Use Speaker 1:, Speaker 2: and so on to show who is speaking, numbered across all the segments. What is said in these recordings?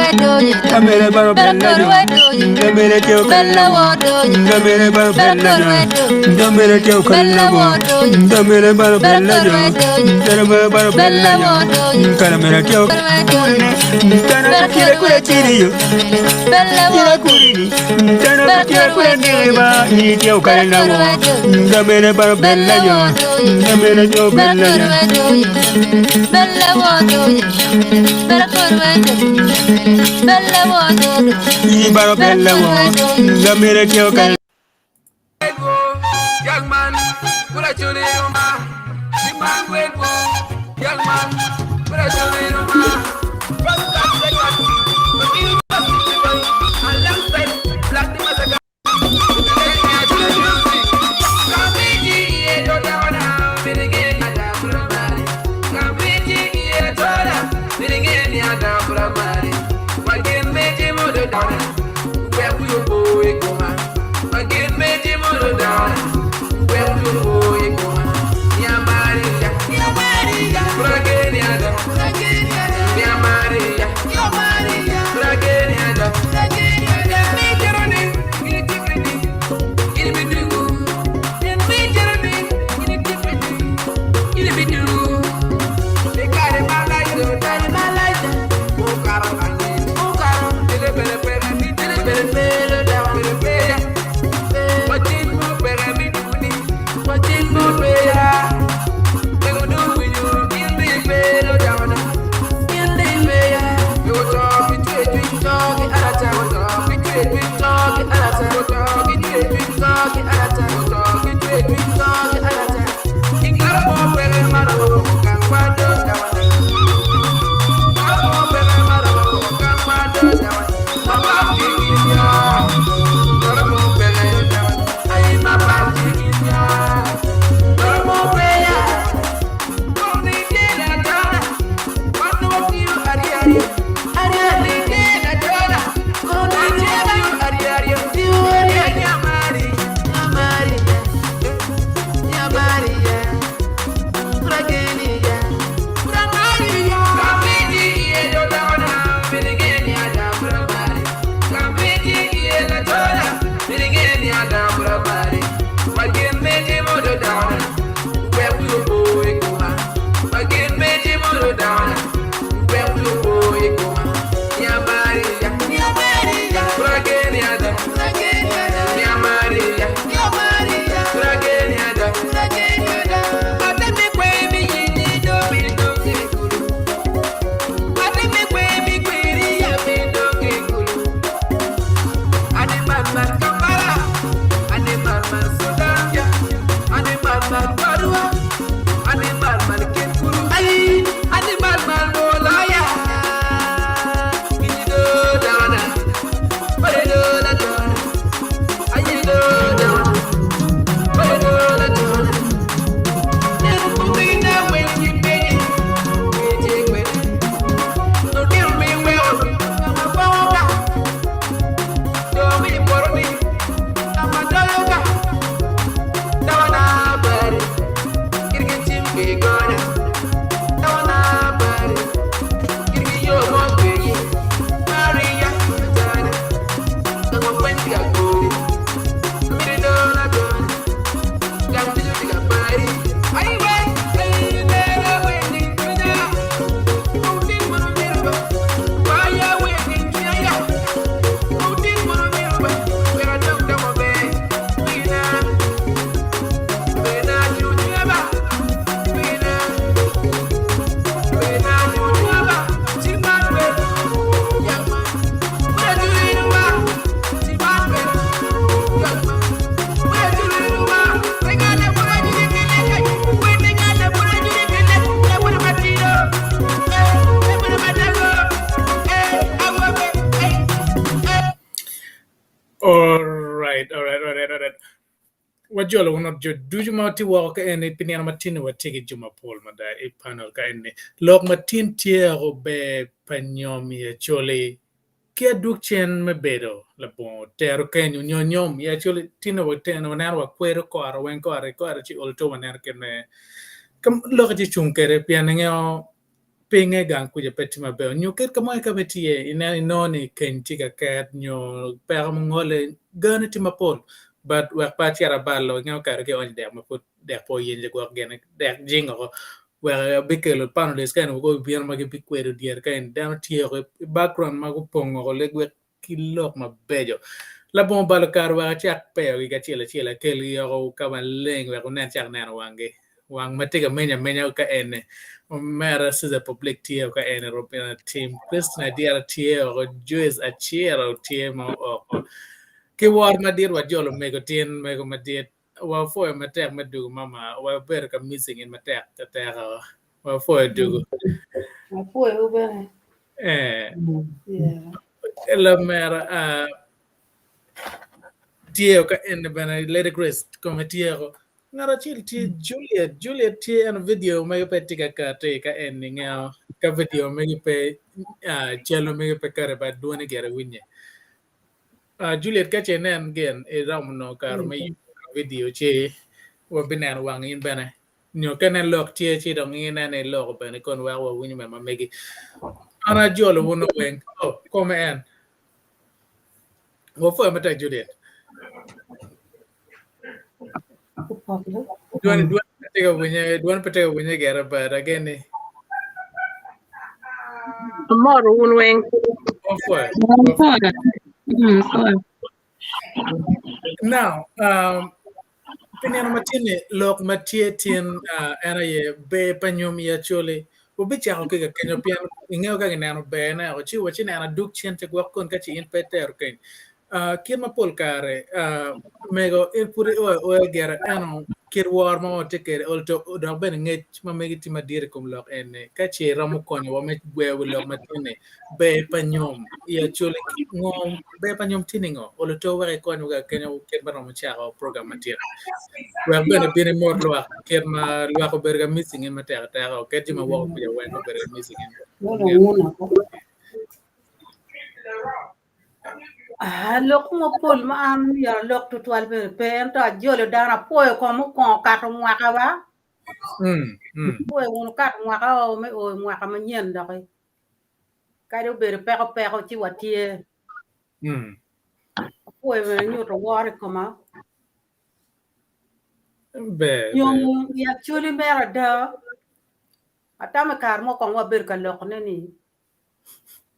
Speaker 1: Camere baro bella camere teo calo camere baro bella camere teo calo camere baro bella camere baro bella camere teo tana kire kure tiriyo kire kurini tana kire kure neba ni teo calo camere baro bella camere teo bella Baro bella la mira que oca young man put a chuli ma the man wait for young man put a chuli ma first class second but you must be the and left side black the massacre
Speaker 2: What you all not do you mati walk and a pinna matin or take it juma pole mada a panel kind log matin tier be panyomi Acholi kia duchen me Bedo Labongo Tero Keny Nyom I Acholi tina wa ten when I was queer car when car chi alto when I can come look at you chunkere pianingio pinge gang kuja peti maber nyo ket kama ka betie ina noni kentika kat nyo per ngole gane ti mapol but we pa tiara ballo nyo kar ke on der maput der po yenje go gene der jingo we bikel pano des kan go bier magi bikwero dier kan dan tiero background mago pongo go legwe kilok mabejo la bon bal kar wa chak pe ga chela keli yo ka ban leng we ko nan chak nan wange wang matiga menya ka ene mera siza public tie ka ene European team Christina dia tie o Joyce a chiero tie ma o ke war ma dir wa jolo mego tin mego ma dir wa fo ma tek ma du mama wa ber ka missing in ma tek ta ta wa fo du
Speaker 3: ma fo e ubere
Speaker 2: la mera tie ka ene bana Lady Grace come tie ngara chil ti Juliet ti an video me pe tika ka te ka en nga ka video me pe chelo me pe kare ba duone gere winye Juliet ka chenen gen e ram no kar me video che wo binan wang in bana nyo kenen lok ti chi dong in ne lok bana kon wa wo winye ma megi ana jolo wono wen come en wo fo mata Juliet duan pete winye gere ba again
Speaker 3: Tomorrow one wing.
Speaker 2: Now, pinero matine lok matie tin era ye be panyom ya chole ubi cha ko ke kenyo pian ingeo ka neno be na o chi wachi na duk chen te gwak kon ka chi in peter ken kir ma pol kare mego il puri o gera ano kir war ma te kere olto do ben nget ma megi ti madire kum lok ene ka chi ramu konyo wa me gwe lok matine be panyom ya chole ngom be panyom tiningo olo to wa konyo ga kenyo kir ba no cha program matire we're going to be more loa ker ma loa ko berga missing in mater ta o ket ma wo ko ya ko berga missing in
Speaker 3: lok mo pol ma am ya lok to 12 pe en to jole dara po ko mo ko ka to mwa ka ba po mo ka mwa ka o me o mwa ka ma nyen da ka do ber pe ko chi watie po me nyu to war ko ma yung ya chuli mera da atama kar mo ko wa ber ka lok ne ni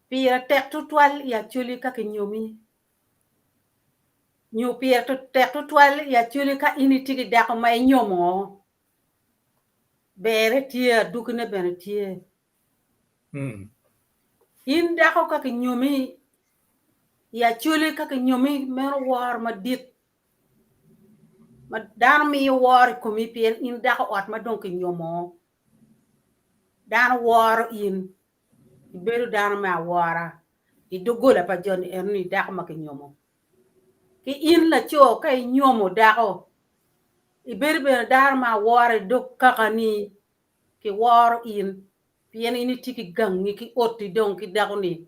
Speaker 3: pia tek to 12 ya chuli ka kinyomi nyu pia to tek to 12 ya chuli ka initi da ko mai nyomo bere tie dukne bere tie in da ko ka kinyomi ya chuli ka kinyomi mero war ma dit ma dan mi war ko mi pia in da ko ot ma don kinyomo dan war in beru dan ma wara idogola pa jon erni da ko ma kinyomo ki in la cho kay nyomo dako iberbe dar ma wore do kakani ki wor in pien ini tiki gang ki otti don ki dako ni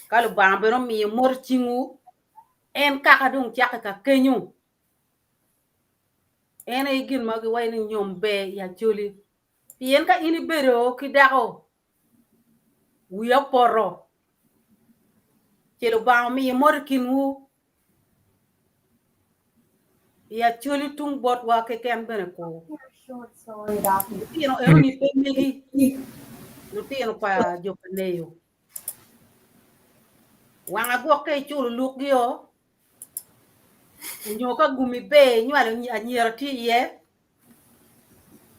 Speaker 3: kalu bambero mi morchingu en kaka dun chaka ka kenyu en igin magi wayni nyombe ya joli pien ka ini bero ki dako wiya poro chelo ba mi morkinu ya chuli tung bot wa ke kem bene ko ni pe megi no tino pa jo paneyo wanga go ke chulu luk yo nyoka gumi be nywalo anyira ti ye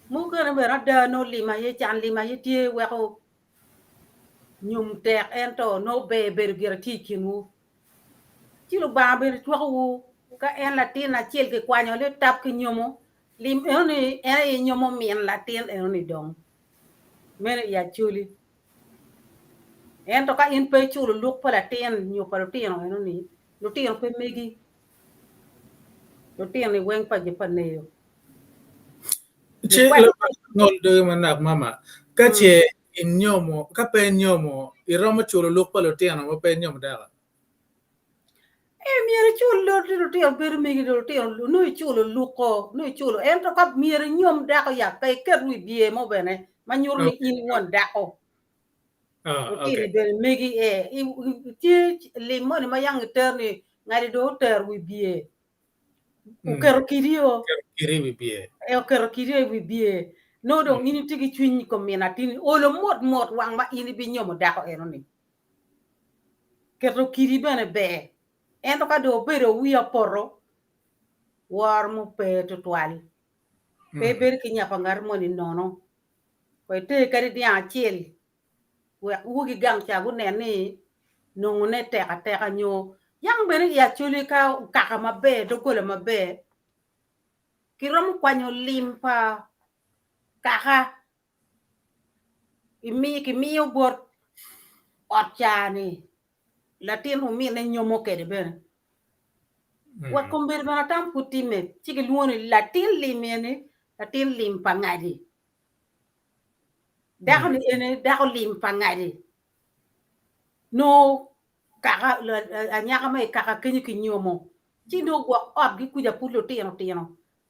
Speaker 3: mu ko na bera dano lima ye chan lima ye tie we ko nyum tek ento no be ber ti kinu chulu ba be twa ka en latin na chiel ke kwanyo le tap ki nyomo lim eni e nyomo mien latin eni dong mere ya chuli en to ka in pe chulu luk pa latin nyu pa latin eni lutin pe megi lutin ni wen pa je paneyo
Speaker 2: che ngol de manak mama ka che in nyomo ka pe nyomo iromo chulo luk pa lo tiano mo pe nyomo dara
Speaker 3: miere chulo ti ber megi do ti no chulo luko no chulo en to ka miere nyom da ko ya kai ke ru bie mo bene ma nyur ni in won da ko Utini
Speaker 2: okay.
Speaker 3: bel megi ti limoni ma yang terni ngari do ter wi bie. Ukero kirio.
Speaker 2: Kiri bibie.
Speaker 3: Ukero kirio wi bie. No dong ini tigi chwinyi ko mina tini olo mot wang ma ini bi nyomo dako eno ni. Kero kiri bene be. Ento ka do bedo wiya porro. War mo pe to twali. Pe ber ki nyapa ngar mo ni nono. Ko te kari di achiel. Wugi gang cha gu neni nongune teka nyo. Yang bene ya chuli ka kaka mabe do gole mabe. Kirom kwanyo limpa kaka kimi bot otchani latin umi ne nyomo kede ben wa kombir bana tam putime chiki luoni latin limene latin limpa ngadi dakoni ene dako limpa ngadi no kaka anyaka mai kaka kenyi kinyomo chindo gwa ob gi kuja pulo tino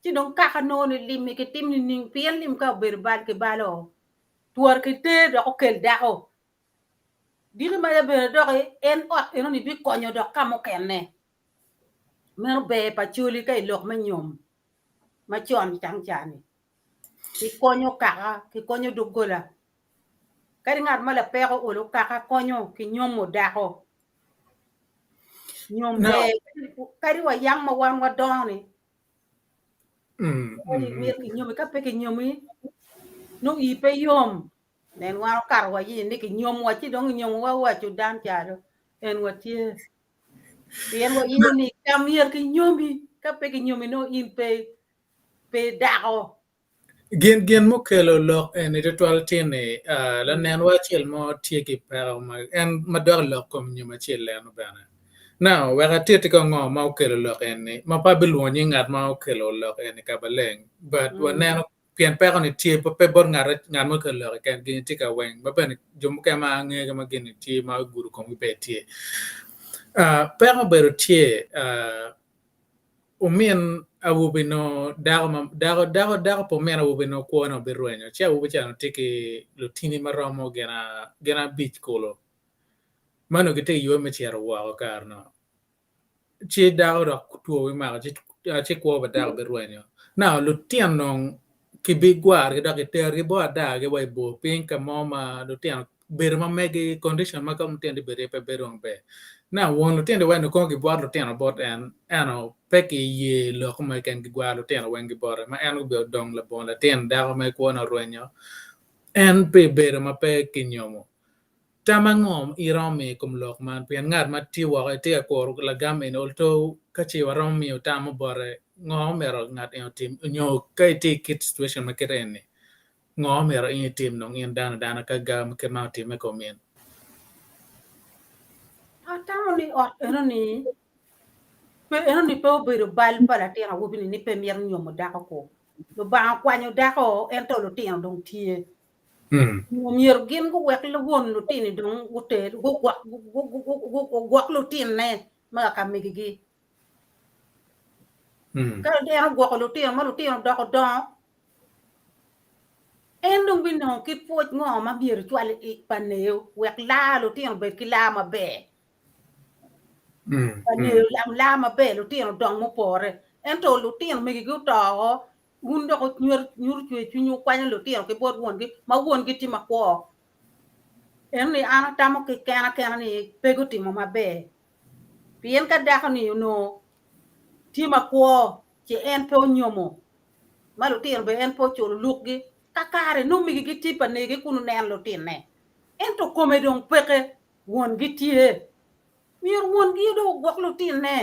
Speaker 3: chindo kaka no ne limi ke timni ning pien lim ka berbal ke balo tuar ke te do kel dako diri ma be do en ot eno ni bi konyo do kamo kenne mer be pa chuli kai lok ma nyom ma chon chang chani ki konyo kaka ki konyo do gola kari ngat mala pero olo kaka konyo ki nyom mo dako nyom be kari wa yang ma wan wa doni mir ki nyom ka pe ki nyomi no i pe yom nen wa kar wa yi ni ki nyom wa chi dong nyom wa chu dan cha do en wa tie bien wa yi ni kamir ki nyomi ka pe ki nyomi no in pe dako
Speaker 2: Gen mukelo lok en ritual tini la nen wa chiel mo tie ki pero ma en mador lok kom nyuma chiel len bana. Now, wega titi ko ngo ma ukelo lok en ni ma pa biluon yi ngat ma ukelo lok en ni ka baleng but wa nen pien pero ni tie pa pe bor ngat mo ukelo lok en gin tika weng ba ben jum ke ma nge ma gin tie ma guru kom be tie. Pero bero tie umien awubi no dago po mena awubi no kuona beruenyo chia awubi chano tiki lutini maromo gena beach kolo mano gite yuwe mechiero wao karno chi dago da tuo wima chi kuo ba dago beruenyo now lutien nong kibi gwar gida kiter gibo ada ge wai bo pinka moma lutien berma megi condition maka mutien bere pe berong be now won lutien de wano kongi bwar lutien bot en ano peki ye loko mai kan gwa lutien wengi bore ma en go dong la bon lutien dago mai ko na ruenyo en pe bere ma pe kinyomo tamangom irome kum lok man pien ngar ma ti wa te ko la gam en olto kachi warom mi tamo bore ngomero ngat en tim nyo kai ti kit situation ma kereni ngomero in tim no in dana ka gam ke ma tim ko men
Speaker 3: tamo ni ot eno ni pe bero bal para tena wubi ni pe mier nyomo dako ko lo ba kwanyo dako en to lo tena dong tie mier gin go wek lo won lo tini dong wote go gwak lo tin ne ma ka migi ka de gwak lo tin ma lo tin dako don en dong bin no ki poch ngo ma bier chwal I paneo wek la lo tin be ki la ma be paneo la ma be lo tin dong mo pore en to lo tin migi go to gundo ko nyur chwe chunyu kwanya lo tin ke bod won gi ma won gi ti ma ko en ni ana tamo ke kana ni pego timo mabe pien ka dako ni no tima ko che en po nyomo malo tin be en po cholo lukgi kakare no mi gi tipa ne gi kunu nen lo tin ne en to come don peke won gi tie mir won gi do gok lo tin ne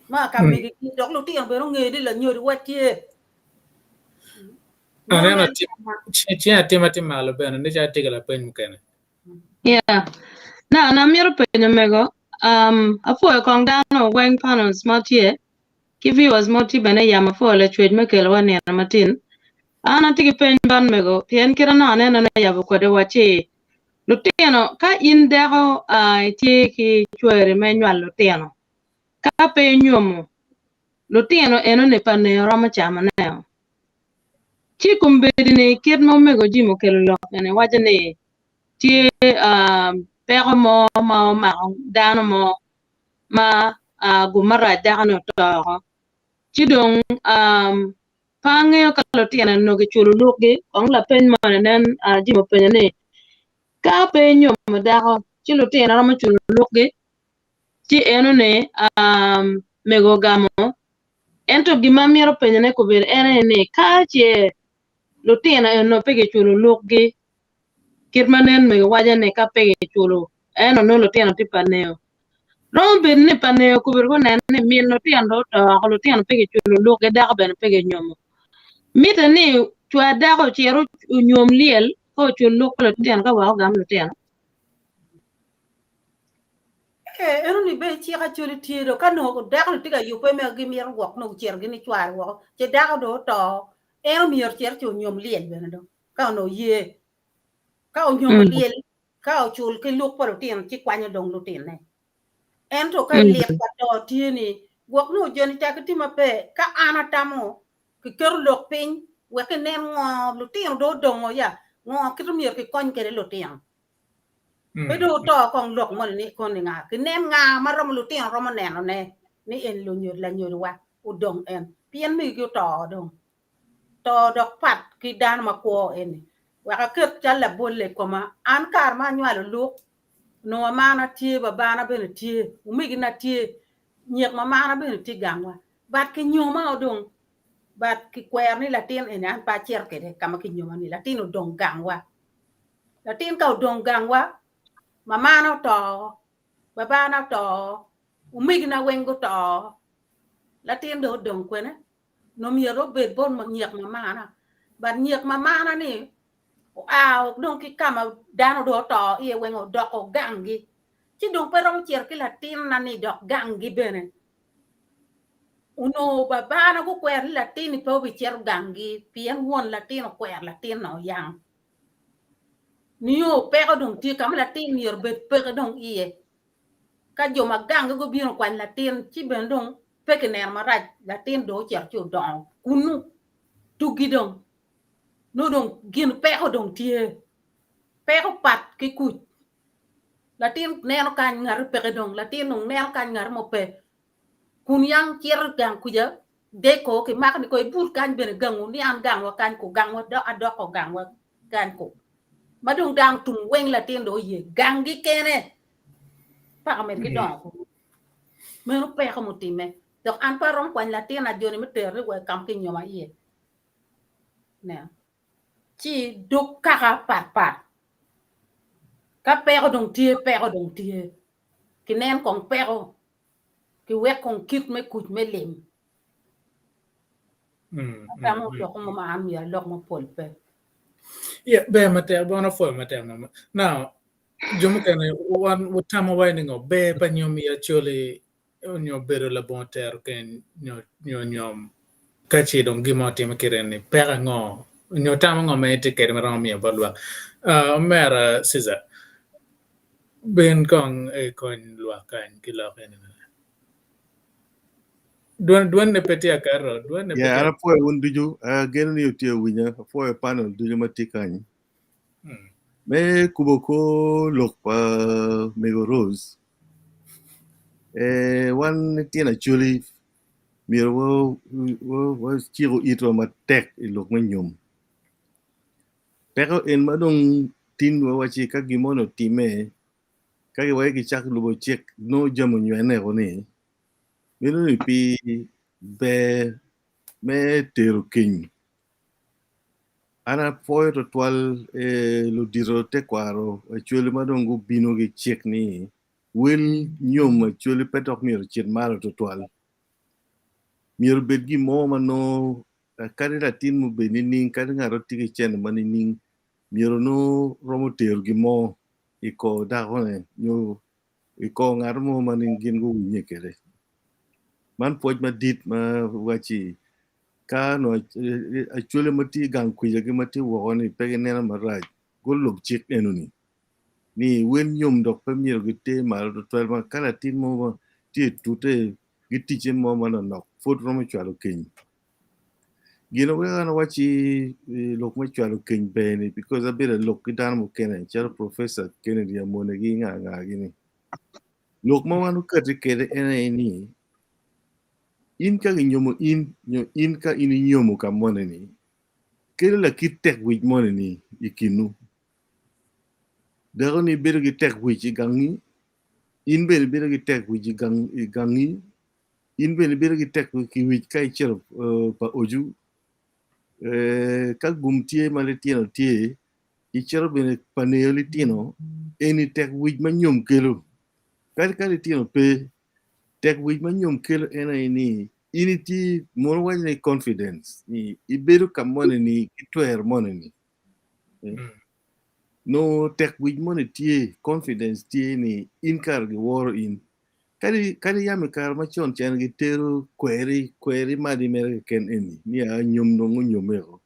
Speaker 3: ma ka mi gi dok lo tin be ro ngedi la nyori watie
Speaker 2: ana chia timati malo bene ne cha tigala pen mukene
Speaker 4: Yeah. Na miro penyo mego. Apo kong dano weng panels motie. Kivi was moti bene yama fo le chwed mekel wane na matin. Ana tiki pen ban mego. Pien kira na nena na yabu kwa de wachi. Lutieno ka indego tie ki chwere menywa lutieno. Ka pe nyumu. Lutieno eno ne pane roma chama neo. Chi kumbedi ne kir mo mego jimo kelo lok ene wajane tie peko mo ma dano mo ma gumara dano to ci dong pange ka lo tiana no ke chulu lugi ong la pen man nen ji mo pen ne ka pe nyom da ko ci lo tiana ma chulu lugi ci eno ne me go gamo ento gima miero pen ne ko ber ene ne ka che lo tiana no pe ke chulu lugi kirmanen me waja ne ka pe ke chulu eno no lo tiana tipa neo no ber ne pa neo ko ber ko ne mi no tiana to ko lo tiana pe ke chulu lugi da ko ben pe ke nyomo mita ni chwa dako chero nyom liel ko chulo ko tian ka wa gam lo tian
Speaker 3: eno ni be chi ka chuli tiro ka no dako tiga yu pe me gi mier wok no cher gi ni chwa wo che dako do to eno mier cher chu nyom liel be no ka no ye ka o nyom liel ka o chul ke luk po tian chi kwa dong lo tian ne en to ka liep ka to tieni wok no joni ta ka ti ma pe ka ana tamo ki ker lok pin we ke nen ngo lo tian do dong ya ngo ki mier ki kon ke lo tian Bedo to kong lok mo ni kon nga ki nen nga ma rom lu tiang rom neno ne ni en lu nyur la nyur wa u dong en pien mi ki to dong to dok pat ki dan ma ko en wa ka ket chal la bolle ko ma an kar ma nywa lu no ma na tie ba na be tie u mi na tie nyek ma na be ti gangwa bat ki nyoma dong bat ki kwer ni la tien en an pa cher ke de kama ki nyoma ni la tin u dong gangwa la tin ka u dong gangwa Mama nó to, baba nó to, umig na wengo to. La tiên do dong quên á. Nó mía bệt bôn mà nhiệt mama na. Bạn nhiệt mama na ni. Dong ki kama dano do to ie wengo doko gangi. Chứ dong pe rong chier ki la tiên na ni dok gangi bene. Uno baba na ko kwer la tiên ni po bi chier gangi. Pien won la tiên no kwer la tiên no yang. Niyo pe ko dong ti kam la tin yer bet pe ko dong iye ka jo magang go biro kwan la tin chi ben dong pe ke ner ma raj la tin do cher chu dong kunu tu gidong no dong gin pe ko dong tie pe ko pat ki ku la tin ner kan ngar pe ke dong la tin dong ner kan ngar mo pe kun yang cher gang ku ja de ko ki mak ni ko bur kan ben gangu ni an gang wa kan ku gang wa do ado ko gang wa kan ku mà đừng đang trùng quanh là tiền đồ gì gang cái kia này phải cái đỏ mới nó pe không một tí mẹ được ăn phải rong quanh là tiền là giờ này mới tiền rồi cầm kinh nhiều mà gì nè chỉ đục cả bạt các pe có đồng tiền cái nem còn pe cái quét còn kít mấy cụt mấy lem ta một lọc mà ăn mía lọc mà phổi pe
Speaker 2: Yeah, be mate bona foi mate mama. Now, jomo kene one tama wai ningo be pa nyomi Acholi nyo Bedo Labongo Tero Keny nyom kachi dong gimo tim kireni pera ngo nyo tama ngo me te kere marang mi balwa. Mera siza ben kong e kon lwa kan kilo kene. Duan ne peti akaro duan ne peti.
Speaker 5: Yeah, ana foi un duju gen ni utie winya foi panel duju matikany. Me kuboko lok pa mego rose. One tiena Acholi miro wo chiro itro matek ilok menyum. Pero en madong tin wachi ka gimono time ka ge wai ki chak lubo chek no jamo nyane rone. Miro ni pi be me Tero Keny. Ana foi ritual lo diro te kwaro Acholi madongo bino gi chek ni wel nyom Acholi petok mir chet malo ritual mir bedgi mo mano kare latin mo beninin kare ngaro tigi chen maninin miro no romo ter gi mo iko da hone nyo iko ngaro mo manin gin go nyekere man poj madit ma wachi ka no Acholi mati gang kuja gi mati woni pege nena maraj golok chik enuni ni wen nyom dok premier gite mal do tel ma kala tin mo ti tute giti chen mo mana nok fot romo chalo Keny Gino we gonna watch look my chalo king bene because a bit of look down mukene chalo professor Kennedy amonegi nga gini. Look ma wanu kati kede ene in ka nyomo in ka ini nyomo ka moneni. Kede la kitek with money ikinu. Daro ni bero ki tek with igangi. In bene bero ki tek with igangi. In bene bero ki tek with kai chero pa oju. Ka gumtie maletiano tie. Ichero bene paneli tino. Eni tek with manyom kelo. Kari tino pe. Tek with manyom kelo ena ini. Initi more wine confidence. Ni iberu ka money kitwer money. No tek with money tie confidence tie ni inkar gi war in. Kari yami kar machon chen gi tero query madi mere ken eni. Ni a nyom no nyomero.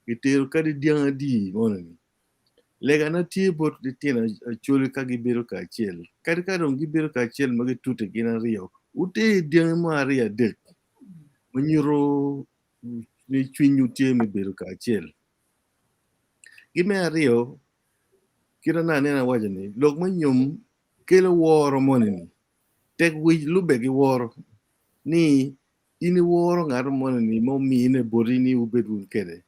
Speaker 5: Gi tero kari dianga di money. Lega na tie bot di tina choli ka giberu ka chel. Kari karong giberu ka chel magi tute gina rio. Ute dianga mo aria dek. Manyuro ni chwinyu tie mi beru ka chel. Gime ario kira na nena wajani. Log manyum kelo woro moneni. Tek wij lube gi woro. Ni ini woro ngaro moneni mo mi ine bori ni ubedun kede.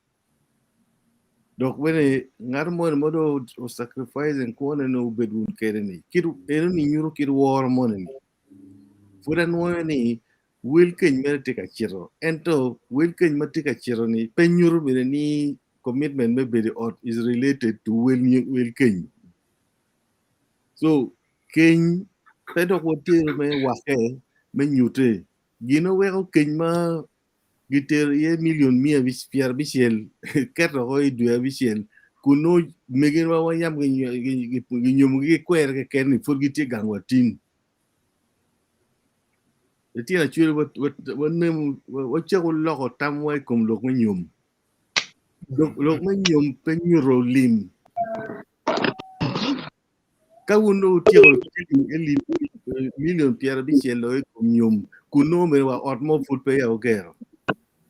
Speaker 5: Dok wene ngaro moneni modo o sacrifice en kuone no ubedun kede ni. Kiru eno ni nyuro kiru woro moneni. Furan moneni wil keny mere tika chiro. Ento wil keny ma tika chiro ni penyuro bine ni commitment me bede ot is related to wil keny. So keny pedok wotero me wake me nyute. Gino weko keny ma giter ye million mia pier bisiel keto ko idua bisiel kuno megen wa wanyam gi nyom gi kwer ke ken ni forgiti gangwa tin. Tina chwe wat chego loko tamwai kum lok me nyom. Lok me nyom penyuro lim. Ka wundo tiego elim million pier bisiel lo kum nyom kuno me wa ot mo foot pe ya ogero.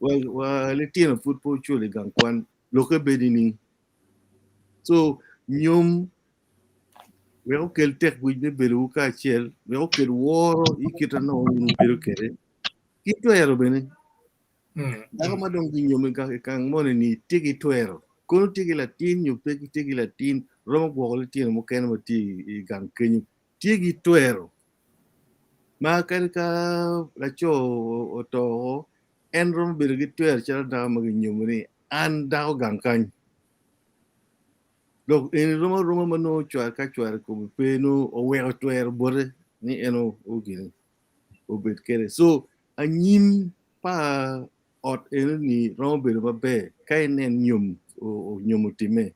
Speaker 5: Wa le tina foot po chule gangkwan loke bedini. So nyom weko kel tek wujne beru ka chel weko kel woro ikita no unu beru kere. Kitwero bene. Ako madong ki nyom kang mone ni tigi twero. Kono tigi latin nyom tigi latin romo kwa latin mo kena mo tigi gang kenyo. Tigi twero. Ma ka lacho oto en romo beru ki twero chala dawa magi nyom ni an dawa gang kany. Dok en romo mano chwar ka chwar ko peno o weko twero bore ni eno ogine obet kere. So anyim pa ot eno ni romo bedo mabe kai nen nyom o nyom time.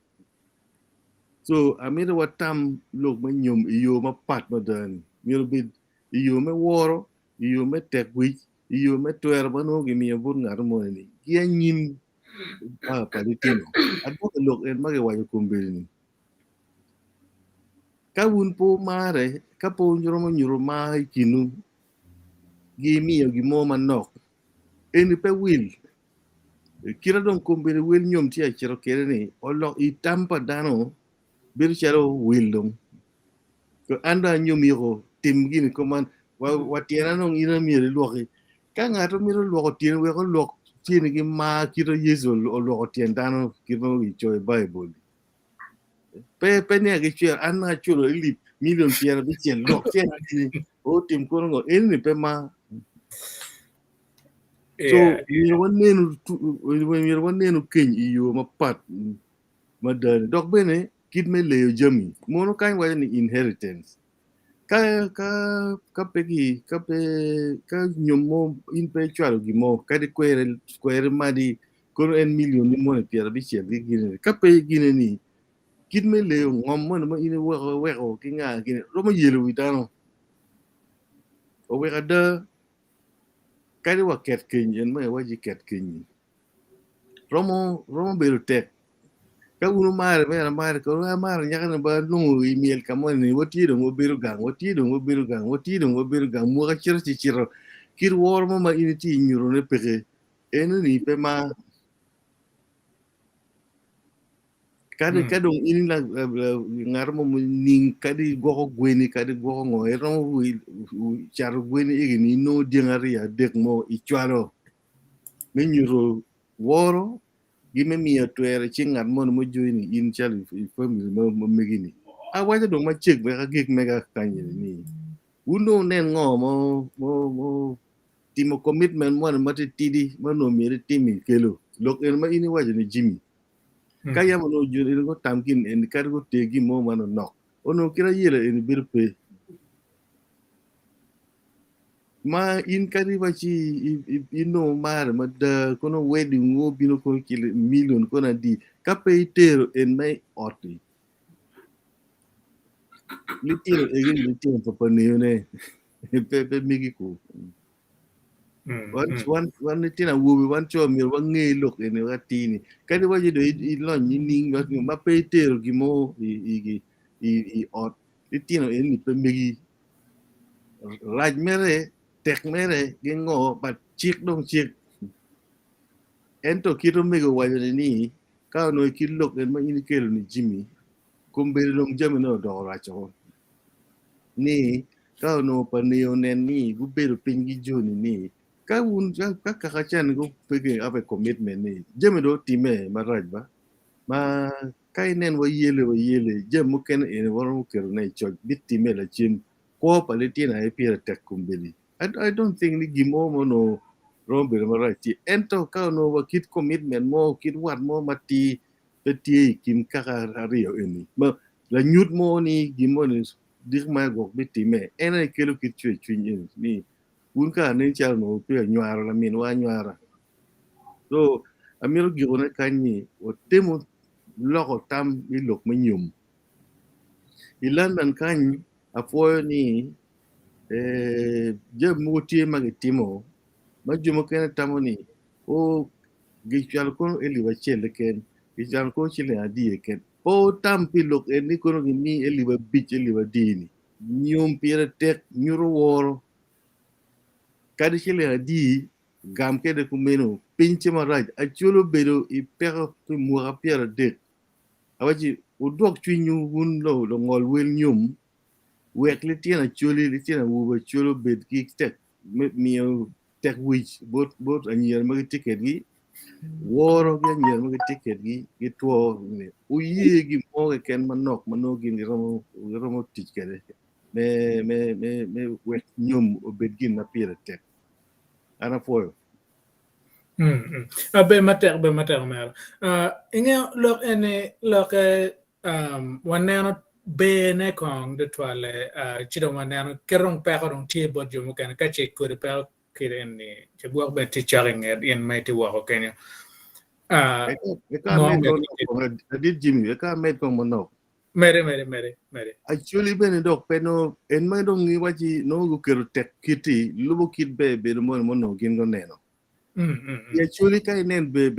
Speaker 5: So amira watam lok ma nyom iyo ma pat madan. Miro bid iyo me woro, iyo me tekwich, iyo me twero mano gi miya bur ngar mo ni. Kia nyim pa ditino. Adwogi lok en mage wajo kumbeli ni. Ka wun po mare, ka po nyuro ma ikinu gi miyo gi mo manok. Eni pe wil. Kira dong kumbeli wil nyom tia chiro kere ni. Olo itampa dano bir charo wil dong. Ko anda nyom yoko tim gini koman watiana nong ina mire luoki. Ka ngato mire luoko tien weko luok tien gi ma kira yesu o luoko tien dano kira i choy Bible. Pe ne agi chwer anna chulo ilip million piera bichel luok tien gini. O tim kono ngo eni pe ma. So mire wanenu keny iyo mapat madani. Dok bene kid me leyo jami. Mono kain waja ni inheritance. Ka nyomo in pe chwalo gimo kadi kwere madi kono en million ni mone piera bichel gine. Ka pe gine ni kid me leyo ngom mone ma ine weko kinga gine. Roma yelo witano. O weka da kadi wa ket keny en ma waji ket keny. Romo bero tek. Ka uno mare ko mare nyaka na ba lungu email kamone ni wati dong oberu gang mo ka chiro kir wor ma initi nyuro ne peke enu ni pe ma Kadi kadong ini la ngarmo ning kadi goko gweni kadi goko ngo ero char gweni igini no diangari adek mo ichwalo menyuro woro gime mia twere chingat mon mo joini in chali family mo megini awaja dong ma chek be ka gik mega kanye ni uno nen ngo mo timo commitment mo na mati tidi mano mere timi kelo lok en ma ini waja ni Jimmy kaya mo no jure ko tamkin en kar ko tegi mo mano nok ono kira yele en birpe ma in kari bachi ino mar ma da kono wedding ngo bino ko kile million kona di kape tero en mai oti litiro egin litiro papa ne pepe migi ko one tina wubi one cho mi wa nge lok en wa tini kadi waji do I lo ni ning ma pe tero gi mo I ot litiro en ni pe migi raj mere tek mere gengo but chik dong chik ento kito mego wajo ni ka no kilok en ma ini kelo ni Jimmy kumbele dong jami no do racho ni ka no paneo nen ni gubero pingi joni ni ka un ka kakachan go pege ave commitment ni jami do time maraj ba ma kai nen wa yele jam mukene en woro kero na choj bitime la chin ko paletina e pira tek kumbele I don't think ni gimo mo no rombe marati ento ka no wa kit commitment mo kit wat mo mati peti kim kaka rio eni ma la nyut mo ni gimo ni dik ma go bitime ena kelo kit chwe ni un ka ne chal no pe nywara la min wa nywara so amiro giro ne kanyi o temo loko tam I lok ma nyum ilandan kanyi afoyo ni je mutie magitimo majumo kene tamoni o gichal kono eliwa chele ken gichal ko chile adie ken o tampi lok eni kono ni eliwa bich eliwa dini nyom pire tek nyuro woro kadi chile adi gam kede kumeno pinche maraj achulo bedo I pero ku muga pire dek awaji udok chwinyu hun lo ngol wel nyum wek litien acholi litien wuba cholo bed ki tek mio tek wich bot anyer mag ticket gi woro gi anyer mag ticket gi to ne uye gi mo ken manok manogi ni romo ticket me wek nyum obed gi na pire tek ana foyo
Speaker 2: be mater mer inge lok ene lok waneno be ne kong de twale chido waneno kerong pa ko tie bod jo mukene ka che ko pa kiren ni che buok be ti charing en mai ti wa Kenya
Speaker 5: did Jimmy ka med ko manok
Speaker 2: mere
Speaker 5: actually ben dok peno en mai dong ni waji no go kero tek kiti lubo kit be no gin go neno actually kai nen be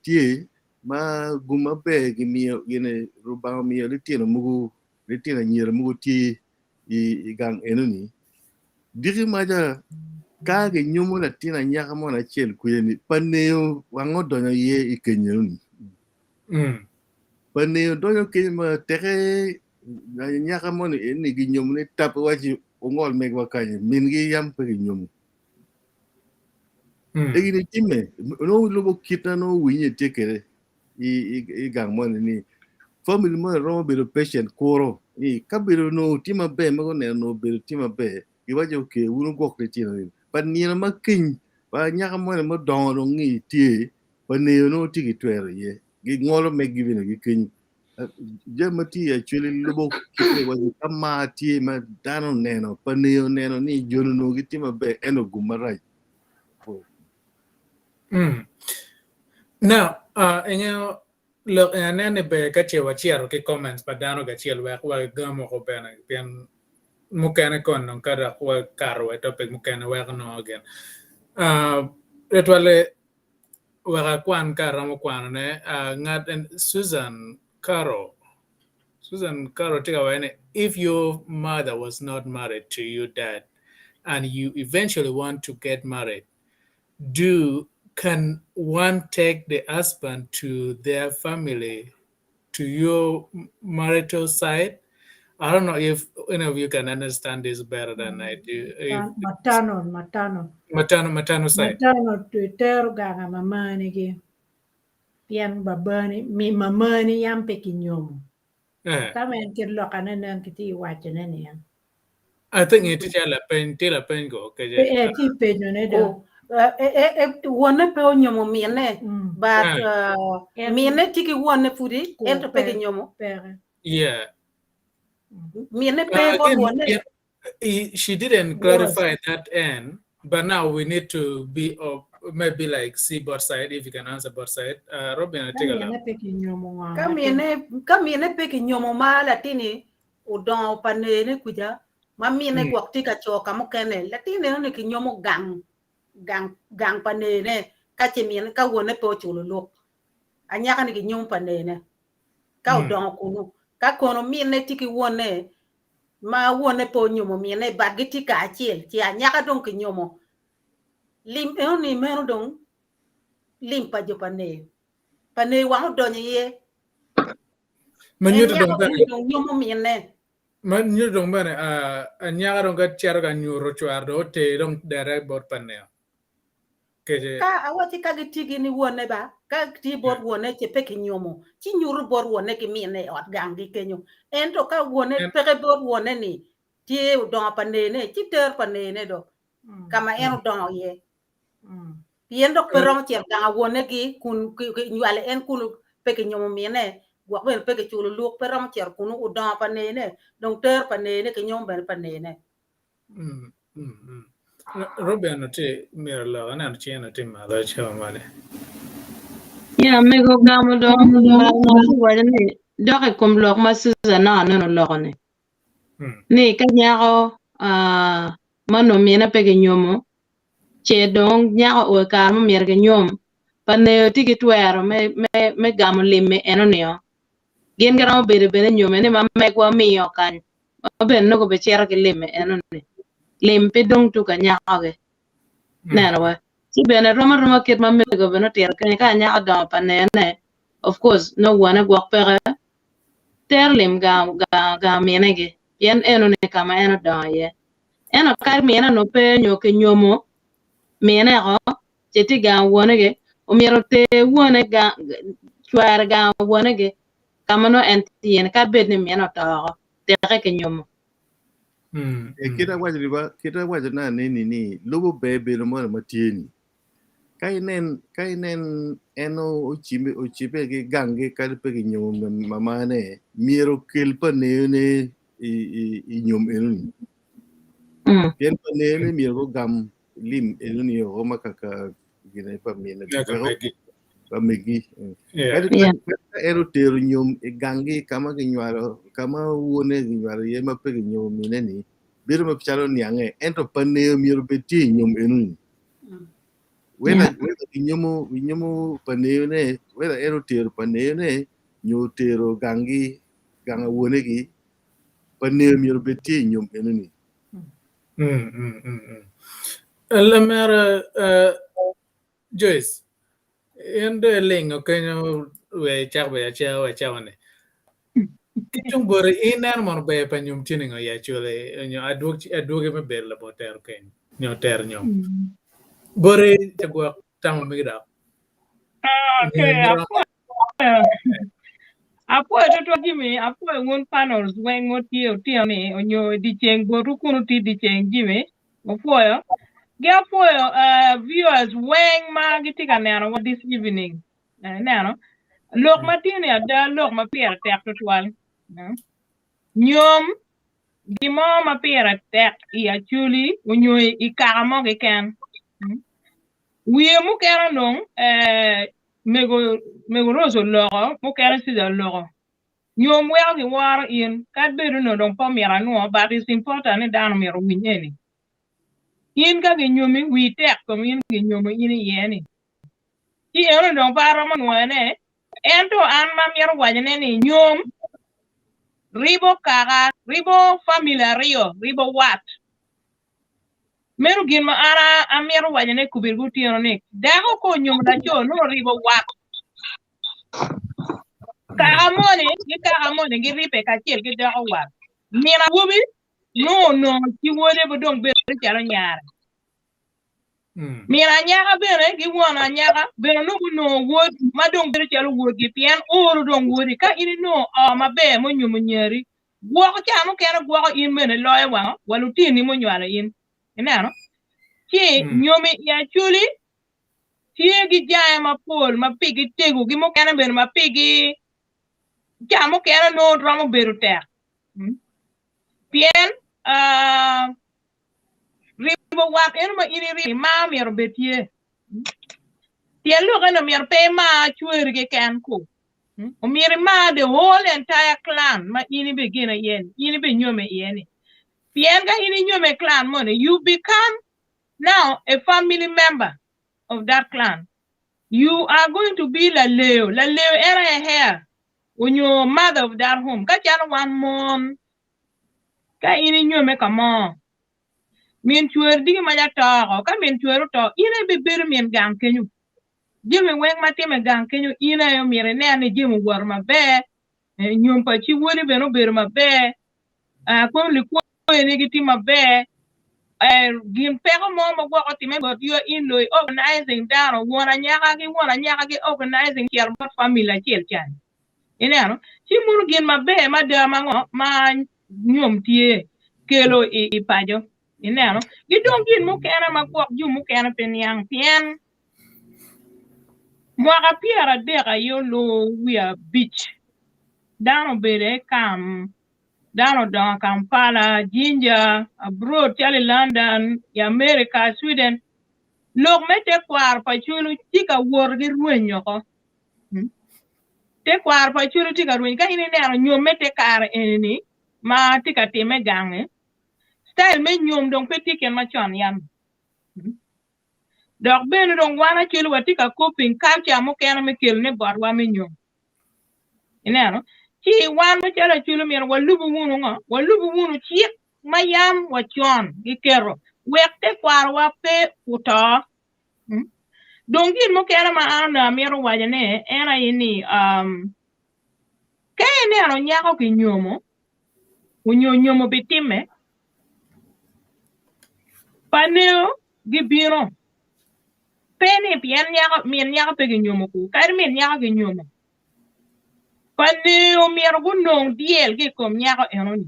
Speaker 5: tie ma guma be gi mio gine ruba mio litino nyere mugu tie I gang enuni diri maja ka ge nyumo la tina nyaka mo na chel kuyeni paneo wango donyo ye I kenyoni paneo donyo ke ma tere nyaka mo ni gi nyumo ni tap waji ongol megwa kanye min gi yam pe nyumo egini time no lobo kita no winye tekere I gang mo ni family mo ro be patient koro kabiro no tima be mago ne no be tima be iwaje ke unu gok le tino pa ni na makin pa nyaka mo ne mo don no ngi tie pa ne no tigi twere ye gi ngolo me gi bino gi kin jamati actually lobo kite waje kama tie ma dano neno pa ne neno ni jono no gi tima be eno gumarai
Speaker 2: now inge look nene be ka che wa chiaro ke comments pa dano ga chiel wa gamo ko ben mukene kon non kada wa karo topic mukene wa no again etwale wa kwan karamo kwan ne ngat and Susan Caro tiga wene if your mother was not married to your dad and you eventually want to get married can one take the husband to their family to your marital side. I don't know if any of you can understand this better than I do.
Speaker 1: matano
Speaker 2: Matano side.
Speaker 1: matano Tero ganga mamani ki pian babani mi mamani yam pekinyomo kama kirlo kanan kiti wachane ne
Speaker 2: I think it is la pen go
Speaker 1: ti peño ne do
Speaker 3: wone pe onyomo miene but miene tiki wone fudi ento peke nyomo
Speaker 1: pere
Speaker 2: yeah.
Speaker 3: Miene pe bod wone
Speaker 2: She didn't clarify that end, but now we need to be maybe like see both side if you can answer both side. Robin, take a look.
Speaker 3: Kamiene peke nyomo ma latini udon panene kuja ma miene gwakti ka choka mukene latini ne ki nyomo gang panene ka chemiene ka wone pe chulo lok anyaka ni ki nyomo panene ka udon kunu ka kono miene tiki wone ma wone po nyomo miene bagiti ka achiel ti anyaka dong ki nyomo lim ni mero dong lim pa jo pane wa donye ye
Speaker 2: Manyuto dong
Speaker 3: dong nyomo miene
Speaker 2: manyuto dong bane anyaka dong ka chero ka nyuro chwardo te dong direct bot pane
Speaker 3: ka awati ka gitigi ni wone ba ka ti bot wone che peke nyomo ti nyuru bot wone ki miene ot gangi kenyo ento ka wone peke bot wone ni ti don panene ti ter panene do kama eno don ye pien dok perong che ga wone ki kun nyale en kun peke nyomo miene gwa ben peke chulo luk perong che kun u don panene don ter panene ki nyom ben panene
Speaker 2: Robin te mira la ana chena te mala chamale.
Speaker 4: Yeah, me go gamo do wajane doke kum lok ma Susan na no lokone. Ni kanyako mano miena peke nyomo che dong nyako o kar mo mirge nyom pane tiki twero me gamo limme eno neo gien gara bere nyome ne ma me kwa miyo kan ben no go be chera ke limme eno ne lim pe dong tu kanyako ge na wa si bene roma ket ma me go beno ter kan ka nyako do pane ne of course no one go pere ter lim ga miena ge yen eno ne kama eno do ye eno kar miena no pe nyoke nyomo miena go cheti ga wone ge umiro te wone ga chwar ga wone ge kamano entien ka bed ni miena to te ke nyomo
Speaker 5: kita waje na ni lobo bebe no mo matini kainen eno ochibe ge gange ka pe ge nyomo mamane miro kelpa ne i nyom enuni yen pa ne miro gam lim enuni o makaka gine pa mena pa megi ero tero nyom e gange kama ge nywaro kama wone ge nywaro ye ma pe ge nyom mineni biro ma pichalo niange ento pa ne miro beti nyom enuni wela nyomo pa ne wela ero tero pa ne nyo tero ganga wone gi pa ne miro beti nyom enuni
Speaker 2: Lamera Joyce ende lingo kenyo we chakbe chawane kitung bore iner mon be pa nyum tiningo ya chule nyo adwogi me ber Labongo Tero Keny nyo ter nyom bore chagwa tamo migra
Speaker 6: apo to jimi apo ngun panels wen ngoti ni onyo di cheng boru kunu ti di cheng jimi ofoyo viewers wen ma gitika nano this evening nano lok matini ada lok ma pier tek to twal nyom gimo ma pier tek i Acholi onyo i karamo ge ken wiye mu kera nong mego rozo loko mu kera sida loko nyom welgi war in kat bedu no dong po mira no but it's important down mira winyeni in ka ge nyomi wi tek ko in ge nyomi in yeni ti eno dong paro man wane ento an ma mira wajene ni nyom ribo familia ribo wat meru gin ma ara amiero wajane kubir gutieno ni dako ko nyom da cho no ribo wat Karamone, gi ripe ka chiel gi doko war. Mina wubi, no, ki wole bodong bere chalo nyara. Mina nyaka bere, gi wana nyaka, bere no wod, madong bere chalo wod gi pien, oro dong wodi, ka ini no, mabe mo nyumu nyeri. Gwako chamo kena gwako in mene loye wang, waluti ni mo nywala in. Ina no? Chi, nyomi ya chuli, tie gi jaya mapol, mapigi tegu, gi mo kena bere mapigi, chamo kena no drama beru ter. Pien, ribo wak eno ma ini ri ma miero betie. Tien luka na miero pe ma chuer ge ken ku. O mieri ma the whole entire clan ma ini begina yen, ini be nyome yeni. Pien ga ini nyome clan money, you become now a family member of that clan. You are going to be la leo era a hair. When you're mother of that home, ka chan one mom, ka ini nyome kamo. Min chuer digi ma to, ka min chuer to, ina be bir min gang kenyu. Jimi weng mati me gang kenyu, ina yo mire ne ane jimi war ma be, nyom pa chi wodi beno bir ma be, kwen li kwa ene giti ma be, gin peko mo ma gwako time, but you are in loy organizing down, wana nyaka ki organizing kiel bot family chiel chan. Ina no, chi muru gin ma be, ma dama ngo, ma nyom tie, kelo I pajo. Ina no, gidong gin mukene ma gwak ju mukene penyang pien, mwaka piera deka yo lo wia beach. Dano bere kam, dano don Kampala, Jinja, abroad, Charlie London, America, Sweden. Lok me te kwar pa chulu tika worgi ruenyo ko. Te kwar pa chulu tika ruenyo ka ini nero nyom me te kar enini, ma tika time gange. Style me nyom dong pe tiken ma chon yam. Dok beno dong wana chulu watika coping culture mo kena me kel ne barwa me nyom. Ina no? Chi wan mo chala chulu mir walubu wunu chiek mayam wachon gikero. Wekte kwar wape uto. Dongin mo kena ma ana miro wajane era ini kaya ne ano nyako ki nyomo. Nyomo bitime. Paneo gibiro. Pene pian nyako pe nyomo ku. Kaya min nyako ki nyomo. Paneo miero gunong diel ki kom nyako enoni.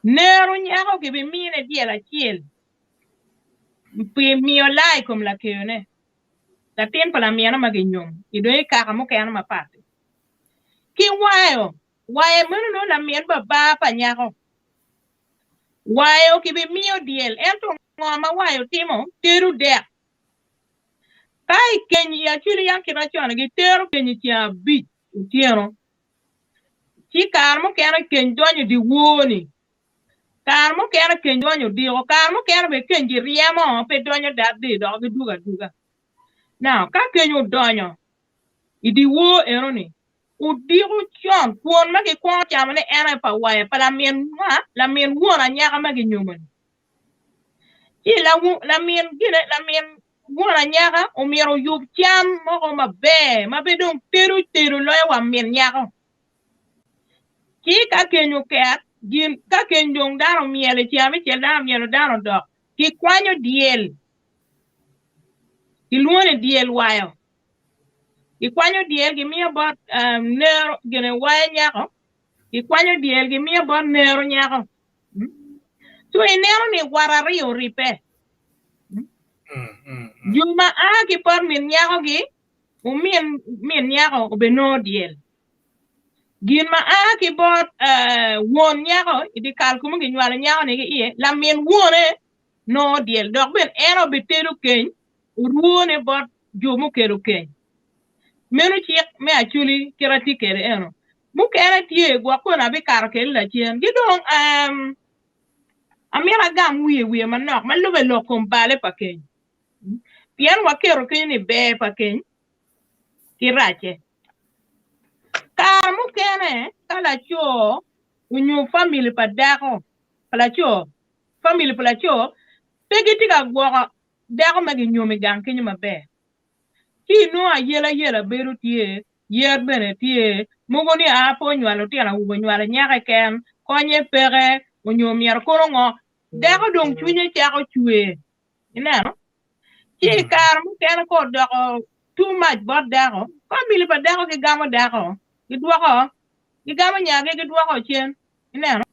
Speaker 6: Nero nyako ki bi mine diel achiel. Pi mio lai kom la keone. La tien pala miena maginyom. Idoe kaka mo kaya na mapate. Ki wayo munu no la mien ba pa nyako. Wayo ki bi mio diel. Ento ngoma wayo timo teru dek. Kai kenyi ya chuli yang kirachona ki teru kenyi tia bit. Utieno. Chi karmo kena kenjonyo di woni. Karmo kena kenjonyo di o karmo kena be kenji riemo pe donyo dadi dogi duga. Now, ka kenyo donyo. Idi wo eroni. Udiru chon kuon magi kwa chamane ena pa wae pa la mien wona nyaka magi nyuman. Chi la mien wona nyaka o miero yub cham moko mabe dong teru loya wa mien nyaka. Chi ka kenyo ket, gin ka kenyo dano miele chiame chel dano dok. Ki kwanyo diel. Ki luone diel wayo. Ki kwanyo diel gi miya bot nero gine wayo nyako. Ki kwanyo diel gi miya bot nero nyako. So nero ni warari o ripe. Juma ki por min nyako gi. Min nyako o beno diel. Gin ma ki bot won nyako. Idi kalkumu gi nywala nyako ni gi iye. La min wone no diel. Dok ben eno biteru keny. Uruone bot jumu keru keny. Menu chiek me achuli kirati kere eno. Mukene tie gwakona bi karo kere la chien. Gidong amira gam wiye manok. Malube lokom bale pa keny. Pien wakero keny ni be pa keny. Kirache. Kar mukene kala cho unyu family pa dako. Pala cho. Family pala cho. Pegitika gwaka dako magi nyomi gang keny mabe. Ki no a yela beru tie yer bene tie mugo ni apo nywalo tiana ubo nywalo nyaka ken konye pere onyom yer korongo dako dong chunye chako chwe ineno chi kar mu ken ko doko too much bot dako ko bili pa dako ki gamo dako gidwoko gigamo nyage gidwoko chen ineno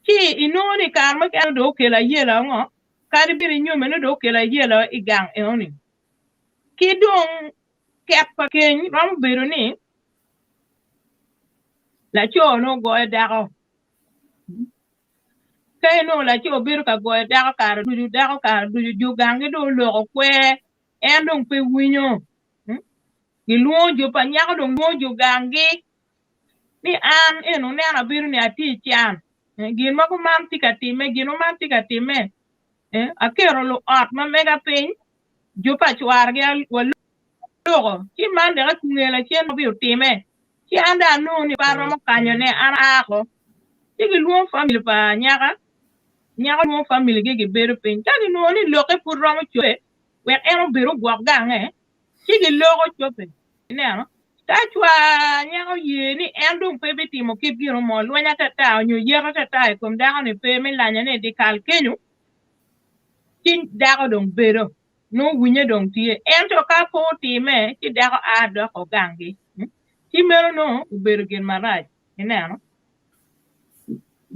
Speaker 6: chi inoni kar mu ken do kela yela ngo kari biri nyume no do kela yela igang eoni ki dong ket pa keny rom biro ni la cho no go dako kay no la cho biro ka go dako kar du ju gangi do lo kwe en dong pe winyo giluo jo pa nyako dong luo jo gangi ni an eno ne ana biro ni ati chan gin ma ko man tikatime gin man tikatime akero lo ot ma mega piny jo pa chwar ge logo chi man de ku ngela chen bi utime chi anda no ni paro mo kanyo ne an ako chi giluo family pa nyaka luo family ge bero piny ta ni no ni loke pur romo chwe we eno biro gwak gange chi gilogo chope ne ta chwa nyako ye ni endung pe bitimo kip giro mo lwenya tata nyu yero tata kom dako ni pe mi lanya ne di kal kenyu chi dako dong bero no winye dong tie ento ka po time chi dako a doko gangi chi mero no ubero gin maraj ineno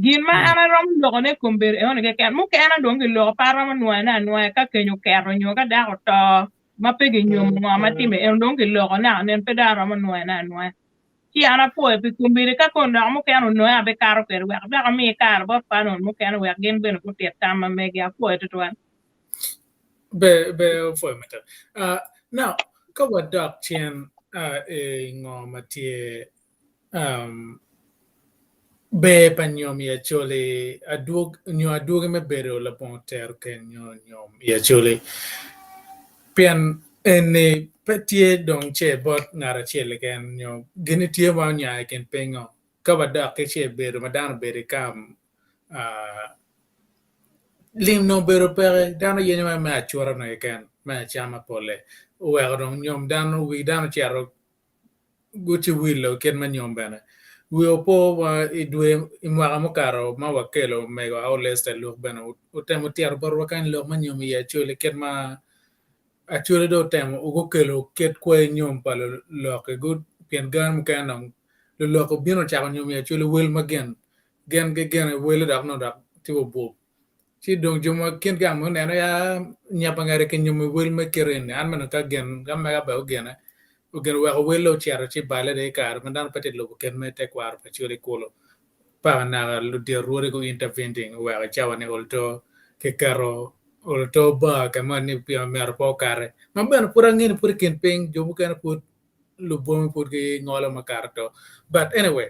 Speaker 6: gin ma ana rom logo ne kumbere e one ke kan mu ke ana dong gi logo para mo noa ka kenyu kero nyu ka dako to ma pegi nyom ma time en dong gi logo na nen pe daro mo noa chi ana po e kumbere ka kon da mo ke ano noa be karo per wa ba mi kar bo pa no mo ke ano wa gen ben ko te tama me ga po e to
Speaker 2: be for meta now ka wa dok chen e ngoma tie be pa nyom ya chole adwog me Bedo Labongo Tero Keny nyom ya chole pian ene petie dong che bot ngara chele ken nyom gini tie wa nya ken pengo ka wa dok ke che Bedo madano bere kam lim no bero pere dano yenye ma chora no ken ma chama pole we dong nyom dano wi dano chero guchi wilo ken ma nyom bana we opo wa idwe imwa mo karo ma wakelo mego au leste look bana utemo tiar bor kan lo ma nyom ya chole ken ma achole do temo ugo kelo ket kwe nyom pa lo ke good pien gan kan lo ko bino cha nyom ya chole wel magen gen wel dak no dak tiwo bo si dong juma ken ga mo neno ya nyapa ngare ken nyum wel me keren an man ka gen ga ma ba gen wa wel lo chiaro chi bale de kar mandan pete lo ken me te kwar pa chore kolo pa na lo de ruore go interventing wa ga chawa ne olto ke karo olto ba ka man ni pia mer po kare man ben pura ngin pur ken peng jomu ken put lo bom pur ke ngolo makarto but anyway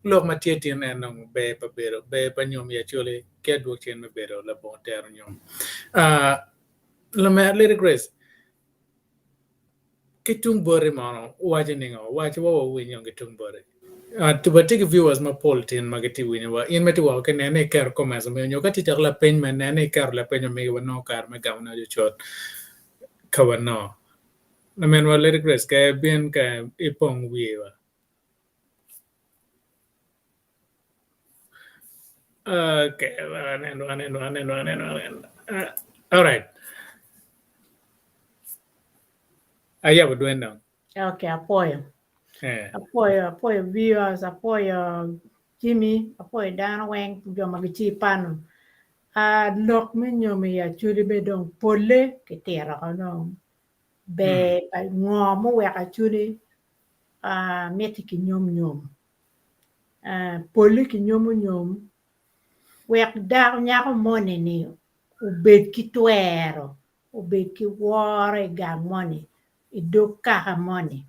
Speaker 2: lok ma tietin en be pa Bedo be pa nyom ya chole ke dwok chen me Bedo Labongo Tero nyom la me little grace kitung bore mano waje ningo waje wo winyo kitung bore to but take viewers ma poltin magati winyo wa in meti wa ken ne ker comments me nyo kati la pen me ne ker la pen me wa no kar me gawna jo chot kawano la men wa little grace ke bien ka ipong wiwa okay, all right. Aya budwenda.
Speaker 3: Okay, apoyo. Apoyo viewers, apoyo Jimmy, apoyo dano weng joma gichi pano. Lok me nyomi ya chudi be dong pole kitera kono. Be ngomo weka chudi meti ki nyom. Pole ki nyom. Wek da nyako mone ni ubed ki twero. Ubed ki wore ga mone. Idok kaka mone.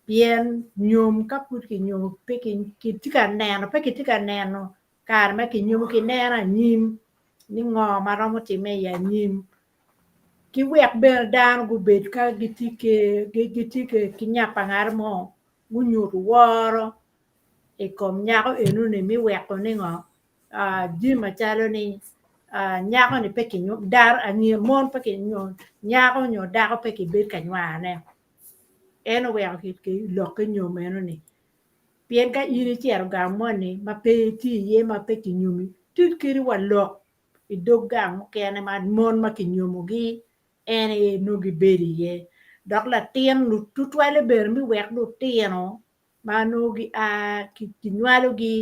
Speaker 3: Bien nyom ka put ki nyom pekin ki tika neno kar me ki nyom ki nena nyim ni ngo maromo time ya nyim ki wek ber dan gu bet ka gitike ki nyapa ngar mo gunyut woro e kom nyako enu ne mi wek ni ngo jima chalo ni nyako ni peki nyom dar ani mon peki nyom nyako nyo dako peki bet ka nywane eno we ki lok nyom eno ni pien ka ini chero ga moni ma pe ti ye ma pe ki nyumi tit kiri wa lok I dog gang kene ma mon ma ki nyumo gi ene no gi beri ye dok la tien lu tutwale ber mi wek lu tieno ma no gi a ki nwalo gi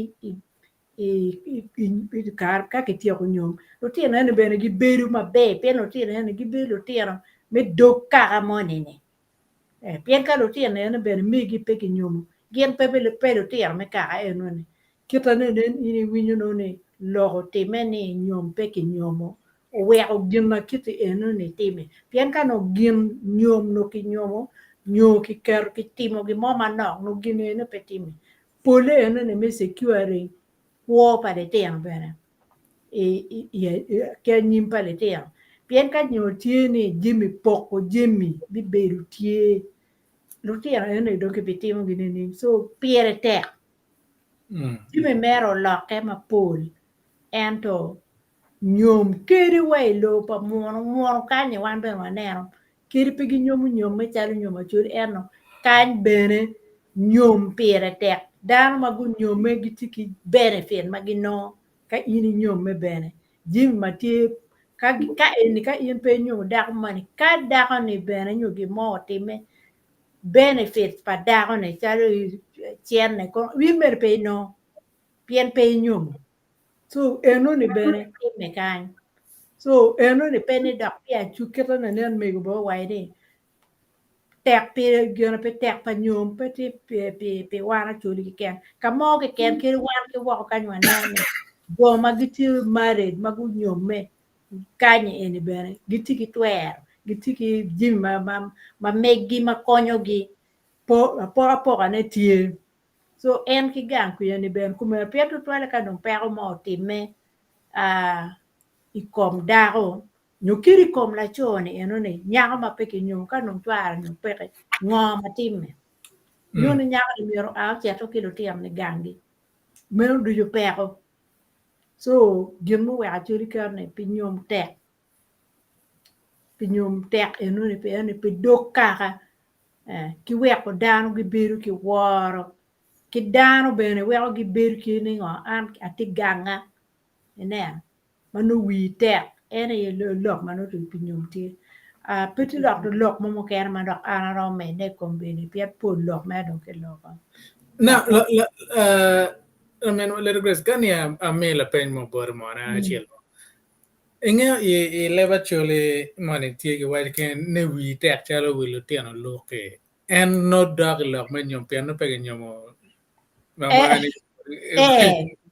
Speaker 3: I kar ka ki tiyo nyom lu tieno ene bene gi beru ma be pien lu tieno ene gi beru lu tieno me dog ka moni ni pien ka lu tieno ene bene mi gi pe ki nyumo gien pe lu tieno me ka eno ni kita ne ini winyo no ni loko time ni nyom pe ki nyomo weko gin na kiti eno ni time pien ka no gin nyom no ki nyomo nyo ki ker ki timo gi moma no no gin eno pe time pole eno ni me securing wo pa de tiang bene ke nyim pa de tiang pien ka nyo tie ni jimi poko jimi bi beru tie lo tiang eno do ki pitimo gi ni so piere tek jimi mero loke ma pol ento nyom keri wai lo pa muono kanye wan ben wanero keri pigi nyom me chalo nyom acholi eno kany bene nyom pire tek dano magu nyom me gitiki benefit magi no ka ini nyom me bene jim matie ka eni ka in pe nyom dako mani ka dako ni bene nyo gi mo time benefit pa dako ni chalo chien ne ko wi mer pe no pien pe nyom so eno ni bene me kany so eno ni peni dok pia chuketa na nen me go wai ni tek pe gena pe tek pa nyom pe ti pe wana chuli ki ken ka mo ke ken ke wan ke wo ka nywa na ne go ma giti married magu nyom me kanye eni bene giti ki twer giti ki jim ma megi ma konyo gi po ne tie so en ki gang ku yani ben kuma pe to twale ka don pe mo time ikom dako nyukiri kom la chone eno ne nyaka ma peke nyom ka non twara nyom peke ngoma time nyone nyaka ni miro a cheto kilo tiam ne gangi meno du yo peko so gimu wa churi ka ne pinyom tek eno ne pe dok kaka ki weko dano gi beru ki woro ki dano bene weko gi beru ki ni ngo an ati ganga ene manu wi tek ene ye lok manu tu pinyom ti peti lok do lok mo ker ma dok ana ro me ne kombini piet po lok me do ke lok
Speaker 2: na I mean little grace kan ya amela pen mo bor mo na chiel inge e leva chole mani tie ki wa ken ne wi tek chalo wi lu tiano loke en no dog lok me nyom piano pe nyom mamani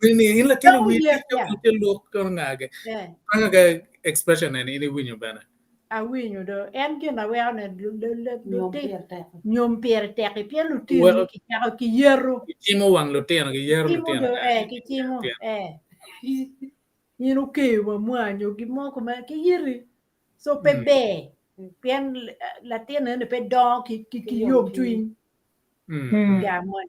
Speaker 2: ni in la ken wi tek te lok ko ngage anga expression en ini winyo bana
Speaker 3: a winyo do en gina we ne nyom pier tek pien lu tiano ki yero
Speaker 2: chimo wang lu tiano ki yero lu tiano
Speaker 3: ki chimo you know ke wa mwanyo gi moko ma ki yiri so pe be pien la tiene ne pe don ki yob twin ga mo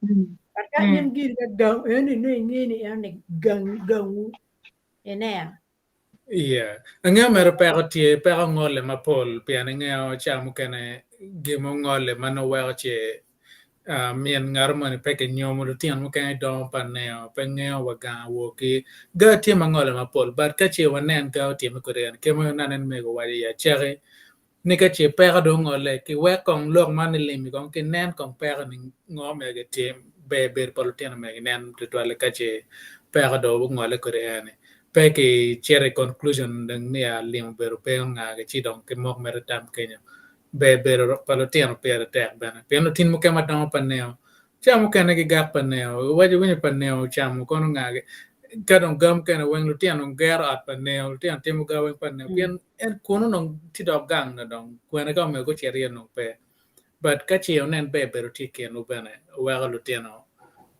Speaker 3: ka yin gi ga gang ene ne ngini ene gangu ene
Speaker 2: iya nga mer pero tie pero ngole ma pol pian nga chamu kene gimo ngole mano wa che mien ngar man pe ke nyomo lu tian mo kan don pa ne pe ngeo wa ga wo ki ga tie mangole ma pol bar ka che wanen ga tie mo korean ke mo nanen me go wa ya chere ni ka che pero do ngole ki we kong lok man le mi kong ke nen kong pero ni ngome ge tie be pol tian me nen to le ka che pero do ngole korean pe ke chere conclusion deng ni a lim beru pe nga ge chi dong ke mo mer tam kenya beru palotiano per tek bene piano tin mo kema tamo paneo chamo kene gi gak paneo waje winyo paneo chamo kono ngage kadon gam kene wen lutiano ger at paneo lutiano timo ga wen paneo pian en kono non ti dog gang na dong kwene ga me go cheria no pe but ka chi onen be beru ti ken no bene wa lutiano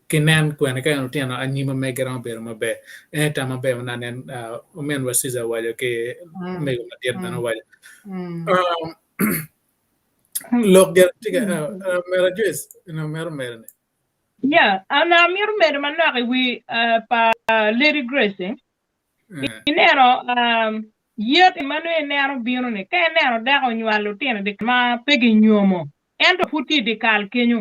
Speaker 2: kinen kwene ka lutiano anyima me geran beru mabe e tama be nanen o men wasiza waje ke me go matiet bene waje look get mera juice no mera ne
Speaker 6: Yeah, ana mir mer manaki we pa Lady Grace. Inero yet manu enero bino ne ka enero da ko nyalo tiene de ma pegi nyomo. ento puti di kal kenyu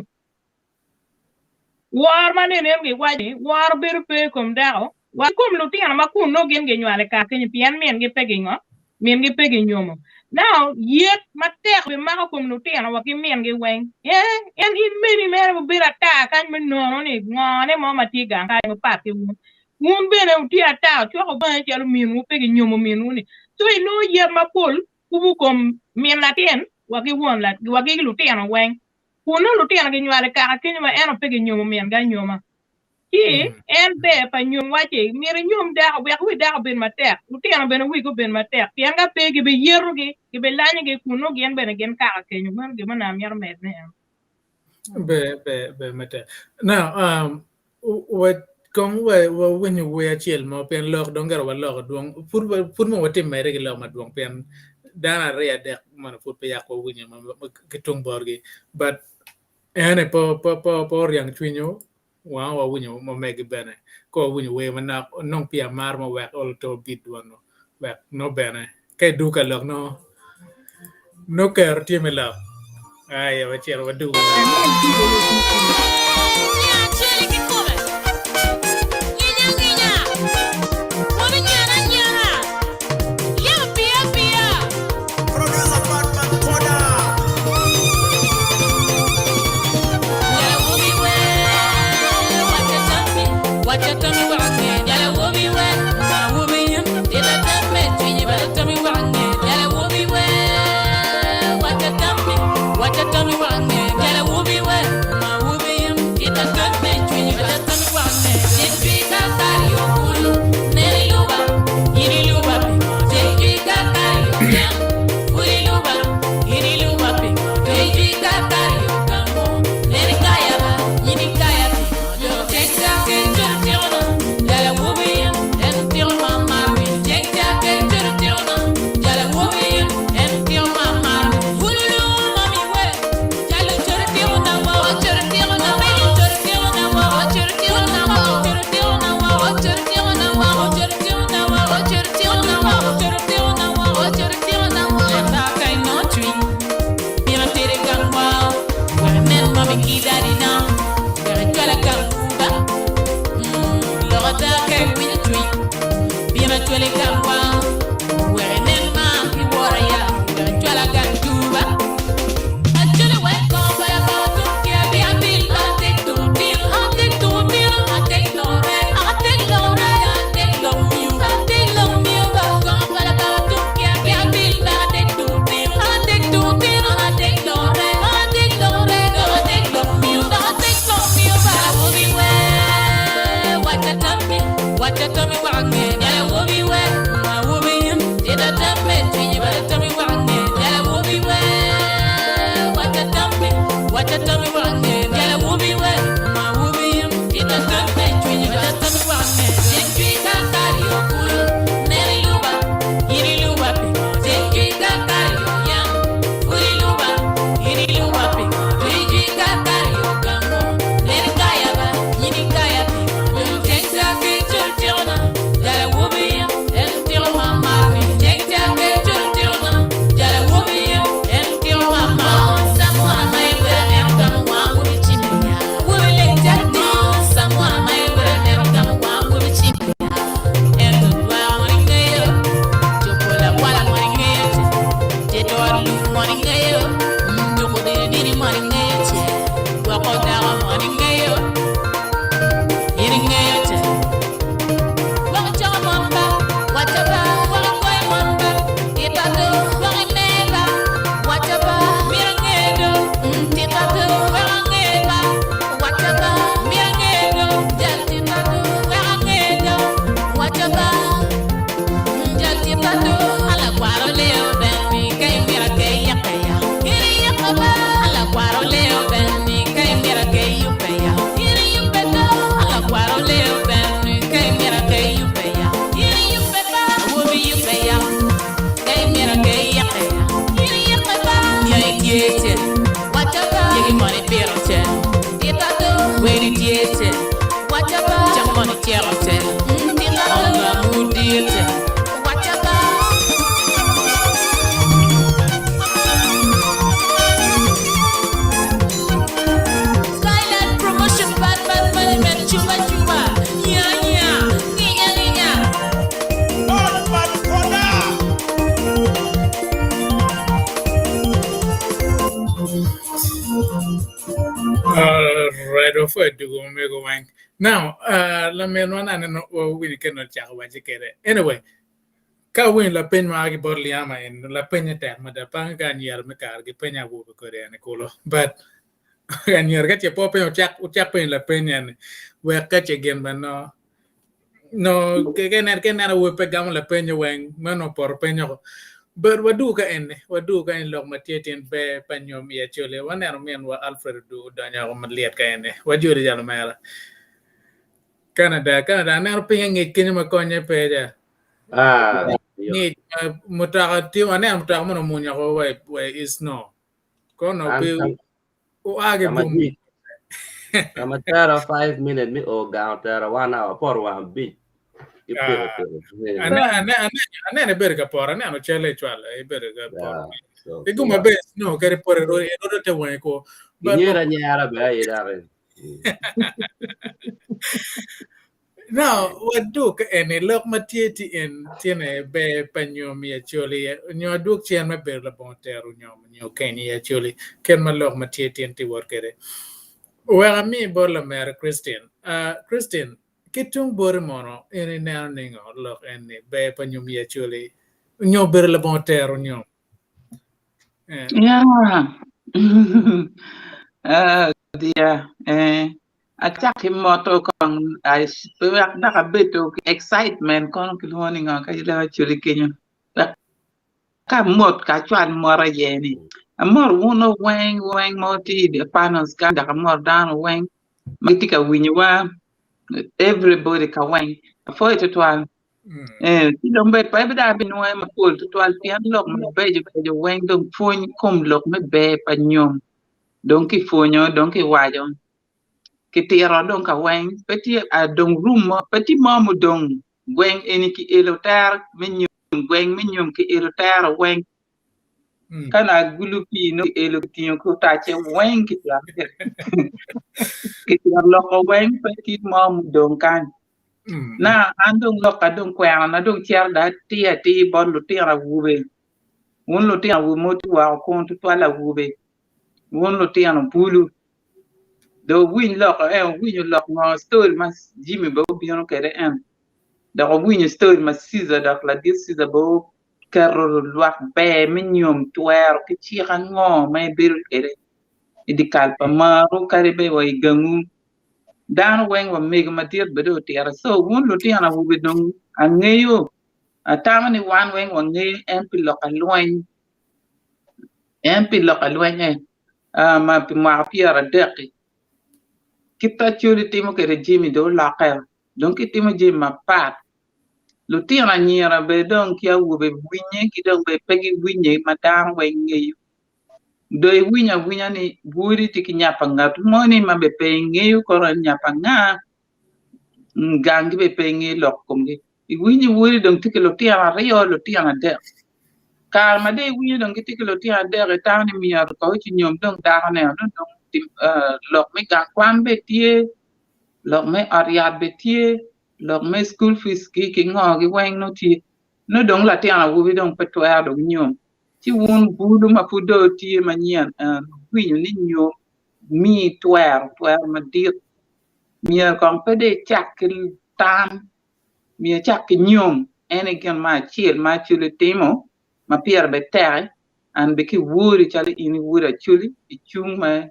Speaker 6: war mane ne ngi waji war bir pe kom dao war kom lu tiana ma kun no gen ge nywale ka kenyu pian men ge pegi ngo men ge pegi nyomo now yet matek be ma kom lu tiana wa ki men ge wen en in meni mer bu bira ta kan men no ni ngone mo mati ga ka mo pa ke mun bene uti ata cho ko ba che lu min mu pegi nyomo min ni so no yet ma pol ku kom men la tien wa ki won la wa ki lu tiana wen kuno lu tiana ge nywale ka kenyu ma eno pegi nyomo men ga nyoma ki en be pa nyum wache mire nyum da we wi da ben matek lu tiana ben wi go ben matek pian ga pegi be yeru ge be lanye ge kuno gen ben gen ka kenyu man ge mana mier med ne
Speaker 2: be mate now what kong we when you we chiel mo pen lok dongar wa lok duong pur mo watim mere ge lok ma duong pen dana re adek man pur pe ya ko winya ma kitung borgi but ene po riang twinyo wa winyo mo megi bene ko winyo we mana non pia mar mo wek all to bit wano wek no bene kay du ka lok no ker tieme la ay wa chiel wa du before do go me go wang. Now, la me no na no we can not chat about it. Anyway, ka win la pen ma gi bor liama en la pen ta ma da pang kan yer me kar gi pen ya bu ko re ne ko but kan yer ga che po pen chak pen la pen yan we ka che gen ba no que na we pe gam la pen wen mano por pen but waduka en lok matietin be Nyom I Acholi waner men wa Alfred du danya ko maliet ka ene wajuri jalo mera Canada na pen ngi kenya ma konye pe ja ni mutaka ti wane mutaka mo munya ko we is no kono pe o age bum
Speaker 7: Tara 5 minutes me o down Tara 1 hour for one beat.
Speaker 2: Ane berga por ane ano chele chwala e berga por e guma be no kare por ro te wen ko
Speaker 7: nyara be ira
Speaker 2: no waduk ene lok matieti en tiene be Nyom I Acholi nyo duk chen me ber Labongo Tero Nyom Keny Acholi ken ma lok matieti en ti wor kere wa mi bor la mer Christian kitung bor mono ene na ningo lok ene be Nyom I Acholi nyo ber Labongo Tero nyom
Speaker 8: dia attack him moto kong I spirak na kabeto excitement kong kilhoni nga kaya Acholi Keny ka mot ka chwan mora yeni amor wuno weng moti the panels ganda ka mor down weng mitika winwa everybody ka weng for it to one Lombe pa bida binwa mapul to al pian lok mo beje weng dong phun kom lok me be pa nyom dong ki fonyo dong ki wajo ki tiro dong ka weng peti a dong room peti mamu dong weng eni ki elotar me nyom ki elotar weng kana gulupi no elotin ko ta che weng ki ya ki tiro lok weng peti mamu dong kan na andong lok ka dong kwa na dong chiar da ti bon lu tira wube won lu tira wu motu wa ko to la wube won lu tira no pulu do win lok win lok no story mas jimmy bo bion kere en da win story mas siza da la dis siza bo karo lwak be minyom tuer ki chi kan ngo me bir kere idikal pa maru kare be wa igangu dan weng wa mega matiet bedo tira so won lu tira wu bidong angeyo atamani wan weng wa nge en pilok alwen ma pi ma piara deki kita churi timo ke regime do la ka donc timo je ma pat lu tira nyira be don kia wu be winye ki don be pegi winye madam wenge do winya ni buri tiki nyapa ngat moni ma be penge ko nyapa nga gangi be penge lokomge winyi wuri don tiki lu tira rio lu tira de kar ma de winyi don tiki lu tira de ta ni mi ar ko chi nyom don da ne don lok me ga kwan betie lok me ariat betie lok me school fees ki ngo gi weng no ti no dong la ti ana wu dong peto ya dong nyom ti won budu ma pudo ti ma nyen wi ni nyom mi twer ma dir mi kon pede chakil tan mi chak nyom ene gen ma chiel ma chule temo ma pier betere an be ki wuri chali ini wura chuli chung ma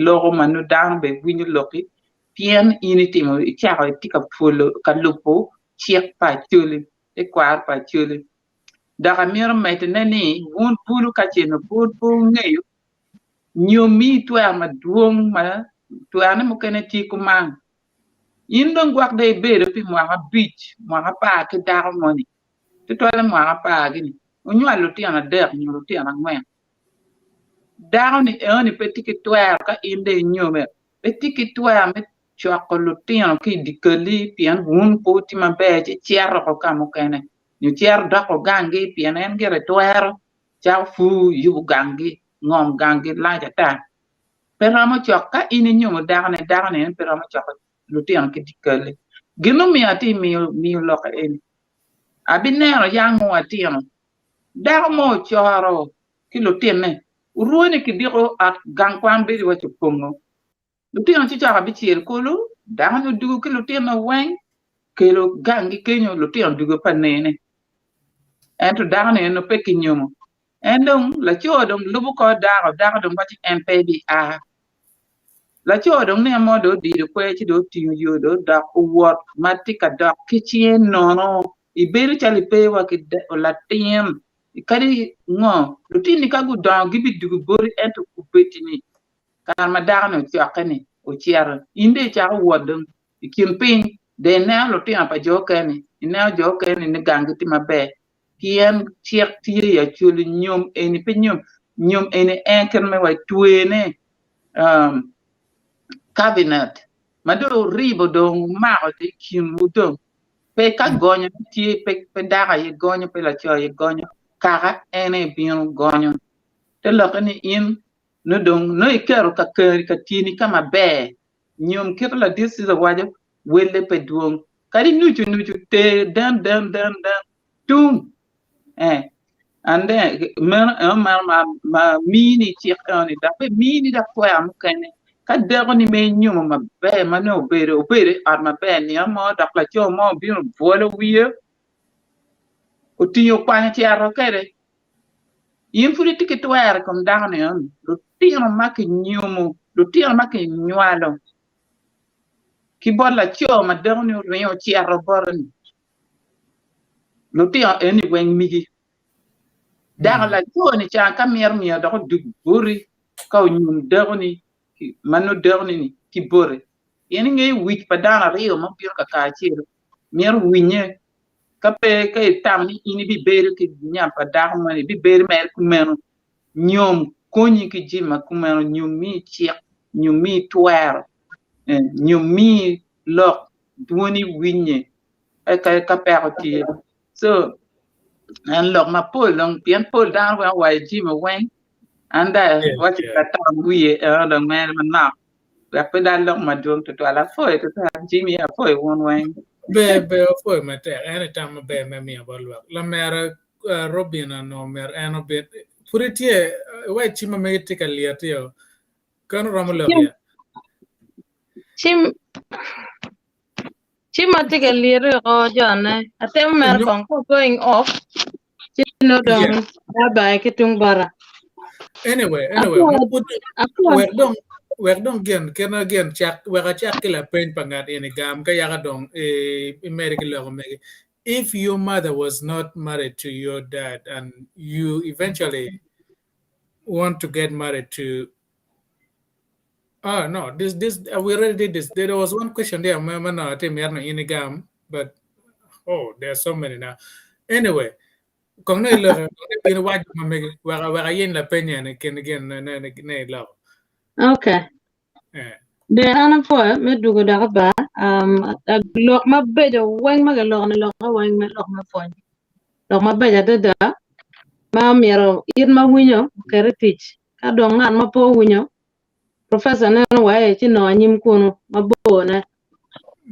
Speaker 8: logo manu down be winyu loki pien unity mo charo tika fulo kalupo chiek pa chuli e kwar pa chuli daga mir metneni won pulu ka cheno pulu ngeyo nyomi twa ma duong ma twa na mukene ti kumang indong gwak de be pi mo ha beach mo ha pa ke dar moni to to mo ha pa gini onyo aluti ana der nyuruti ana ngwen down ni petiki twa ka inde nyome petiki twa me chakolutin ki dikali pian hun poti ma be chiaro ko kamukene ni chiar da ko gangi pian en gere twa cha fu yu gangi ngom gangi la jata pero mo chaka ini nyumo darne pero mo chaka lutin ki dikali gino mi ati mi lo ka en abinero yango atino dar mo choro ki lutin ne urone ki diko at gangkwan be wa chupongo lutino ci chaka bichir kulu dano dugu ke lutino weng kelo gangi kenyo lutino dugu panene ento dano no peki nyomo endong la chodong lubu ko dago dong bachi MPBA la chodong ne modo di kwe ci do tiyo yo do da uwot matika da kichien nono iberi chali pewa ki la tiem kadi ngo lutini kagu da gibi dugu bori ento kubetini karma dano chakani o chiara inde cha wodong kimping de na lo tin pa jokani ina jokani ni gangiti mabe kien chiek tiri ya chuli nyom eni pe nyom eni enker me wa tuene cabinet mado ribo dong mao de kim udong pe ka gonyo ti pe daga ye gonyo pe la cho ye gonyo kaka ene bin gonyo te lokani in no dong no ikero ka tini kama be nyom kirla this is a wajo wele pe duong kadi nuchu te dan tum and then ma mini chioni da pe mini da kwa mukene ka dego ni me nyom ma be ma no bere ar ma be ni mo da la cho mo bi volo wiye o tiyo kwani ti aro kere yin furi tiki tuwere kom dagne on lo tiro maki nyumu lo tiro maki nywalo ki bolla cho ma dagne rio ci arroborni lo tiro eni wen migi dagla cho ni cha kamer mi do dug buri ka nyum dagni manu dagni ni ki bore yen ngay wich padana rio mo pio ka chiro mer winye kape kay tamni ini bi bere ki nyam padana mo bi bere mer ku menu nyom kony ki jima kumeno nyom mi chiek nyom mi twer nyom mi lok duoni winye ka pero ti so an lok ma pol long pien pol dan wa jima wen anda what ka tam wiye don men na la pe dan lok ma dum to ala foi to jimi a foi won wen
Speaker 2: be foi mate anytime be me mi abalwa la mer robina no mer eno be puritie wa chima me tika liatio kan ramulo ya
Speaker 4: chima tika liru ko jone atem mer kon ko going off chino dong bye kitung bara
Speaker 2: anyway we don't gen ken again chak we ga chak la pen pangat in gam ka ya dong america lo me if your mother was not married to your dad and you eventually want to get married to no, this we already did this. There was one question there, no, inigam, but there's so many now. Anyway, kung na ilo, pinawag mo waka yin la penya na again na ilo.
Speaker 4: Okay. De ana po me dugo da ba lok ma bedo wang magalok na lok wang me lok ma fon. Lok ma beja da ma mero ir ma winyo kere tich. Ka dong ngan ma po winyo. Professor na wae chino anyim kuno mabo na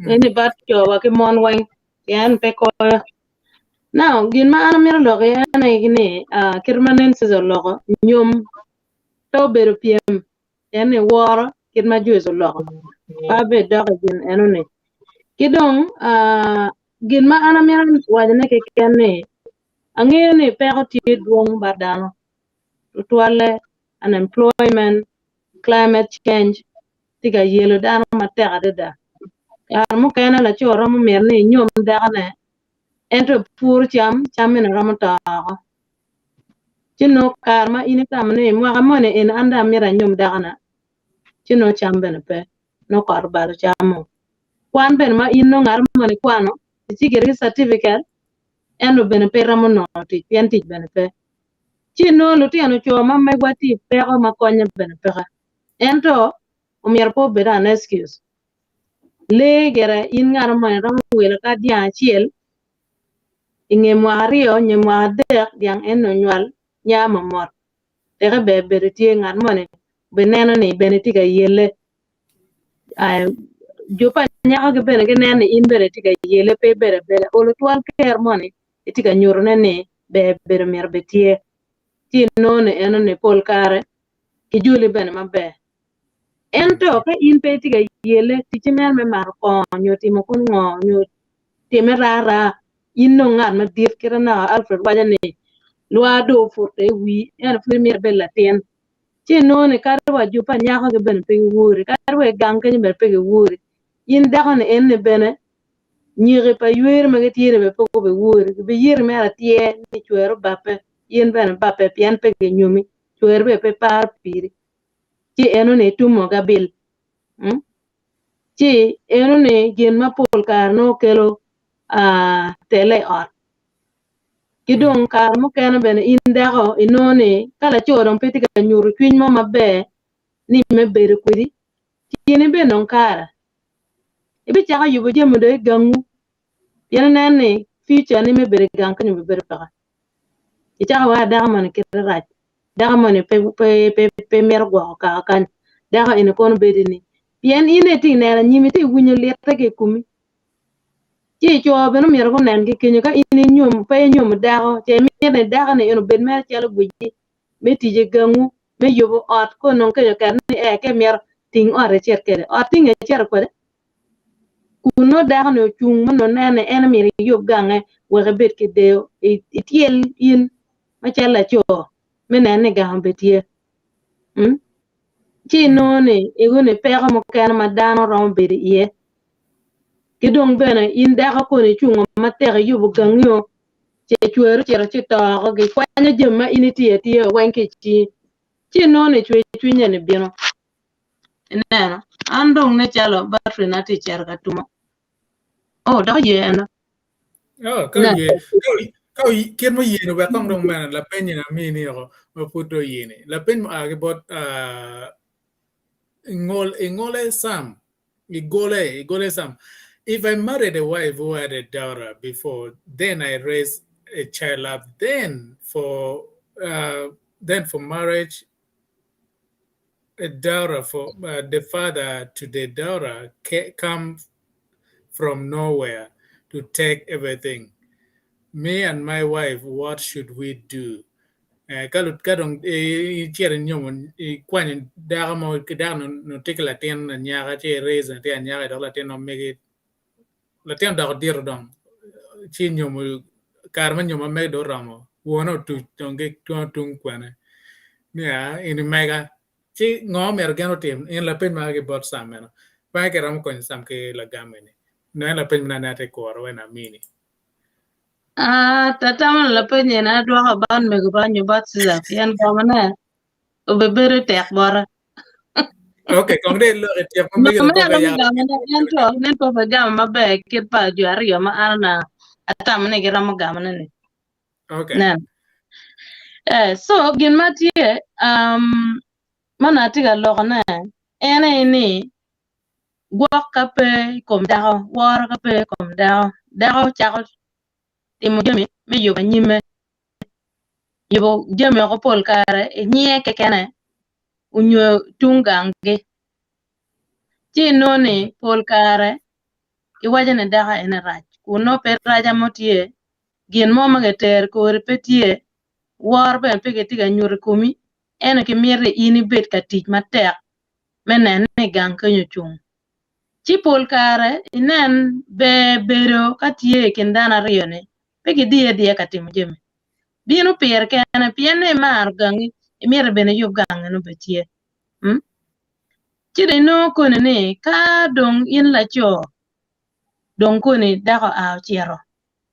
Speaker 4: eni bat yo wa ke mon wang yan pe ko now gin ma ana mero lok yana igni kirmanen sizo loko nyom to bero piem yani war kirma juizo loko ba be dog gin enone kidong gin ma ana mero wajane ke kenne angene pe ko ti duong badano tuale unemployment climate change tiga yelo dano matega da ya mo kana la choro mo merne nyom dagane ento pur cham en ramata chino karma ine kamne mo gamone en anda mira nyom dagana chino cham bene pe no karbar chamo kwan ben ma ino ngar mo ne kwano tigeri certificate eno bene pe ramono ti pianti bene pe chino lo tiano cho ma megwati pe ko makonya bene pe ento umier po beda an excuse le gera in ngar mo ram wel ka dia chiel inge mo ario nye mo adek yang eno nyal nya mamor tere be beriti ngar mo ne beneno ni beneti ga yele jopa nya ga bene nene in bereti ga yele pe bere bele olo twal ker mo ne itiga nyorne ne be bere mer betie ti no ne eno ne pol kare ki juli bene mabe ento ka in pe tiga yele tichimer me mar ko nyotimo kun ngo nyot timerara inno ngar ma dir kirana Alfred wajane lwa do furte wi en premier bella ten che no ne karwa jupa nyako ke ben pe wuri karwa gang ke ben pe wuri in dagon en ne bene nyire pa yuer ma getire be poko be wuri be yir me atie ni chuero bape yen ben bape pian pe ke nyumi chuer be pe par piri che eno ne tumo gabil che eno ne gen ma pol kar no kelo tele ot kidong kar mo keno bene in dago inone kala chodon peti ka nyuru twin mo mabe ni me bere kwidi tiene be non kara ibi chaka yubo jemo do gangu yana nane future ni me bere gang kanyo bere paka ichaka wa daga man kiraj daga man pe mer gwa ka kan daga ina kon bede ni bien ine ti nera nyimi ti wunyo leta ke kumi chi cho beno mer ko nen ke kenyo ka ini nyom pe nyom dago che me daga ne eno ben mer chalo gweji me tije gangu me yobo ot ko non ke kan ni ke mer ting ore cher kere ot ting e cher ko kuno daga no chung no nene en mi yob gange we bet ke de itiel in ma chala cho me nene gang betie chi no ne ego ne pega mo kan ma dano rom bede ye kidong bena in daga ko ne chung ma tere yob gangyo che chuero cher che to ge kwanya jema initi tie wanke chi no ne chwe chunya ne bino neno andong ne chalo battery na ti cher ka tuma oh da ye na
Speaker 2: Oh, kau kien mo yene ba kong dong man la pen na mi ni ko mo puto yene. La pen mo age bot ngole sam. Igole sam. If I married a wife who had a daughter before, then I raised a child up. Then for marriage, a daughter for the father to the daughter come from nowhere to take everything. Me and my wife, what should we do? Kalut kadong chier nyom kwan daga mo daga no take la ten na nyaga che raise na ten nyaga do la ten no mege la ten da dir dong chi nyom karman nyom me do ramo wono tu tonge tung kwana ya in mega chi ngom er gano tem in la pen ma ge bot sameno ba ke ram kon sam ke la gamene na la pen na te ko ro na mini
Speaker 4: tataman la penye na dwa ka ban me go banyo bat siza pian ko mana o be bere tek bora
Speaker 2: okay kong de lo te ko
Speaker 4: no
Speaker 2: me
Speaker 4: me
Speaker 2: ko
Speaker 4: na
Speaker 2: ga ya
Speaker 4: nen to be gam mabe kit pa ju ariyo ma arna atam ne gira ma gam ne
Speaker 2: okay
Speaker 4: nan so gin matie mana tiga lo na ene ni gwak ka pe kom dago war ka pe kom dago chako timo jemi me yo nyime yo jemi ko pol kare nye ke kene unyo tungange chi noni pol kare iwajane daga ene raj kuno pe raja motie gin mo mageter ko repetie war ben pe tiga nyur kumi ene ke mire ini bet ka tich matek menen ne gang kanyo chung chi pol kare inen be bero katie kendana rione pe die ka timo jemi bino pier kene piene mar gangi emire bene yob gang no betie chide no kone ne ka dong in la cho dong kone dako a chiero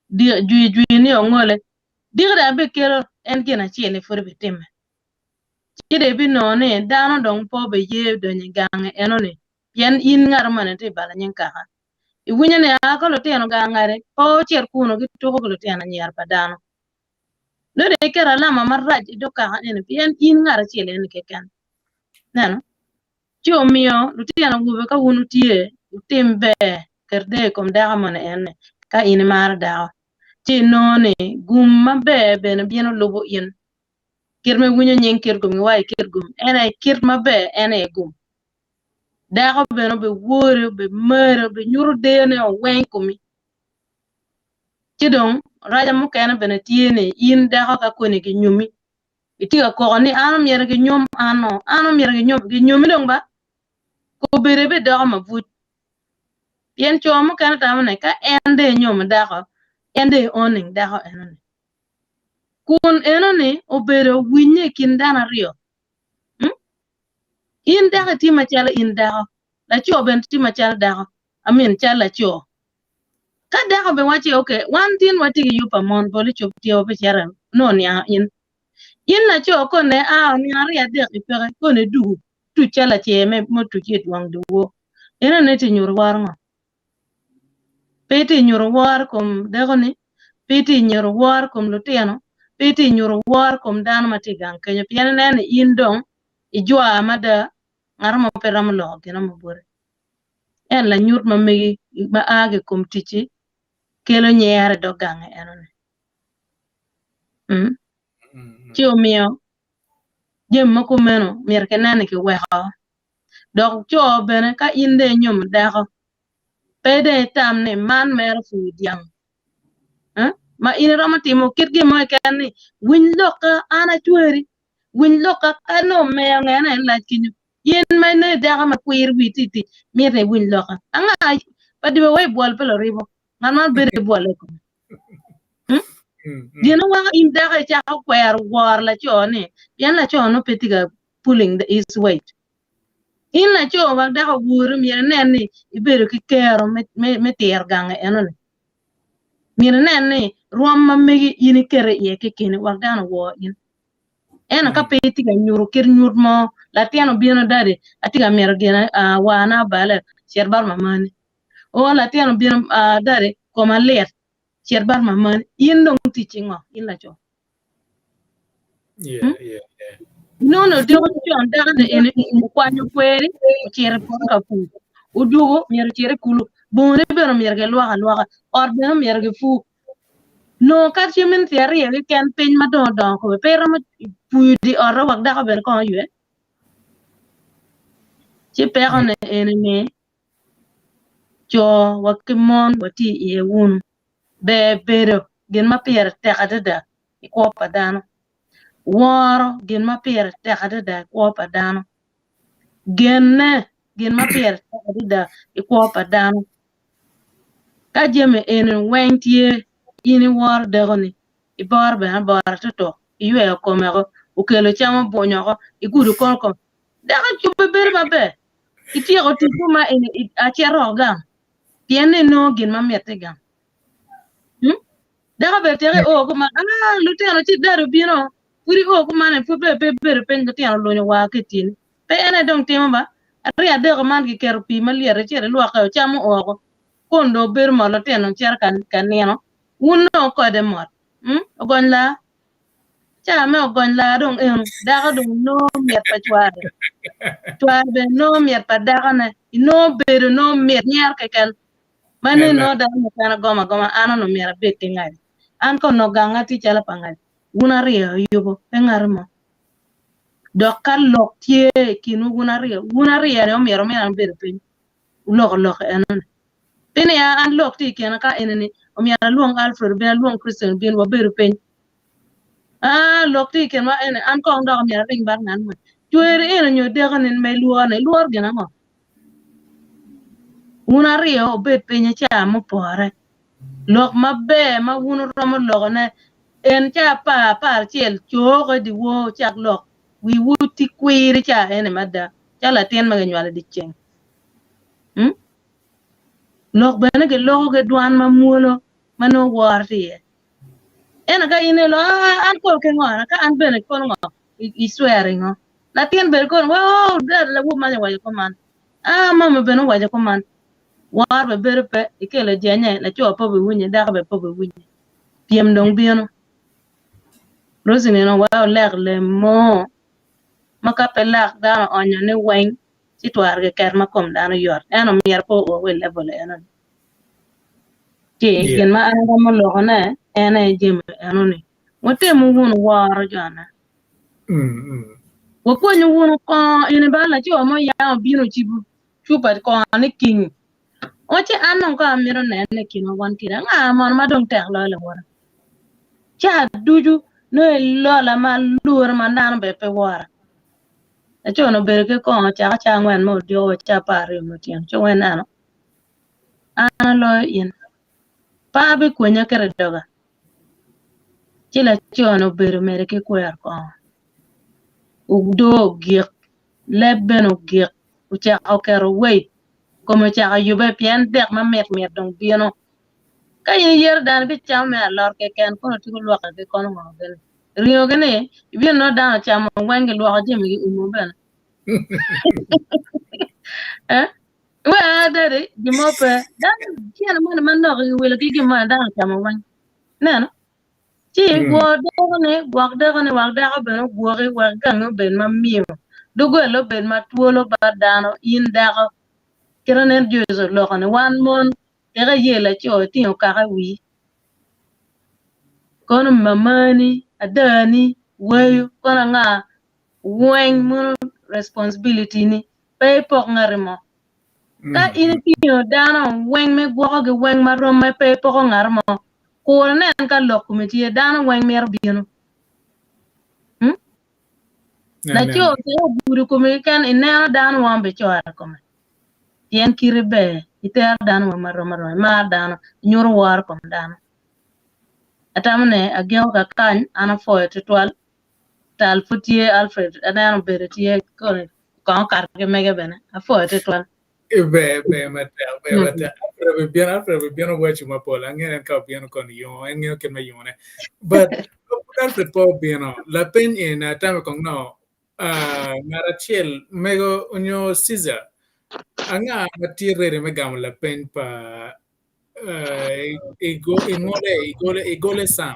Speaker 4: jui ni ongole digra be kero en kena chiele for betim chide bi no ne dano dong po be ye donyi gang eno ne yen in ngar mane te bala nyen kaka iwunya ne akolo teno gangare po chier kuno gi toko kolo teno nyer padano no de kera lama marraj do kaka ene yen in ngar chiele ne keken nano cho mio lutiano gube ka wunu tie utim be kerde kom daga man ene ka in mar daga ti noni gum mabe ben bieno lobo in kirme wunyo nyen kirgum wai kirgum ene kir mabe ene gum daga beno be wore be mere be nyuru dene o wen kumi tidong raja mo kana bene tiene in daga ka koni ki nyumi itiga ko ni anu miere ki nyum ano miere ki nyum dong ba ko bere be do ma but yen cho mo kan ta ne ka ende nyom da ko ende owning da ko enone kun enone o bere winye kin dana rio in da ka ti ma chala in da ko la cho ben ti ma chala da ko amin chala cho ka da ko be wache okay one thing wati yu pa mon boli chop ti o be chara no nya in na cho ko ne a ni ari ade pe ko ne du tu chala che me mo tu che duang do wo ena ne ti nyur war ngo peti nyur war kom de ko ni peti nyur war kom lo tiano peti nyur war kom dan ma ti gang ke pian ne ne in dong I jwa mada ngar mo pe ram lo ke na mo bore en la nyur ma me ma age kom tichi kelo nyere do gang eno ne chi o mio jem ma ko meno mer ke nane ke we ha dok cho bene ka inde nyom dako pede tam ne man mer fu diang ma ina rama timo kitgi mo kan ni win loka ana tueri win loka ano me ngana la kinyu yen ma ne daka ma kuir wititi mere win loka anga padi we bol pelo ribo man bere bol ko Dino wanga in daka cha kwer war la chone yan la chono petiga pulling the east weight in la cho wa daka wuru mi nene ibero ki kero me ter ganga enone mi nene ruam ma megi ini kere ye ke kene wa dana wo in ena ka petiga nyuru kir nyurmo la tiano bieno dade atiga mer gena wana bale cherbar mamani o la tiano bieno dade koma ler cherbar mamani in dong tichingo in la cho
Speaker 2: yeah.
Speaker 4: No, digo chon daga de ene kwanyo kweri chere ka fu udugo mer chere kulu bone bero mer ge lwa or bero mer ge fu no ka chimen tiari ye ken pin ma do ko pero ma fu di or wak daga ber ko yue che pero ne ene me cho wakimon wati ye wun be bero gen ma per te kadada ko padano woro gen ma per te kadada ko padano genne gen ma pier da iko padano ka jeme en wentie ini war degoni ibar be bar to iwe ko mego ukelo chama bonyo ko iguru ko da ka chube ber babe iti ko tu ma en a chero ga tiene no gen ma mete ga da ka betere o ko ma luteno ti daru bino puri o ko mane fu be pen ko tiano lo wa ketin pe ene dong timo ba ari ade ko man ki kero pi maliere chere lwa ka chamo oko kondo ber mo lo teno cher kan neno uno ko de mor ogon la chame ogon la dong daga dong no miet pa chwade no miet pa daga ne no ber no miet nyar ke kan mane no da mo kana goma ano no miera bet ngai an ko no ganga ti chala pangai una rio yubo pengar mo dokal lok tie kinu guna ria ne omiero me an ber piny lok enon pene ya an lok ti kena ka enene omiero luong Alfred ben luong Christian ben wa ber piny lok ti ken ma ene an ko ndo omiero ring bar nan mo tuere ene nyo dega nen me luor gena mo guna ria obet piny cha mo pore lok mabe ma wunu romo lok ne en cha pa chiel chogo di wo chak lok wi wuti kwiri cha ene mada chala tien ma nyala di cheng lok bene ke loko ke duan ma mulo mano warti ena ka ine lo an ko ke ngona ka an bene ko ngo I swearing ngo la tien ber ko wow da la wu ma wa ko man mama bene wa ko man war be ber pe ikele jenye la cho po be wunye da be po be wunye piem dong bieno rosine no wa lek le mo maka pelak da onyo ne wen situar ke ker makom da no yor eno mier po o we level eno ti gen ma an mo lo na ene jem eno ni wote mu won war jana wo ko nyu won ko ene ba la ti o mo ya bino chibu chupa ko ne king o che an non ko amiro ne kino wan kira nga mon ma dong tek lo le wora cha duju no lo la ma lur ma nan be pe wora Acho no ber ke ko cha ngwen mo dio cha pare mo tien cho wen ano ana lo in pa be kwenya kere doga chila cho no ber mere ke kwer ko ugdo giek leben giek ucha okero wait como cha yube pien dek ma met dong bieno ka yin yer dan bi cham me lor ke ken ko ti lo ka ke kono mo ben rio gene bi no dan cham wangi lo jim gi umo ben eh wa dere jimope dan kien man no wele ki ma dan cham wan nana ci go de ne ben go re wa gan ben ma miyo dugo lo ben ma tuolo ba dano in dago kiranen juzo lo kan wan mon era yela ci o ti o ka wi kono mamani adani wayo kono nga wen mo responsibility ni pe pok ngarimo ka ini tiyo dano wen me gwogo ge wen ma rom me pe pok ngarimo ko nen ka lo komiti dano wen mer bieno na cho ke buru komiti kan ina dano wan be cho ar kom yen kiribe iter dano ma rom ma dano nyur war kom dano atamne ageo ka kan ana fo etwal tal futie Alfred ana beretie kon kar ke mege bene afo etwal
Speaker 2: be mata pero bien wachi mapola ngene ka bien con yo ngene ke me yone but Alfred po bien la pen en tame con no marachiel mego onyo Caesar anga matire me gam la pen pa igole sam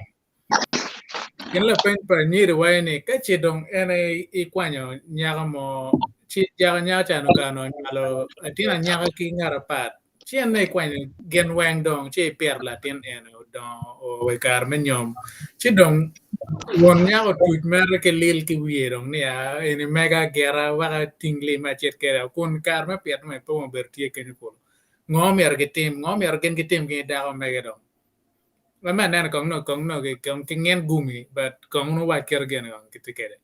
Speaker 2: ken la pen pa nyire waine kache dong ene ikwanyo nyaga mo chi jaga nyacha no kano nyalo atina nyaga ki ngara pat chi ene ikwanyo gen wang dong chi per la tin ene dong o we kar menyom chi dong won nyago tuj mer ke lil ki wiye dong ni a ene mega gera waka tingli ma chet kera kun kar me pet me po bertie ken ko ngom yer gen ki tim ki dago mega dong la man nana kong no ke kong kingen gumi but kong no wa ker gen kong kitikere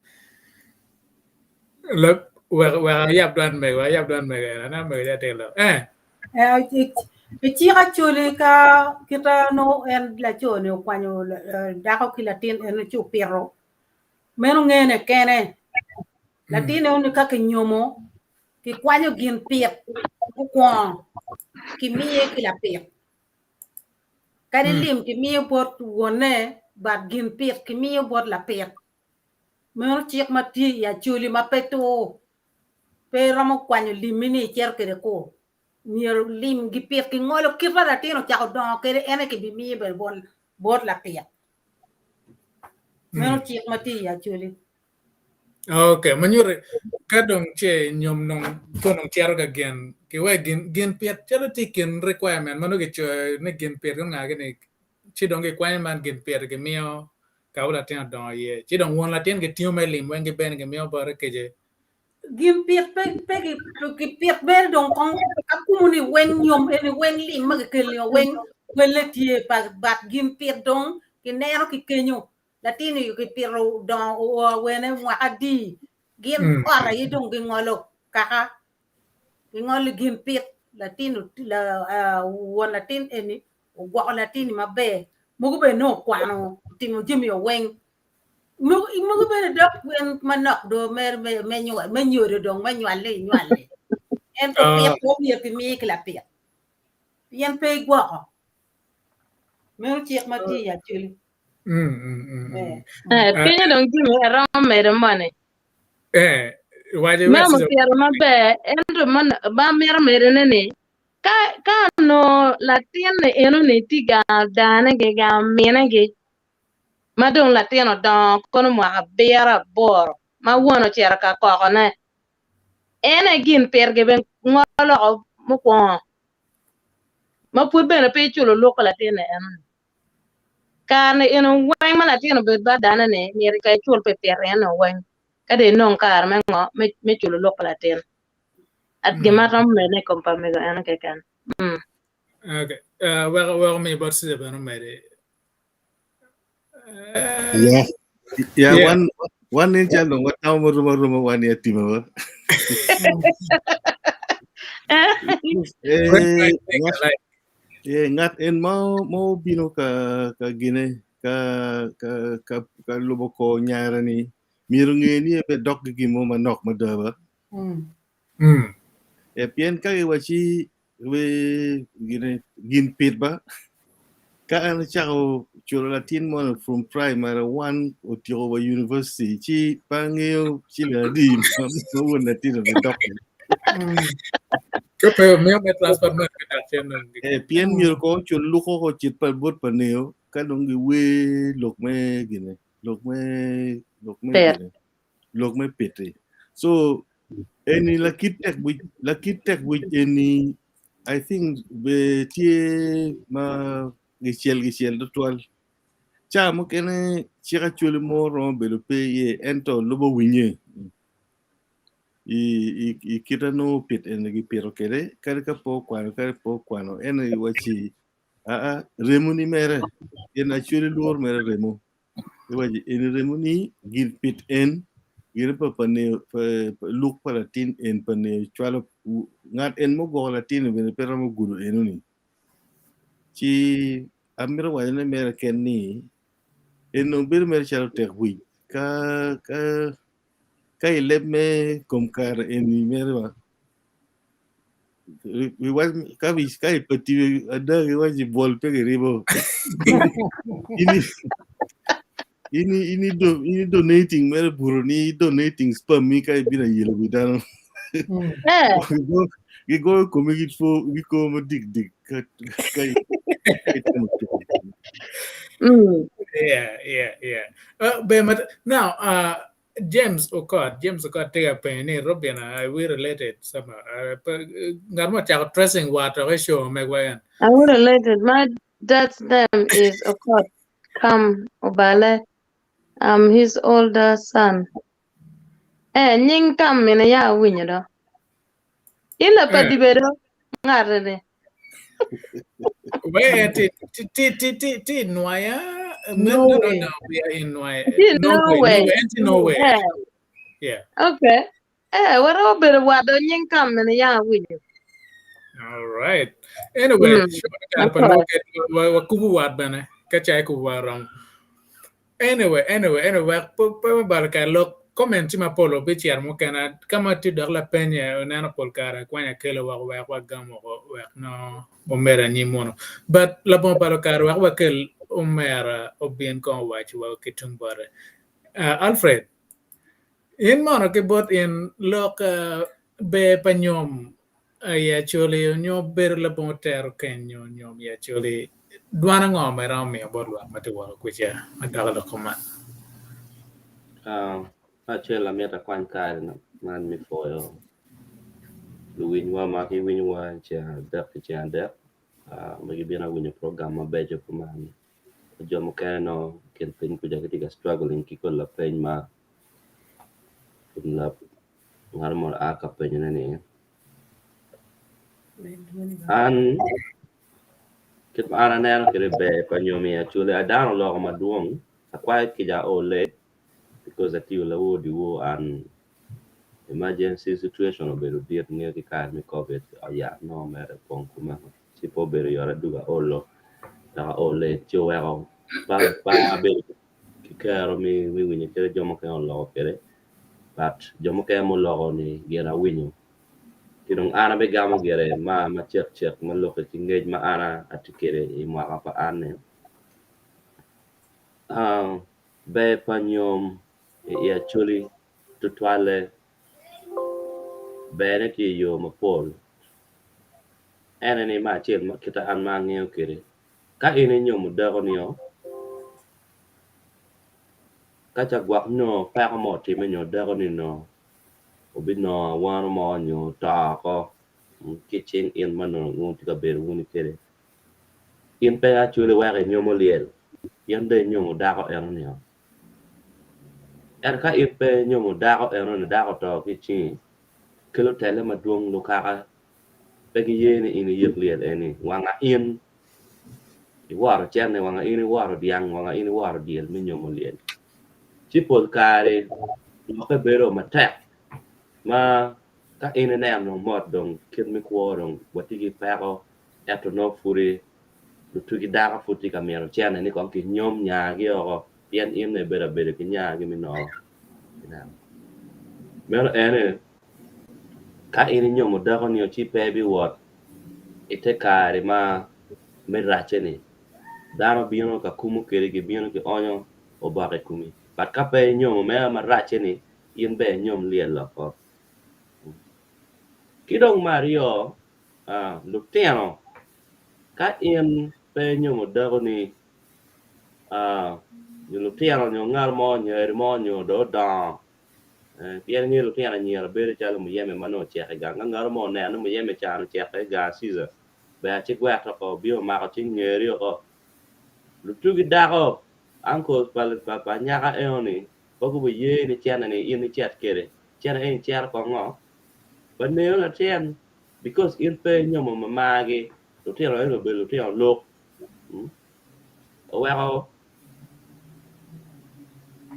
Speaker 2: la wa yap dan me na me ya telo
Speaker 3: Ci Acholi ka kita no en la chone kwanyo dako kilatin en chu pero meno ngene kene latin on ka ke nyomo ki kwanyo gin piet ku kwon ki miye ki la piet kadi lim ki miye bot wone bat gin piet ki miye bot la piet meno chik mati ya chuli mapeto pe ramo kwanyo limini cherkere ko mier lim gi piet ki ngolo kirra da tino chako don kere ene ki bimi ber bot la piet meno chik mati ya chuli
Speaker 2: okay manyure kadong che nyom nong konong tiaro ga gen ke wa gen piet chalo tikin requirement mano ke cho ne gen piet nga ge ne chi dong ge kwan man gen piet ke mio ka ula tin don ye chi dong won la tin ge tio me lim wen ge ben ge mio bar ke je
Speaker 3: gim piet pe ki piet ber don kon akumuni wen nyom ene wen lim ma ke le wen le tie pa bat gim piet don ki nero ki kenyo latini ki pero don o wene wa adi gim ora yi don gi ngolo kaka gi ngolo gim piet latino la won latin eni o gwa latini mabe mugo be no kwano timo jimi o wen mugo be dok wen manok do mer me nyore dong me nywalle en to piet ko mi pi mi kla piet yen pe gwa me chiek mati ya chuli
Speaker 4: kenya dong jimi ram mere mane
Speaker 2: waje
Speaker 4: ma mo piero mabe ento man ba mere ne ka no latin eno ne tiga dane ge ga mena ge madong latino don kono mo abera bor ma wono cer ka ko ne ene gin perge ben ngolo mo ko ma pu bene pe chulo loko latino eno karne eno wang ma latino be ba dana ne ni ka chul pe perre eno wang kade non kar me ngo me chulo loko latino at gimatam me ne kompa me ga eno ke kan
Speaker 2: okay wa me bot se bano mere
Speaker 5: yeah
Speaker 2: Yeah.
Speaker 5: one Wan in chalo wa tao mo ruma wan ya tima. Ngat en mau bino ka gine ka lubo ko nyara ni miru ngeni be dok gi mo manok madaba. E pien ka wachi we gin pit ba ka an chao chulo latin mo from primary 1 utiro wa university chi pangeo chi la di mo wona tino be dok.
Speaker 2: Ke pe me transfer me ka chen
Speaker 5: E pien miru ko chulo luko ko chit pa bot pa neo ka dongi we lok me gine lok me gine lok me pete. So any lucky tech which any I think be tie ma gisiel do twal cha mo kene chira chule mo ron be lo pe ye ento lobo winye i kita no pit en gi pero kere kare ka po kwano en wachi a remuni mere en actually lor mere remo wachi en remuni gil pit en gire pa pane look para tin en pane chwalo ngat en mo go latin be pero mo guru enuni ci amir wa ne mer ken ni en no bir mer chalo tek wi ka ileb me kom kar en ni mer wa we was ka bi sky pati ada wa ji bol pe ribo ini donating mer buruni donating spam mi ka bi na yelo bi dano go ko mi git fo gi ko mo dig ka
Speaker 2: yeah. Now, James Okot take a pen. Robin, we related somehow. Garma chak dressing water ratio megwayan.
Speaker 4: I would related. My dad's name is Okot Kam Obale. I'm his older son. Nying Kam in a ya winyo. Ila pa di bedo ngarene.
Speaker 2: Where ti Nwaya? No, we are in Nwaya. No way. Yeah.
Speaker 4: Okay. What a bit of what don't you come in a ya winyo.
Speaker 2: All right. Anyway, kubu wat bana kachai kubu warang. Anyway, barka look comment ma polo bichiar mo kana kama ti dar la penya nana polkara kwanya kelo wa gamo wa no omera ni mono but la bon palo kar wa kel omera obien kon wa chi wa kitung bare Alfred in mono ke bot in lok be panyom ya chole nyo ber Labongo Tero Keny nyom ya chole dwana ngome rami bodwa matiwa kuja madala koma
Speaker 7: Acholi meta kwan kai man mi foyo luwin wa ma ki win wa cha dep magi bina win program mabeco man jo mo kano ken pin ku jaga tiga struggling ki ko la pen ma la ngar mo aka pen ne an kit ara ne ke be panyomi Acholi adano lo ma duong akwa ki ja ole because at you low the war and emergency situation of the dear near the car me COVID no matter pon kuma si po bere yara duga olo da ole tio wero ba be ki karo mi winyo kere jomo ke on lo kere but jomo ke mo lo ni gera winyo kidong ana be gamo gere ma check ma lo ke ngej ma ana atikere e mo apa ane be panyom e Acholi tutwale bene ki yo ma pol ene ni ma chel ma kita an ma ngeo kere ka ene nyom dago niyo ka cha gwak no pa ko mo ti me nyo dago ni no obi no wan mo nyo ta ko kitchen in mano ngun ti ka ber ngun kere in pe Acholi wa ke nyomo liel yande nyomo dago ene niyo ka in pe nyomo dago ene dago to kitchen kelo tele ma duong lo kaka pegi yene ini yek liet eni wanga in i waro cherne wanga ini waro diang wanga ini waro diel mi nyomo liet Chipol kare lo ka bero matek ma ka ine nem no mod dong kit mi ko dong watigi pero eto no furi lu tugi daga futi ka mero chene ni kon ki nyom nya gi o pien in ne bera bera ki nya gi mi no ina mero ene ka ine nyom daga ni o chi pe bi wot ite kare ma me racheni dano bino ka kumu kere ki bino ki onyo o bake kumi bat ka pe nyom me ma racheni in be nyom liel loko kidong mario luteno ka in pe nyom dago ni luteno nyo ngal mo nyo do da pien ni luteno nyer bere chalo mu yeme mano cheke ga ngal mo ne no mu yeme chano cheke ga siza be a chi gwa ko bio ma ko chi nyeri ko lutugi dago anko pa nyaka eoni ko bu ye ni chana ni in ni chat kere chana en char ko ngo but ne la chen because in pe nyomo mamagi luteno en be luteno lok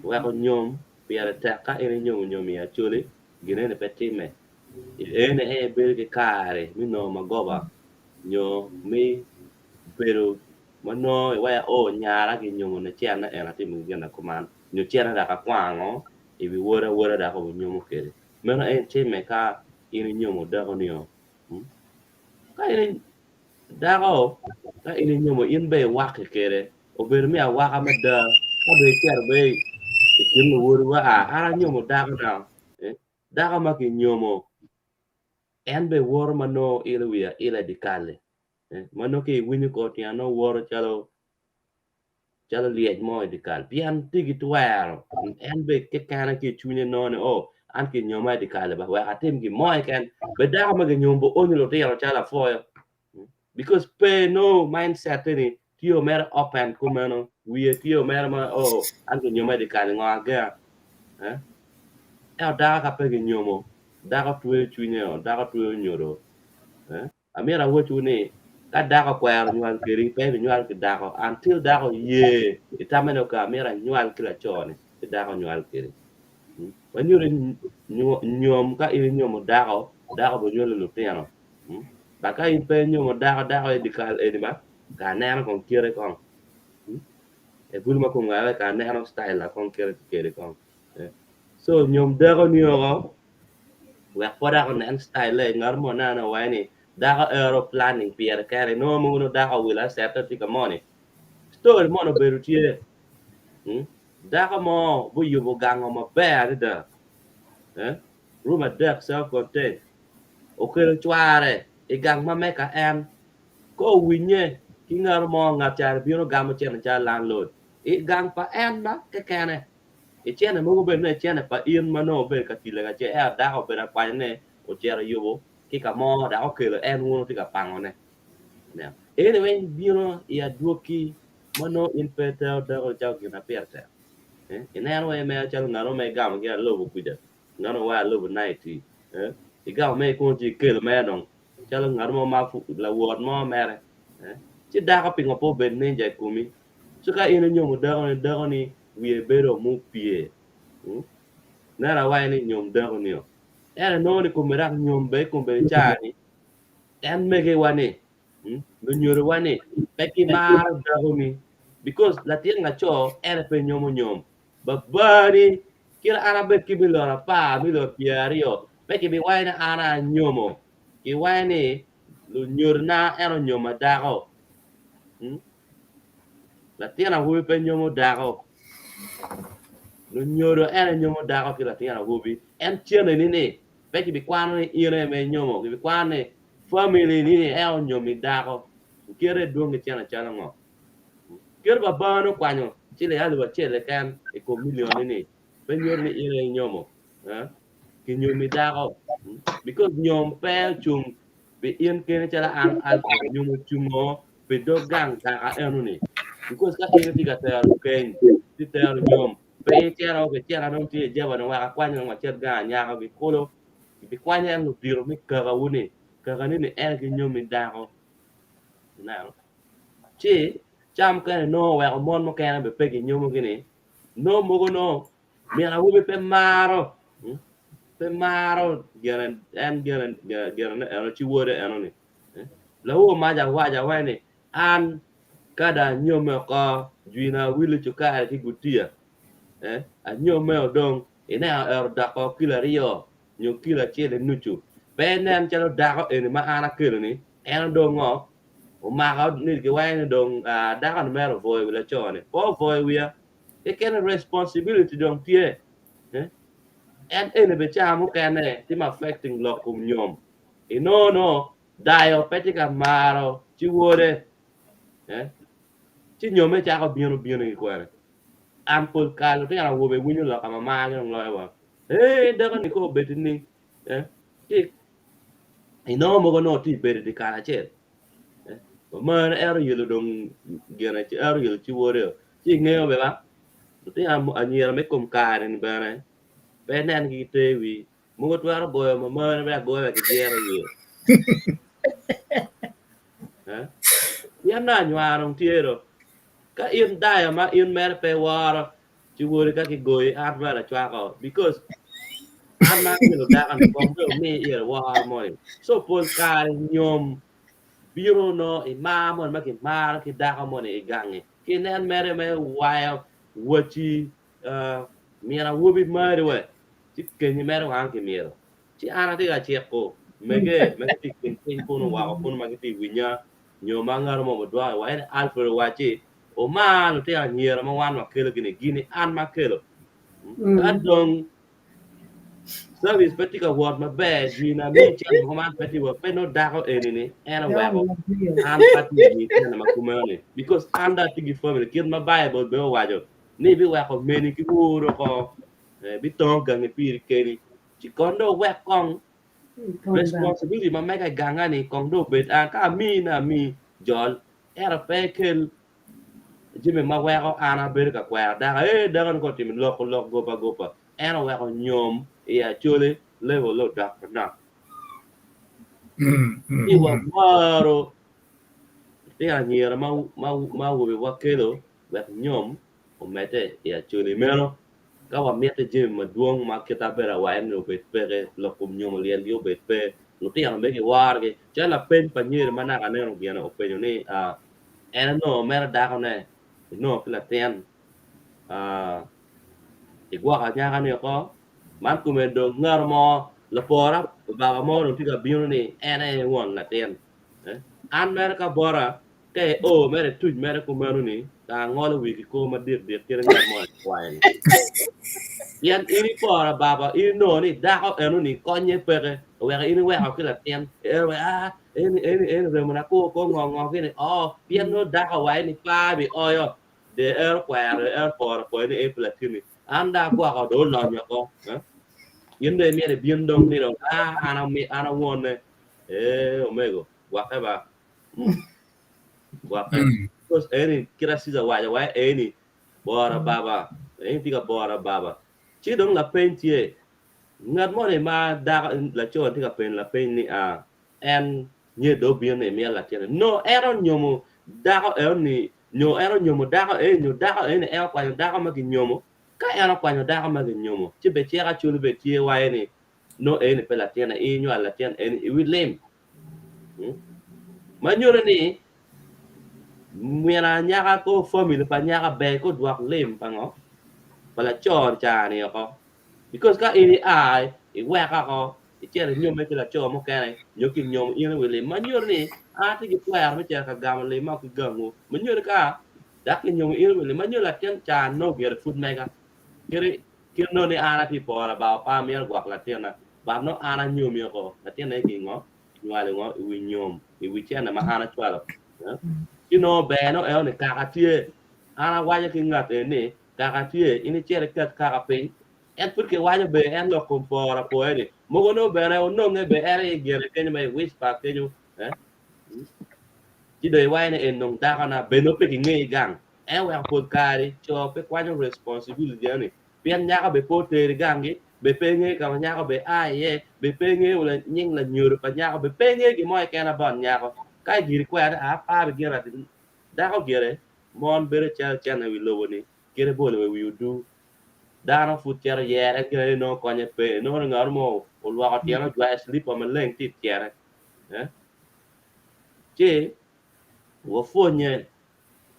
Speaker 7: weko nyom piara teka en nyom ya chuli gine ne petime ene e bere ke kare mi no magoba nyo mi pero mano wa o nyara ki nyom ne chana en ati mi gena kuman nyo chana da ka kwango e bi wora da ko nyom kere meno en time ka in nyom da ko niyo ka in da ko ka in nyom in be wa kere o ber mi a wa ka meda ka be cher be ikin lo wor wa ara nyomo daga na daga ma ki nyomo en be wor mano ile wia ile dikale mano ki wini ko ti ano wor chalo liej mo dikal pian tigi twero en be ke kana ki chunye no ne o an ki nyoma dikale ba wa atim ki mo ken be daga ma ki nyombo onyo te yaro chala foyo because pe no mindset ni tio mer open kumano wie tio mer ma o an ki nyoma dikale ngaga daga ka pe nyomo daga tuwe chunye o daga tuwe nyoro amira wo chuni ka daga kwero nywan kiri pe nywan ki daga until daga ye itameno ka amira nywan kila chone ki daga nywan kiri wanyuri nyom ka ili nyomo daga bo nyolo luteno baka in pe nyomo daga edikal edima ka neno kon kire kon e bulma ko ngale ka neno style la kon kire kon so nyom daga niyo we poda on en style ngar mo na wani daga euro planning pier kare no mo no daga wila seta tika money story mo no berutie daga mo bu yubo gango mo bear da ruma deck self content o kere chware e gang ma meka en ko winye ki ngar mo ngatar biro gamo chen cha landlord e gang pa en na ke kane e chene mo be ne chene pa in mano be ka tile ga che e da o be na kwa ne o chere yubo ki ka mo da o kele en wono ti ka pango ne anyway biro e adwogi mano in peta da o cha ki na perta e ne no e me cha ngaro me gam ge lo ku de ngaro wa lo night e ga me ko ji kele me don cha ngaro mo ma fu la word mo mere chi da ka pingo po be ne ja kumi suka ina nyomo da ni wie bero mu pie nara wai ni nyom dago niyo era no ni kumerak nyom be kumbe chani en mege wani no nyoro wani peki mar dago ni because la tienga cho era pe nyom babari kira arabe kibilora pa milo piario peki bi wai na ana nyomo ki wai ni lu nyorna era nyoma dago la tiena hui pe nyomo dago no nyoro era nyomo dago ki la tiena hubi en chiene ni peki bi kwano ni ire me nyomo bi kwane family ni el nyomi dago kire donge chana chana ngo kire babano kwanyo chile alu ba chele kan e ko million ni be nyor ni ire nyomo ki nyomi dago because nyom pe chung bi in kene chala an alfa nyomo chumo be dogang ka enu ni because ka ire tiga ter ken ti ter nyom pe chero ke chera non ti jeba no wa kwanyo ma cher ga nya ka bi kolo bi kwanya en diro mi kaga wuni kaga ni en ki nyomi dago na chi cham ka no wa mon mo ka be pe ki nyomo gini no mo no Mira Wabi pe maro. Pe maro geren en geren eno ci wore eno ni. La wo maja waja wani an kada nyome ko juina wili chuka ti gutia. A nyome dong ina da ko kila rio nyo kila chele nuchu. Benen chalo da ko eni ma ana kilo ni eno dong o ma ga ni ke wani dong da kan mero voy wila chone. Po voy wia e ken responsibility dong tie. En ene be chamo kene tim affecting lokum nyom. No dayo petika maro ci wore ci nyome cha ko bieno ki kwere. Am pol kalo te ana wobe winyo lo kama ma ngam lo wa. De ko ni ko betini ti mo no ti beti di kala che. Ma ero yelo dong gena ci ero yelo ci wore. Ci ngeo be ba. Ti am anyira me kom kare ni bana. Benen gi tewi mo go twaro boyo ma be goyo ke jero yo. Yan na nywarong tiero ka in daya ma in mer pe wara ci wori ka ki goy at wala chwako because an na kilo da kan ko me ir war moy so pol ka nyom biro no imam ma ki mar ki da ka mo ne gangi ki nen mere me waya wochi mira wobi mare we ci kenyi mere wan ki mira ci ana ti ga cheko mege ti kin ko no wa ko ma ki ti winya nyoma ngar mo dwa wa en alfred wachi o man te anyera ma wan makelo gini an makelo adong service petika word ma be gina mi chen mo man peti wo pe no dako enini ena wego an pati ni tena makumani because anda tigi family kid ma bible be wajo ni bi weko meni ki wuro ko bi tonga ni piri keni ci kondo wekong responsibility ma mega gangani kondo bet an ka mi na mi jol era pekel Jimmy ma weko ana ber ka kwa da da kan ko tim lok gopa ana weko nyom ya chole level lo da na iwa maro te anyera ma wo be wakelo wek nyom o mete ya chole mero ka wa mete Jimmy ma duong ma kita bera wa en no bet pere lo kum nyom lien yo bet pe no te ana megi warge chala pen panyere mana kanero giana o penyo ni ena no mera da ne no kila ten igwa ka nya kan yo ko man ku men do ngar mo la pora ba mo no tiga biun ni ene won la ten an mer ka bora ke o mere tuj mere ku menu ni ka ngol wi ko ma dir dir kire ngar mo kwai yan ini pora baba ini no ni da ko enu ni konye pere we ini we ha kila ten we ini re mo na ko ngo kini pian no da ka wai ni pa bi yo de kware pora ko ni e platini anda gua ko do lo nya ko yende mi de bien dong ni do ana won omego gua ka ba gua ka terus ini kira sisa waja wa ini bora baba ini tiga bora baba ci dong la pentie ngat mo ne ma da la cho tiga pen la pen ni en nye do bien ne mi la tiene no ero nyomo da ko ni nyo ero nyomo da ko nyo da ko ne e kwa da ko ma ki nyomo ka era kwa da ka ma ki nyomo ci be ci ra chulu be tie wa ni no ni pe la tiene nyo la tiene i wi lem ma nyo ni mira nyaka ko family pa nyaka be ko dwak lem pa ngo pala chor cha ni ko because ka ini ai i wa ka ko i chere nyom me la cho mo kene nyo ki nyom ina wi lem ma nyo ni ti ki kwa me cha ka gam le ma ki gamu ma nyo ka da ki nyom ina wi lem ma nyo la tiene cha no get food mega kiri no ni ana ti pora ba pa mi gwak la tiene ba no ana nyom yo ko la tiene ki ngo nyale ngo i wi nyom i wi chena ma ana chwalo be no ni kakatie ana waje ki ngate ni kakatie ini chere kat kakapin en put ke waje be en lo kompora po eni mo no be na no nge be ere gere ken me wis pa ke ju ti de wa ni en nong da kana be no pe ki nge gang en wa pot kari cho pe kwa responsibility ani pian nya ka be po te gangi be pe nge ka nya ka be ye be pe nge wala nying la nyur pa nya ka be pe nge ki mo ke na ban nya ko kai giri kwa da pa be gira da ko gere mon bere chal chana wi lowo ni kere bole we you do dano fu tiara yere ke no konye pe no ngar mo o lwa tiara dwa sleep o meleng ti tiara eh che wo fonye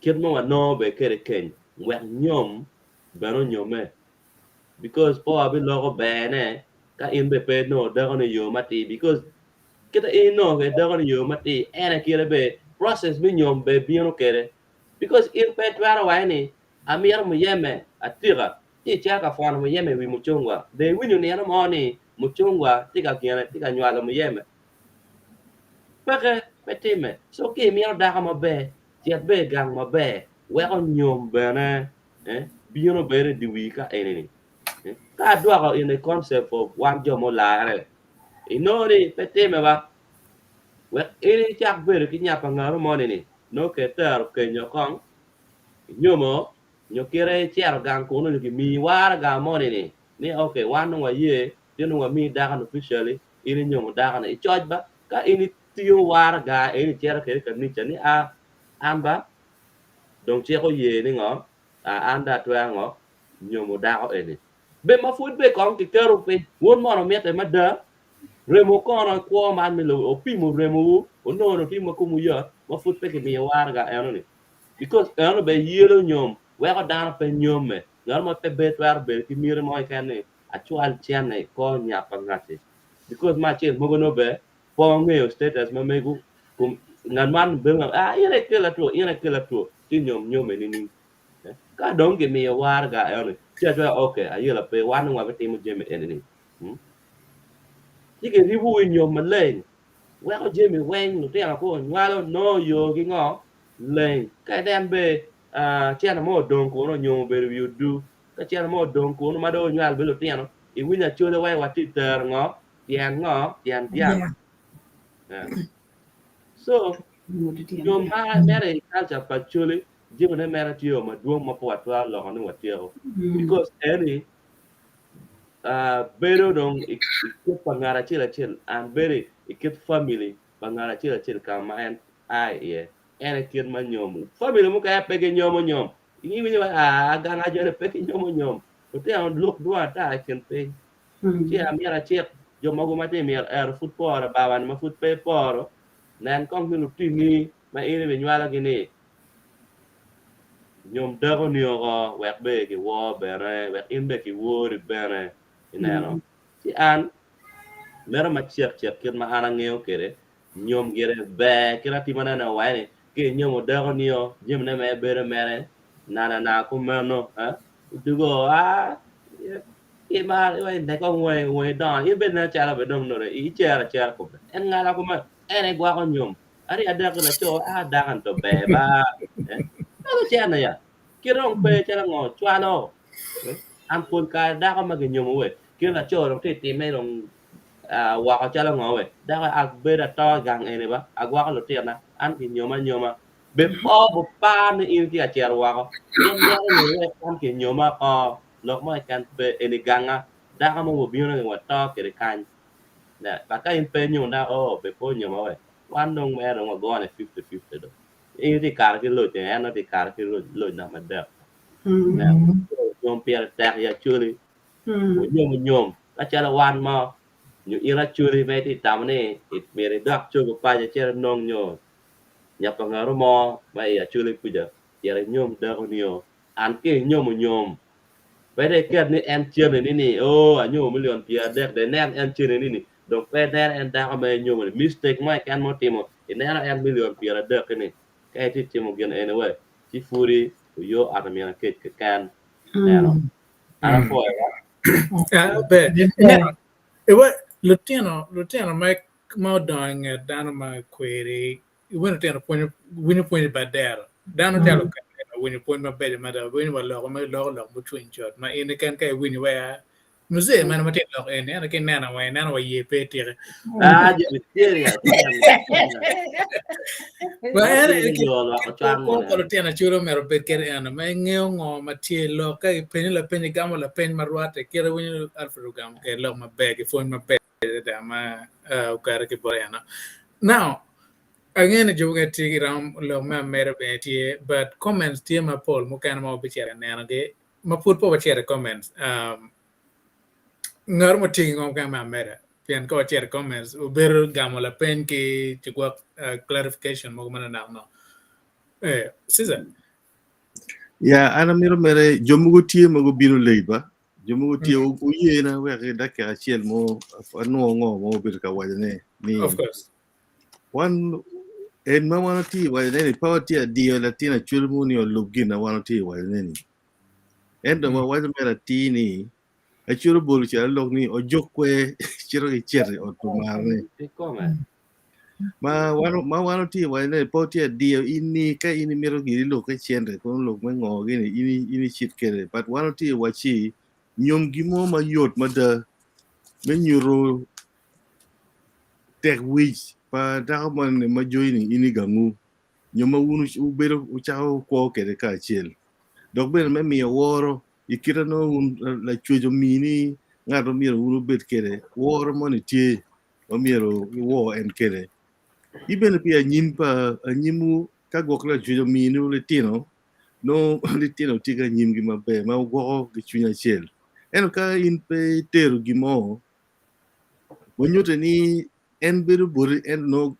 Speaker 7: kirmo wa no be kere ken wer nyom bano nyome because po abi logo bene ka in be pe no da ne yo mati because kita in no ke da ne yo mati ene kire be process mi nyom be bieno kere because in pe twara wa ni amir mu yeme atira ti chaka fon mu yeme wi mu chungwa de winyu ne no mo ni mu chungwa ti ka kiene ti ka nyala mu yeme peke petime so ke mi da ma be ti be gang ma be we on nyom bene bieno be di wi ka ene ni ka dwaro in the concept of one jomo lare inori petime ba we ini chak bere ki nyapa ngaro moni ni no ke ter ke nyokong nyomo nyokire chiaro gang kuno ni mi war ga moni ni okay wanu wa ye tinu wa mi dagan officially ini nyomo dagan i choj ba ka ini tiyo war ga ini chiaro ke ni chani a amba donc chiaro ye ni ngo anda twa ngo nyomo dago ene be ma fut be kong ti kero pe won mo no mete ma da remo kono ko man mi lo o pimo remo o no no pimo ko mu ya ma fut pe ke mi war ga eno ni because eno be yelo nyom we ko dan pe nyom me ngal mo pe be twar be ki mi mo ka ne actual chene ko nya pa ngati because ma chen mo no be po nge status ma megu kum ngan man be ire ke la to ti nyom nyom ni ni ka dong ge mi war ga eno chia cho okay ayela pe wan wa be timo jeme ene ni cái ribu nhiều mà lên quét có dê mình quen được tiền là cô ngoa đâu no yo cái ngõ lên cái đem về chia là một đồng của nó nhiều về review do cái chia là một đồng của nó mà đâu ngoa về được tiền nó ý nguyên là chưa được quay qua Twitter ngõ tiền so nhôm hai mẹ này ta chả phải chưa lấy chứ mà mẹ là chưa mà đuông mà quạt qua lò nó quạt chưa because any Bedo dong ikut pangara cil and beri ikut family pangara cil kamaen ai ya ene kir ma nyom family mu kaya pege nyom ini mi gang aja ne pege nyom uti ang look dua ta ken pe ci amira ci yo mago mate mi football bawan ma foot pe poro nan kong mi lutti ni ma ene be nyala gini nyom dago ni o wek be ki wo bere wek in be ki wo ri bere inano si an mera ma chiek kir ma ana ngeo kere nyom gere be kira ti mana na wai ke nyom dago ni o jem ne me bere mere na ku meno dugo e ma wai ne ko ngoi don e be na chala be dom no re i chera ko en ngala ko ma ene gwa ko nyom ari ada ko na cho dangan to be ba ano siya na ya kirong pe chara ngo chwano ampun ka da ko magnyom we kira cho rong ti me rong wa ko chala ngo we da ka ag be da to gang ene ba agwa ko ti na an ki nyoma be po pa ni in ti a cher wa ko yen da ni we kan ki nyoma ko lok mo kan pe ene ganga da ka mo bi no wa to ke kan na ba ka in pe nyu da be po nyoma we wan dong me rong go ne 50-50 do ini ti kar ki lo te ana ti kar ki lo na ma da na nyom pier tak ya churi nyom ka chala wan ma nyu ira churi me ti tam ne it mere dak chu ko pa ja cher nong nyo nya pa ngaro mo ma ya churi puja ya nyom da ko nyo an ke nyom ve de ket ni en cher ni o nyom million pier dek de nen en cher ni donc pe der en da ko me nyom mistake mai kan mo timo ina en million pier dek ni cáiที่จมูกยันเองเว้ยที่ฟูรีโยอาจจะมีอะไรเกิดกันแน่นอนอะไรพอเหรอ
Speaker 2: be ewa lutiano mai mau dang dano ma query when tiano point ba der dano telo when you point ma be ma da when wa lo mu twin shot ma in kan kai when wa muse man ma tin lo en ana ken nana wa ye pe tire
Speaker 7: jadi ya
Speaker 2: ba ene ko tiano churo mero be ker ana ma ngeo ngo ma tie lo kai pen la pen gamo la pen marwate kere when alfred gam ke lo ma be ke phone ma be da ma ukara ke boyana now again joga tigi ram lo ma mere be tie but comments tie ma pol mo kan mo be chere nana ge ma put po share comments ngar mo ting ngom ka ma mera pian ko share comments u ber gamo la pen ki ci ko clarification mo mana na no Caesar
Speaker 5: ya ana miro mere jomugo tie mago biro leiba jomugo tie o yena we dake achiel mo anu ngo mo bir ka wajane ni
Speaker 2: of course
Speaker 5: one en ma wana ti wajane ni power ti dio latina chulmu ni o lugina wana ti wajane ni en do ma wajane mera ti ni a churu bolu cha log ni o jokwe chiro ki cher o tumarne ma wano ti wajane po ti dio ini ka ini miro giri lo ka chendre kon lo me ngo gini ini chit kere but wano ti wachi nyom gimo ma yot ma da me nyuro tek wich pa da man ma joini ini gamu nyoma wunu ubero uchao ko kere ka chiel dok ben me mi woro ikira no la chujo mini ngado miro wunu bet kere woro moni tie o miro wo en kere iben pia nyin pa nyimu ka gokla chujo mini le tino no le tino tiga nyim gi mabe ma go gi chunya chiel en ka in pe teru gi mo wonyote ni en beru buri en no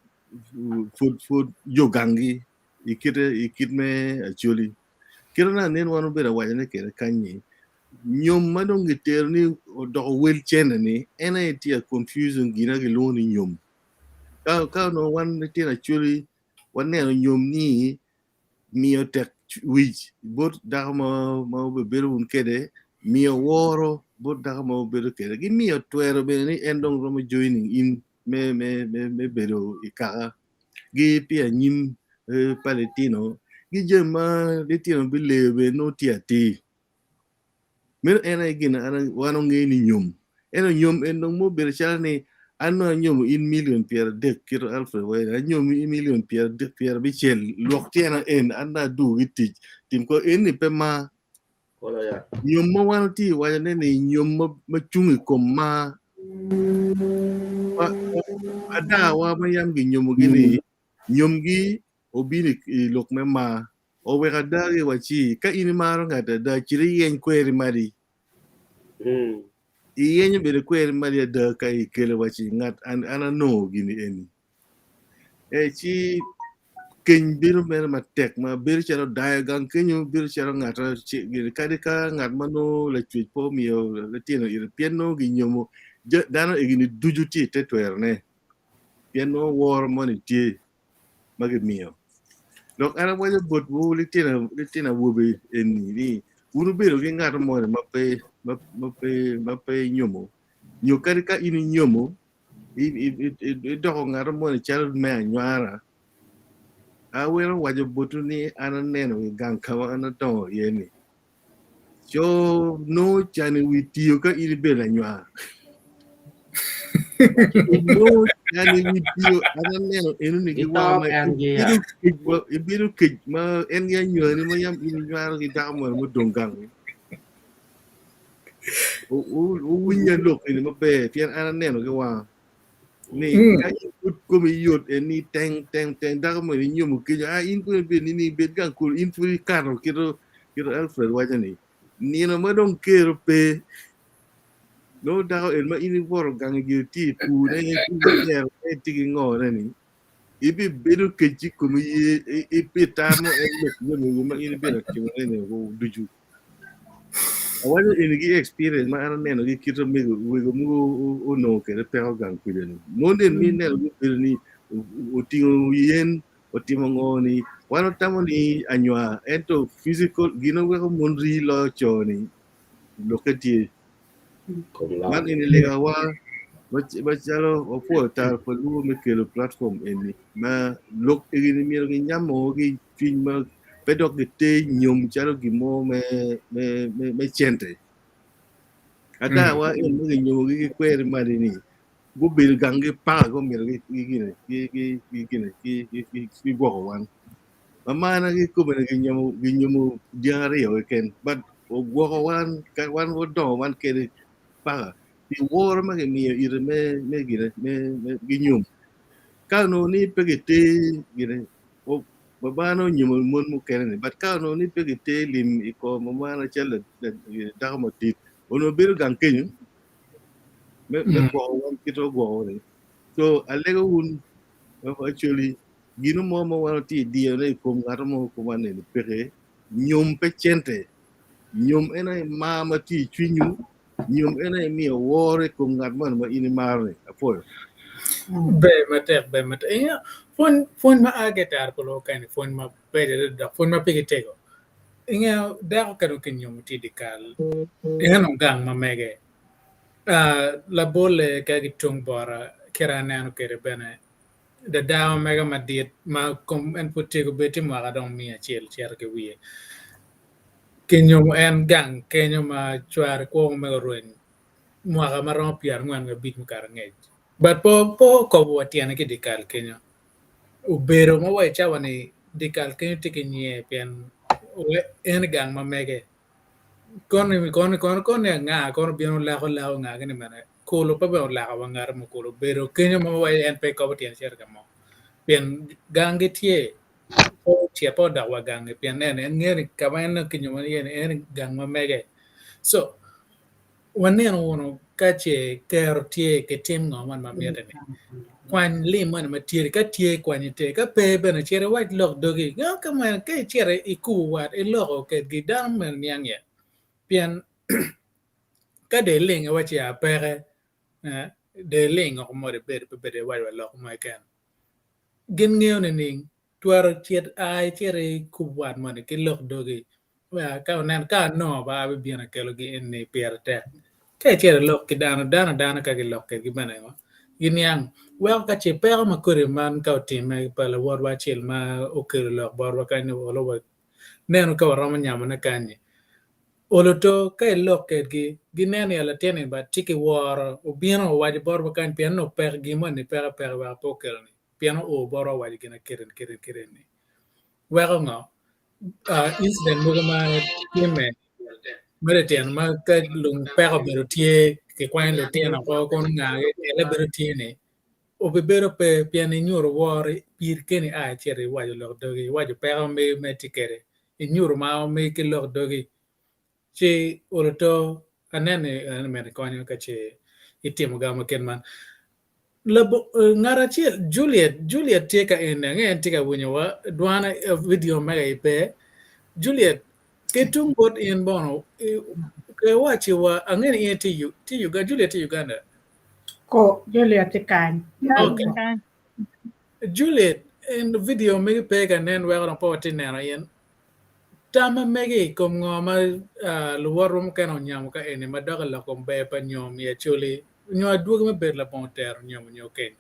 Speaker 5: food yogangi ikitme Acholi kirana nen wanu bera wajane kere kanyi nyom madongi teru ni do wel chene ni ena itia confusion gina gi loni nyom ka no wan tina Acholi wan ne nyom ni mio tek wich bot dagma ma beru un kede mio woro bot dagma beru kede gi mio twero be ni endong romo joining in me beru ikara gi pia nyim paletino gi jema letino bilebe no tiati mer ena gina ana wano ngeni nyom ena nyom endong mo beru chalani ano nyom in million pier dek kiro alfa way nyom in million pier dek pier bichel lok tiena en anda du gitich tim ko en ni pema nyom mo wano ti waya ne nyom ma chungi kom ma ada wa mayam gi nyom gini nyom gi obini lok mema o we kadari wachi ka ini maro ngata da chiri yen kweri mari iyenye bere kweri mari da ka ikele wachi ngat ana no gini eni chi keny biro mere matek ma biro charo dayo gang kenyo biro charo ngata gini kadika ngat mano la chwech po miyo la tieno ire pieno gi nyomo dano egini dujuti te twerne pieno war moni tie magi miyo dok ana wajo bot wo litina wobe eni ni unu biro gi ngata moni mape nyomo nyo kadika ini nyomo idoko ngata moni charo me anywara awero wajo botu ni ana neno gang kawa ana to yeni so no chani witiyo ka ini bela nywa no chani witiyo ana neno enu ni giwa ma ibiru kej ma en ya nywa ni ma yam ini nywa gi damo mo dongang o winya lok ini ma be tian ana neno giwa ni ka ikut komi yot ni teng daga mo ni nyomu ke in ko be ni bet kan ko in furi karo kiro Alfred wajani ni no ma don kero pe no daga en ma ini bor gang gi ti pu ne yer e tigi ngore ni ibi bedu keji komi e petamo e lo ma ini be na kimo ne ko duju awajo in gi experience ma ana neno gi kito me go mu o no ke re pe gang ku ni monde mi ne ni o tingo yen o timo ngoni wano tamo ni anywa ento physical gino we ko monri lo choni lokati man ini lega wa ba chalo o po Tara Pa Luo me kelo platform eni ma lok egini mi gi nyamo gi fin ma pedok de te nyom chalo gi mo me chente ada wa en mo gi nyomo gi kwere mari ni go bil gange pa go mi gi go wan mama na gi ko gi nyomo diare yo ken but o go wan ka wan go do wan kere pa di wor ma mi ire me gi nyom ka no ni pegete gire o babano nyimo mon mukene but ka no ni pege te lim iko mamana chela da ma tit ono bir gan kenyu me ko wan kito go re so alega un actually gino mo wan ti di ne ko ngata mo ko wane ni pege nyom pechente nyom ena mama ti twinyu nyom ena mi wore ko ngat man ma ini marne apo
Speaker 2: be mate ya fon ma agetar ko lo kan fon ma pede da fon ma pege tego inga da ko kan nyom ti dikal inga no gang ma mege la bolle ka gitung bora kirane anu kere bene da dawa mega ma diet ma kom en putego beti ma ga dong mi achel cher ke wiye kenyo en gang kenyo ma chwar ko me ruin mo ga ma ron piar ngwan ga bit mukar ngej but po ko bo tiana ke dikal kenyo ubero mo wa chawa ni dikal kenyo tikinye pian en gang ma mege kon nga kon biano la ko nga gani mana kulo pa ba la ka ngar mo kulo pero kenyo mo wa en pe ko tian cher ga mo pian gang ge tie po tie po da wa gang pian en ngeri ka ba en kenyo mo en gang ma mege so wanen wono kache kero tie ke tim ngo man ma miete ni kwan lim man ma tie ka tie kwan te ka pe be na chere white lock dogi ga ka man ke chere iku wat e loko ke gidam men yang ye pian ka de ling wa chi a pere de ling ko mo de be de wa lok mo ken gen ngeo ne ning twar chiet ai chere ku wat man ke lok dogi wa ka nan ka no ba bi na ke lo gi en ni pier te ke chere lok ki dano ka gi lok ke gi bana yo yin yang wel ka che per ma kore man ka time pa la wor wa chil ma o ke lok bor wa ka ni o lo wa neno ka ro ma nyama na ka ni o lo to ka lok ke gi neno ya la tene ba tiki wor o bieno wa di bor wa ka pian no per gi mo ni per wa to ke ni piano o bor wa di na keren ni wa ngo incident mo ma time mere tian ma ka lung pero bero tie ke kwan lo tian ko kon nga ele bero tie ne o be bero pe pian nyuro wore pir keni a chere wa lo dogi wa pero me tikere nyuro ma me ke lo dogi che o to anene me ko ka che itimo ga ma ken man labo ngara che Juliet tie ka en ngen tika bunyo wa dwana video mega ipe Juliet ketung bot in bono ke wachi wa angen ye ti Uganda Juliet ti Uganda
Speaker 3: Ko Juliet kan.
Speaker 2: okay Juliet in the video me pe ka nen wa ron po tin na yen tama mege kom ngoma luwarum ka no nyam ka ene madaga la kom be pa nyom ye chuli nyo Adwogi me ber Labongo Tero nyom Keny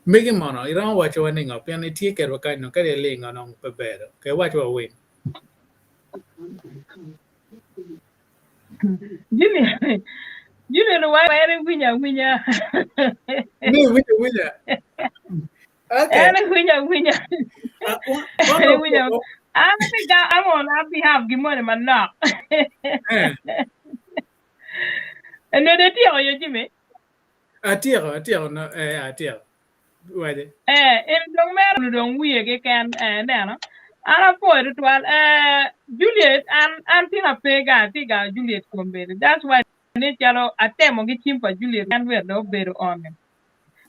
Speaker 2: mege mono iran wacho wa ninga pian ti ke ro ka no ka le linga no pe ber ke wacho wa win
Speaker 6: Juliet wire winya
Speaker 2: ni winya okay
Speaker 6: ere winya I think I'm on our behalf give money man now and no de tio yo Jimmy
Speaker 2: atiro no atiro wade
Speaker 6: in dong mer dong wiye ke kan neno ana po to Juliet and tina pega tiga Juliet kombe that's why ne chalo atemo gi chimpa Juliet and we do better on him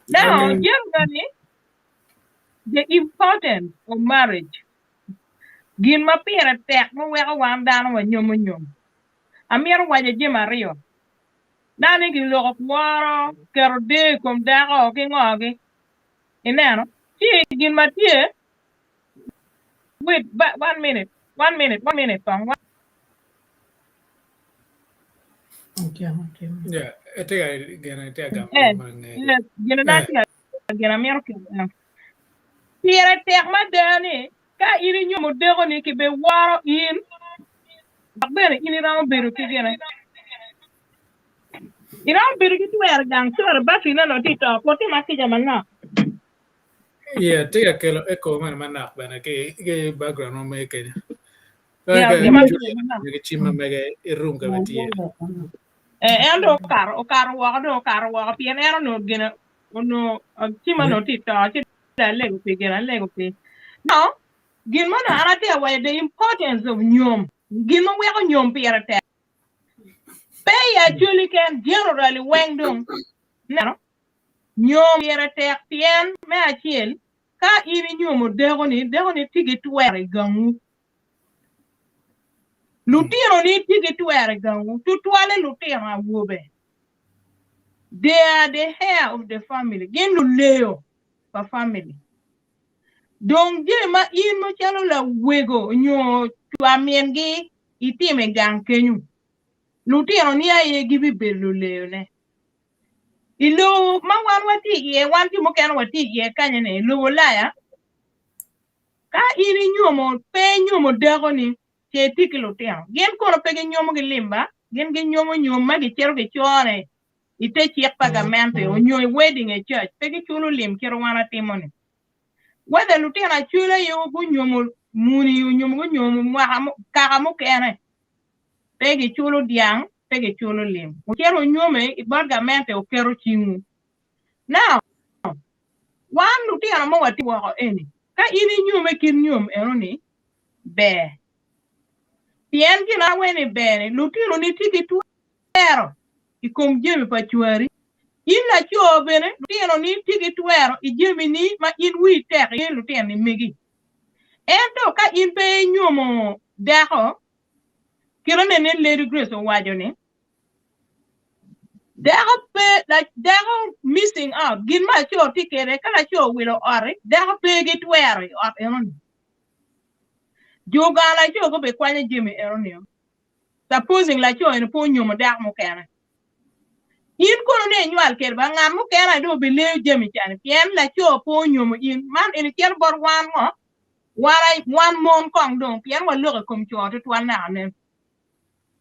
Speaker 6: now generally the importance of marriage gin ma pira tek mo weka wan dano wa nyom amir waje jimario dani gi loko kwaro kero de kom dako ki ngogi ineno ti gin ma tie wait but 1 minute song
Speaker 2: yeah etega gena tega
Speaker 6: gina na gina mir ki pira tek ma dani ka iri nyomo dego ni ki be waro in bere ini rawo beru ki gena irawo beru ki tuwer gang tuwer basi na no tito ko ti ma ki jamana
Speaker 2: yeah tega kelo echo man manak bana ke background no me Kenya ke chima mege room ka betie
Speaker 6: endo kar wa pien ero no gena no chima no tito ti da lego ki gena lego ki no Gin mo na arate away the importance of nyom. Gin mo weko nyom pira te. Pay actually can generally wang dong. No. Nyom pira te pien me achil. Ka iri nyom degoni tigi tuwere gangu. Lutino ni tigi tuwere gangu. Tutwale lutino awobe. They are the hair of the family. Gin luleo for family. Dong je ma in mo chalo la wego nyo tuamien gi itime gang kenyu. Lutino ni aye gibi belu leone. Ilu ma wan wati ye wan ti mo kan wati ye kanya ne lu laya. Ka iri nyomo pe nyomo dago ni che tiki lutino. Gen kono pege nyomo gi limba, gen gi nyomo ma gi chero gi chore. Ite chiek pagamente o nyoy wedding e church pege chulo lim kero wana timoni. Whether lutino chula yo bu nyomo muni yo nyomo kaka mo kene. Pege chulo diang, pege chulo lim. O kero nyome ibargamente o kero chingu. Now, wan lutino mo wati wako eni. Ka ini nyome kin nyom eroni be. Pien kina weni be lutino ni tiki tuero. Ikom jemi pa chuari. Ina chuo bene, lutino ni tiki tuero, ijemi ni ma in wi tek yin lutino ni megi. Ento ka in pe nyomo dako, kiro nene Lady Grace o wajo ni. Dako missing out. Gin ma chuo tikere, kala chuo wilo ori, dako pe get weri ot eroni. Joga la chuo ko be kwanya jemi eroni. Supposing la chuo ene po nyomo dako mo kene. In kono ne nyual ker ba ngam mo kera do be le jemi chan pien la cho po nyomo in man in ker bor wan mo wara wan mon kong dong pien wa lo kom cho to twan na ne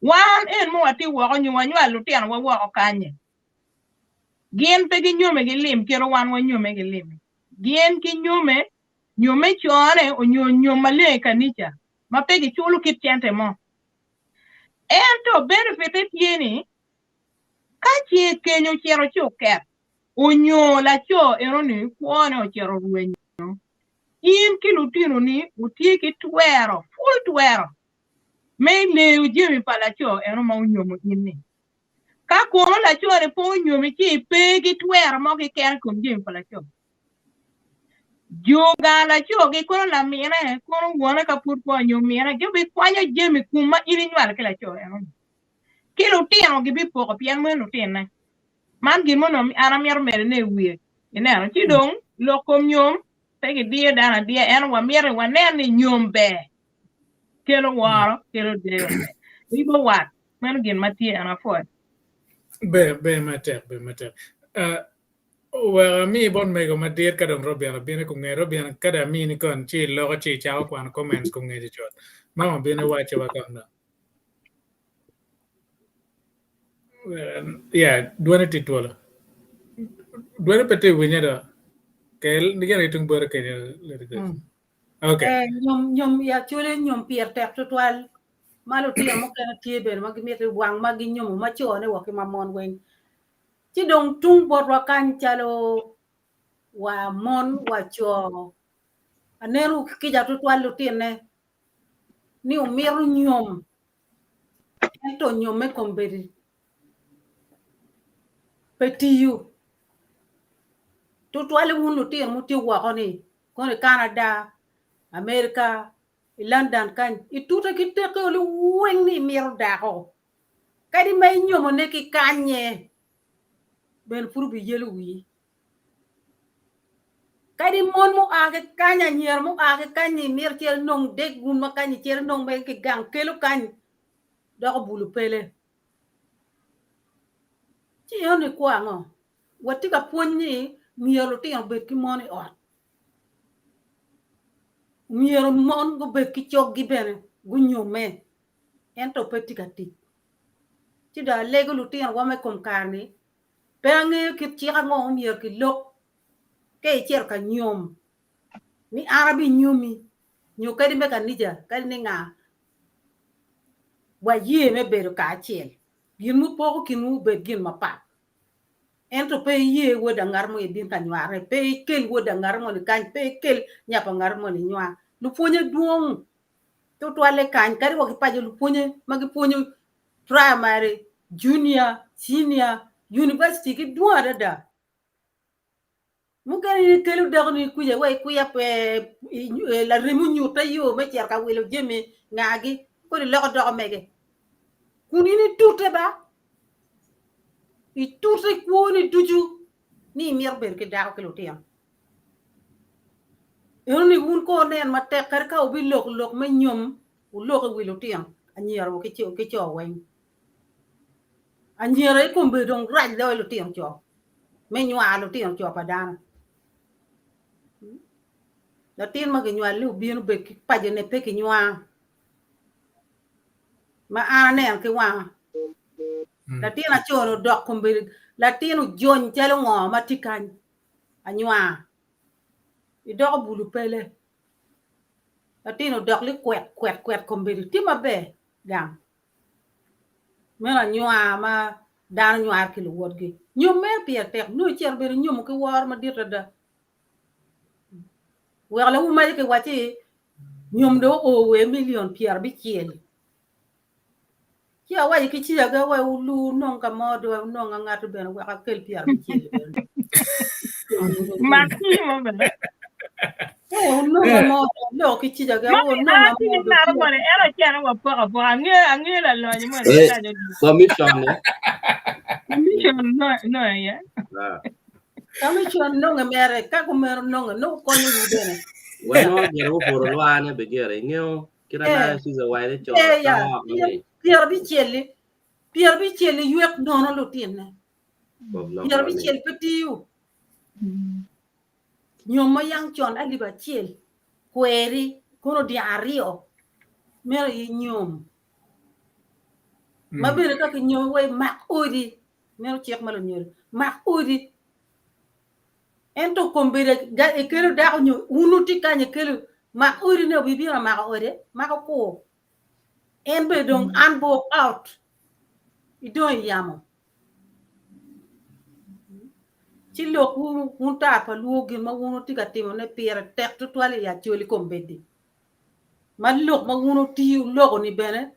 Speaker 6: wan en mo ati wo ko nyual lu tien wo kanye gien pe gi nyome gi lim kero wan wa nyome gi lim gien ki nyome chore o nyoma le kanicha ma pe gi chulu kit chente mo ento benefit tieni Kachi kenyo chero choket. Onyo la cho eroni kuone o chero ruenyo. In kilutino ni utie ki tuero, full tuero. Me le ujemi pa la cho eroma unyomo inni. Ka kuono la cho re po unyomi chi pe ki tuero mo ki kere kum jemi pa la cho. Juga la cho ki kono la mire, kono wana ka purpo nyo mire, jobi kwanyo jemi kuma ini nywala ki la cho eroni. Kilutino gibi poko pian mo lutino. Man gin mo no ana mier mere ne wie ina ti dong loko nyom pege die dana die en wa mier wa ne nyom be kelo waro kelo de ibo wat man gin mati ana fo
Speaker 2: Be matek. Well, mi bon mego madir kadong robian bine ko ngero bian kada mi ni kon chi logo chi chao kwan comments ko ngedi chot. Mama bine wache wa kon. Yeah, duane titwala. Duane pete winyada. Kel nigen itung bor kenya. Okay.
Speaker 3: Nyom ya chule nyom pier tek tutwal malo tia mo kana tiebe ma gimete wang ma gi nyom ma cho ne wa ki mamon wen ti dong tung bor wa kan chalo wa mon wa cho aneru ki ja tutwal lutine ni umiru nyom ento nyom me komberi petiyu tutwal un lutin muti wa koni Canada America London kan ituta kita ko lu wen ni miru dako kadi may nyomo ne ki kanye ben furu bi yelu wi kadi mon mo age kanya nyer mo age kanye mir tel nong deg gun ma kanye tel nong ben ki gang kelu kan dako bulu pele ti yone ko ngo wati ka ponni miru ti on bet ki moni ot miru mon go bet ki chok gi bene gu nyome ento petikati ti da lego lutien wa me kom karni pengi ki chika ngo mier ki lok ke cher ka nyom ni arabi nyomi nyo kadi me ka nija kadi ni nga wa ye me beru ka chel gin mu poko kin mu be gin ma pa ento pe ye wo da ngar mo bin ka nyare pe kel wo da ngar mo ni kan pe kel nya pa ngar mo ni nywa lu puonye duong to twale kan kari wa kipaje lu puonye magi puonye primary junior senior university ki duong ada mukene ni kelu dagni kuje way kuya pe la remunyu tayo me cer ka welo jeme ngagi ko le ko do mege kunini toute ba i toute ko ni tuju ni mir ber ke daw ke lotiam ni wun ko nen ma te kar ka obi lok ma nyom u lok wi lotiam anyer wo ke cho wen anyer ko be dong raj do lotiam cho me nywa lotiam cho pa dan la tin ma ke nywa lu bien be ki paje ne pe ke nywa ma ane ke wa la tin a cho no dok ko be la tin jon chelo ngo ma tikan anywa i dok bulu pele la tin dok li kwet ko be ti ma be gam me la nywa ma dan nywa ki lu wot gi nyom me pi tek no cher be nyom ke war ma dirta da wala u ma ke wati nyom do o we million pier bi kiel ya wa ki chi ga wa lu non ka mo do non nga to ben wa ka kel pier bi kiel ben
Speaker 6: Maki mo ba?
Speaker 3: o non nga mo do ki chi ga o non nga mo do
Speaker 6: Na mo ne era kiana wa po ange la lo ni mo
Speaker 7: Eh,
Speaker 6: na jo.
Speaker 7: commission eh.
Speaker 6: Mission no ya.
Speaker 7: Ah.
Speaker 3: kami chuan non nga mere ka ko mer non no ko ni udene
Speaker 7: Bueno, quiero por lo ane begere ngeo kira na si za waide cho
Speaker 3: ya
Speaker 7: tawa ni.
Speaker 3: pier bi kiel yuek non lo tiene pier bi kiel petiu nyom ma yang chon ali ba chiel kweri kono di ario mer yi nyom ma bere ka nyom we mak odi mer chek malo nyol mak odi ento kombere ga e kelo da ko nyu unuti kanye kelo mak odi no bibi na mak odi mak ko en be dong an bo out I don yamo ci lok un Tara Pa Luo gi ma wuno tiga timo ne pere tek to twale ya choli kombedi man lok ma wuno ti lok ni bene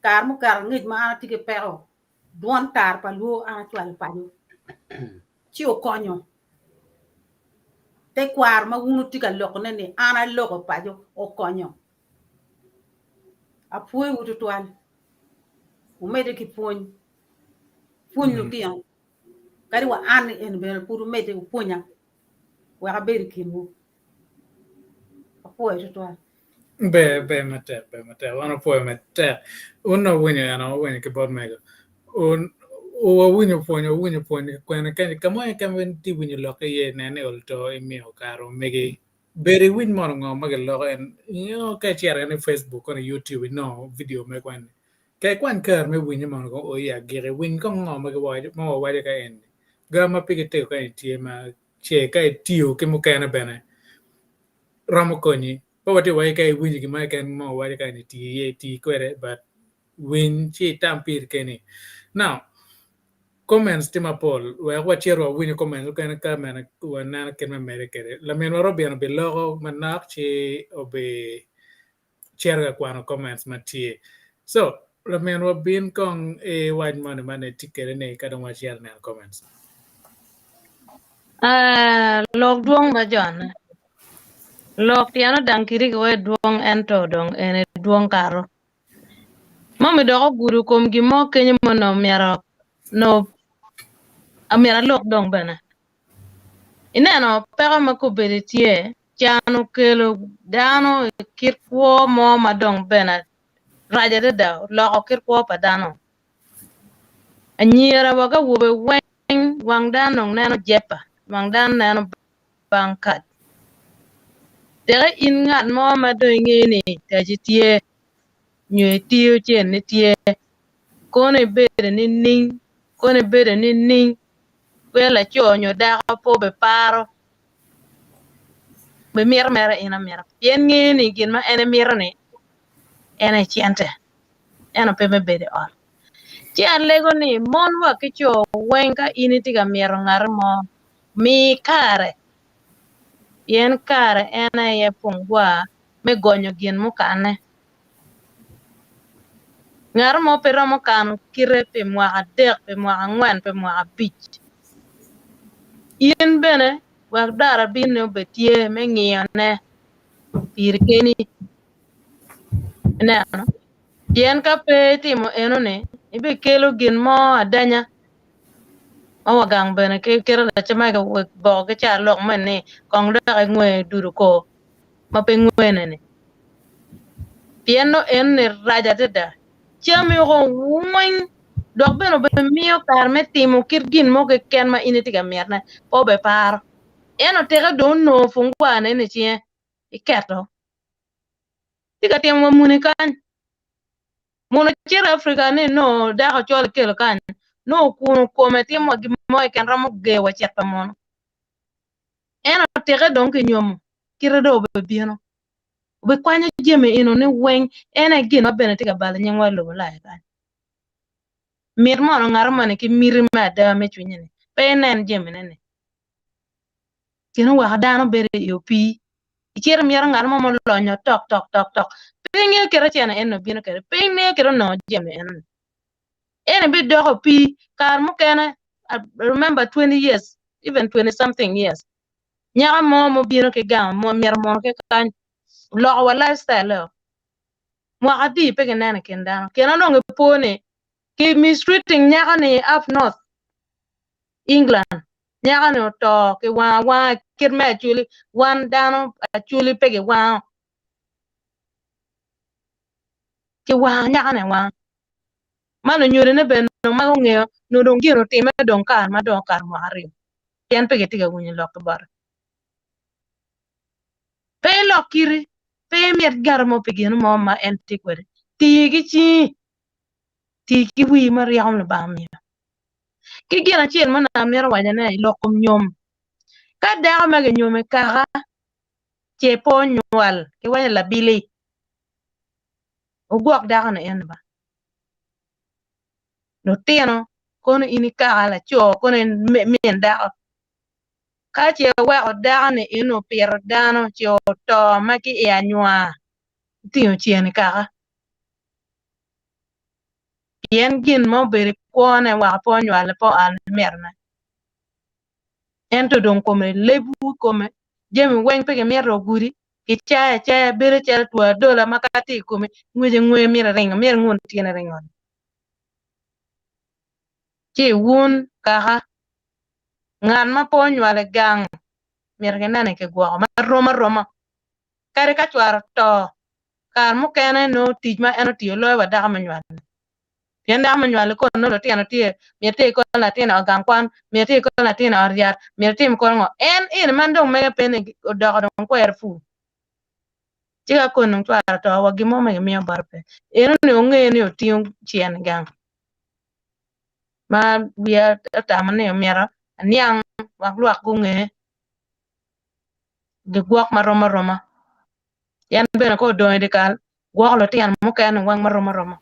Speaker 3: kar mu kar ngej ma tige pero don Tara Pa Luo an twale panyo ci okonyo te kwar ma wuno tiga lok ne ni ana lok panyo okonyo apuy wuto twale o mede ki pony lu tiang kari wa an en bene puru mede ponya wa beri kimu apuy to twale
Speaker 2: Be mate wana po mate uno winyo yana winyo ke bod mega un o winyo ponyo kwena kan kamo kan wen ti winyo lo ke ye nene olto emio karo megi beri win mo ngo maga lo en yo ka share en Facebook on YouTube no video me kwan ke kwan kar me winyo mo ngo o ya gere win ko ngo maga wa ka en gama pige te ka ti ma che ka tio ke mo kana bene ramo konyi Pawati wai kai win ki mai kan mo wai kai ni ti kwere but win chi tampir keni now comments tima Paul wa chero win comments kan ka men wa na ken me mere kere la men ro bien be logo manak chi obe chero kwano comments matie so la men ro bin kong e wide man mane tikere ne ka don wa share na comments
Speaker 4: lok duong ba jon. Lok tiano dang kiri we duong ento dong ene duong karo. Mami doko guru kom gimo kenye mo no miara no amiara lok dong bana. Ineno peka makubiri tie chano kelo dano kirkwo mo madong bana raja da loko kirkwo pa dano. Anyira waga wube weng wang dano neno jepa wang dano neno bangkat. Tere in ngat mo mado ngene taji tie nyue tiyo chen ni tie kone bere ni ning wela chonyo daka po be paro be mir mera ina mera yen ngene gin ma ene mir ni ene chiente ene pe me bede on ti an lego ni mon wa kicho wenga ini tiga mir ngar mo mi kare yen kare ene ye pungwa me gonyo gin mukane. Ngar mo pero mo kan kire pe mwa adek pe mwa angwen pe mwa abich. Yen bene wak dara bino betie me ngiyo ne pir keni ne ano. Yen ka pe timo eno ne ibe kelo gin mo adanya wagang bene ke kira la chama ga bo ke cha lok men ne kong da ngwe duru ko ma pe ngwe ne. Pieno en ne raja teda. Chami ko woman dok beno be miyo kar me timo kir gin mo ke ken ma initi ga merne po be par. Eno tega don no fungwa ne chie iketo. Tika timo muni kan. Muna chira Afrika ne no da ko chol kelo kan. No kuno kome timo gimo ken ramo ge wa cheta mon. Eno tega don ke nyomo. Kira do be bieno. Be kwanya jeme ino ne weng ena gino bene tika bala nyangwa lo la kan. Mir mo ngar mo ne ki mir ma da me chunye ne. Pe nen jeme ne. Kino wa dano bere yo pi. Ichir mier ngar mo lo nyo tok tok tok tok. Pinge kera chena eno bino kera. Pinge kera no jeme eno. Ene bi doko pi kar mo kene I remember 20 years even 20 something years. Nyaga mo bino ke gam mo mier mo ke kan lo wa lifestyle. Mo adi pe nene kenda. Kena no ngepone ki mistreating nyaga ni up north England. Nyaga no to ke wa kirme actually one dano actually pege wa ke wa nyaga ne wa mano nyure ne ben no ma ngeo no don giro time don kar ma don kar mo ari ken pege tiga wunyi lok bar pe lokiri pe miet gar mo pege no mo ma en tikwere tigi wi mar yam le ba mi ki gina chien mana mer wanya ne lokum nyom ka da ma ge nyome ka che po nyual ki wanya la bili ogwak da na en ba no tieno kono ini ka la cho kono men da ka che wa da ne ino per dano cho to ma ki e anywa tiyo chien ka yen gin mo beri kwone wa po nyual po an merna ento don kome lebu kome jemi weng pege mero guri ki cha bere cha tua dola makati kome ngwe mira ringa mer ngun tiene ringon chi wun kaha ngan ma po nyual gang mer genane ke gwa ma roma kare ka chwar to kar mo kene no tijma eno tiyo lo wa da ma nyual yanda ma nyual ko no tiano tie miete ko la tiena gang kwan miete ko la tiena ariat miete ko ngo en man dong me pene do ko erfu tiga ko no twara to wa gimo me mi barpe en ne onge ne otiyo chien gang ma bia ta mane miera niang wa luak gunge de guak maroma yan bene ko do edikal guak lo tian mo kan wang maroma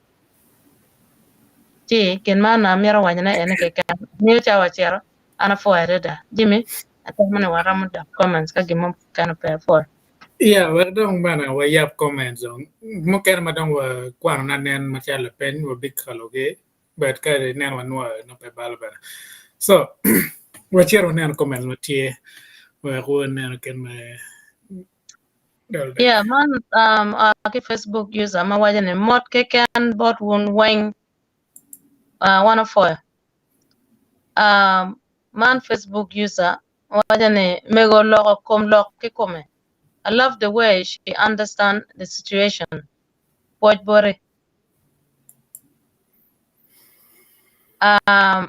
Speaker 4: ti ken mana miera wanyana ene ke kan ni chawa chero ana fo da jimmy atamane waramu da comments ka gimo kan pe for
Speaker 2: Yeah, well, don't bana wa yap comments on. Mukene madong wa kwano na nen machala pen wa big kaloge, but kare nen wa no pe bala bana. So, wa chero nen comments matie wa ko nen ken me dal.
Speaker 4: yeah man ki Facebook user ma wajane mot ke kan bot won wang one for man Facebook user wajane mego loko kom lok ke kome. I love the way she understand the situation. Watch bore.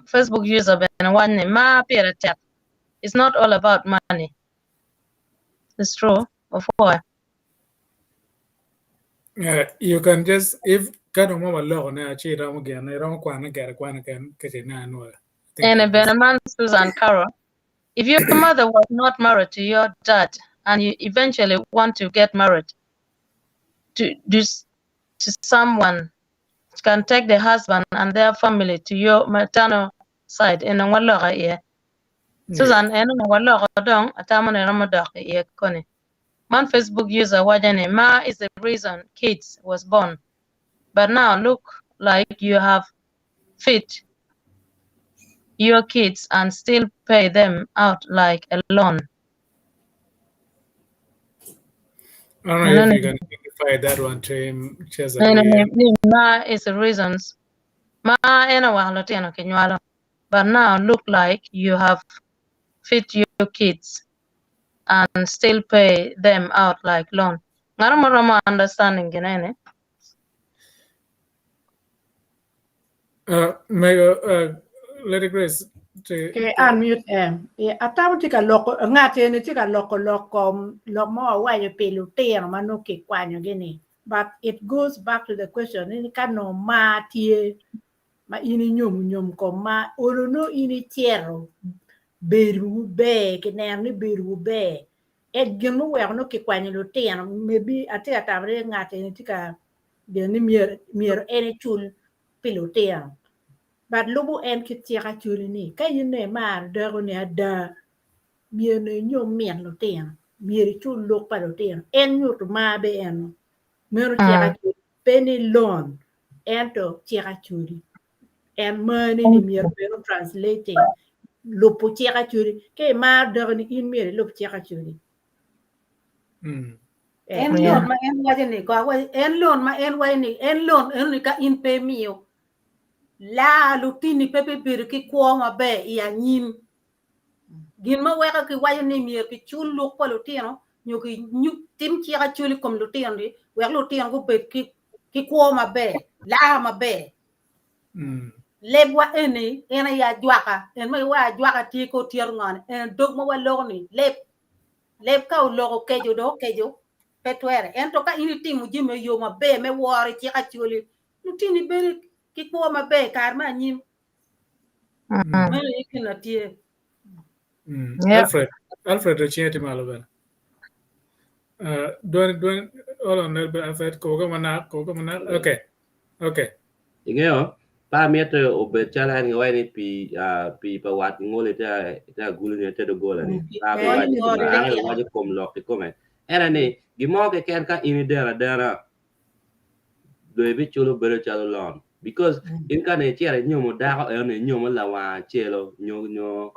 Speaker 4: Facebook user ben one ma pera tap. It's not all about money. It's true. Of course.
Speaker 2: You can just if kado mo malo na chi ramo gyan na ramo kwana kan kasi na no.
Speaker 4: And a Benaman Susan Carroll. If your mother was not married to your dad and you eventually want to get married to someone, can take the husband and their family to your maternal side in a Wallora. Susan, and a Wallora dong, a Taman and Ramadak, kony. Man Facebook user Wajane, Ma is the reason kids was born. But now look like you have fit your kids and still pay them out like a loan.
Speaker 2: I don't know if you can identify that one to him.
Speaker 4: Ma is the reasons. Ma ena walatiano kinywalo. But now look like you have fit your kids and still pay them out like loan. Ngaramorama understanding ginene.
Speaker 2: Let it grace.
Speaker 3: Okay, unmute em. Atamu tika loko ngate ni tika loko mo wa yo pelu te no manu ke kwanyo gini. But it goes back to the question ni kano ma tie ma ini nyom ko ma olono ini tiero beru be ke ni beru be e genu we no ke kwanyo lo te no maybe ati atamre ngate ni tika de ni mier ene chul pelu te. But lubu en ki tiaka churi ni ka yine mar dago ne ada miene nyom mien lo ten mieri chul lok pa lo ten en nyut ma be en mero tiaka churi penny loan en to tiaka churi en money ni mier pero translating lupu tiaka churi ke mar dago ni in mieri lupu tiaka churi en loan ma en waje ni ko en loan ma en waje ni en loan en ka in pay mio la lutini pepe bir ki kwoma be ya nyim gin ma weka ki wayo ni mier ki chul luk pa lutino nyo ki tim ki ga chuli kom lutino di wek lutino go bet ki kwoma be la ma be lebwa ene ena ya jwaka en ma wa jwaka ti ko tier ngon en dog ma wa logni leb ka o logo kejo petwere en to ka ini timu jime yo ma be me wore ki ga chuli lutini be ki po ma be kar ma nyim mele ikina tie
Speaker 2: Alfred Chieti Malaban. Don't hold on Alfred Koga Mana. Okay.
Speaker 7: Ingeo pa mieto obet chala ni wai ni pi pa wat ngole ta gulu ni te do gola ni pa ba wa kom lok ti come era ni gimo ke ken ka ini dera do bi chulo bere chalo lon because in ka ne chere nyomo da ko ne nyomo la wa chelo nyo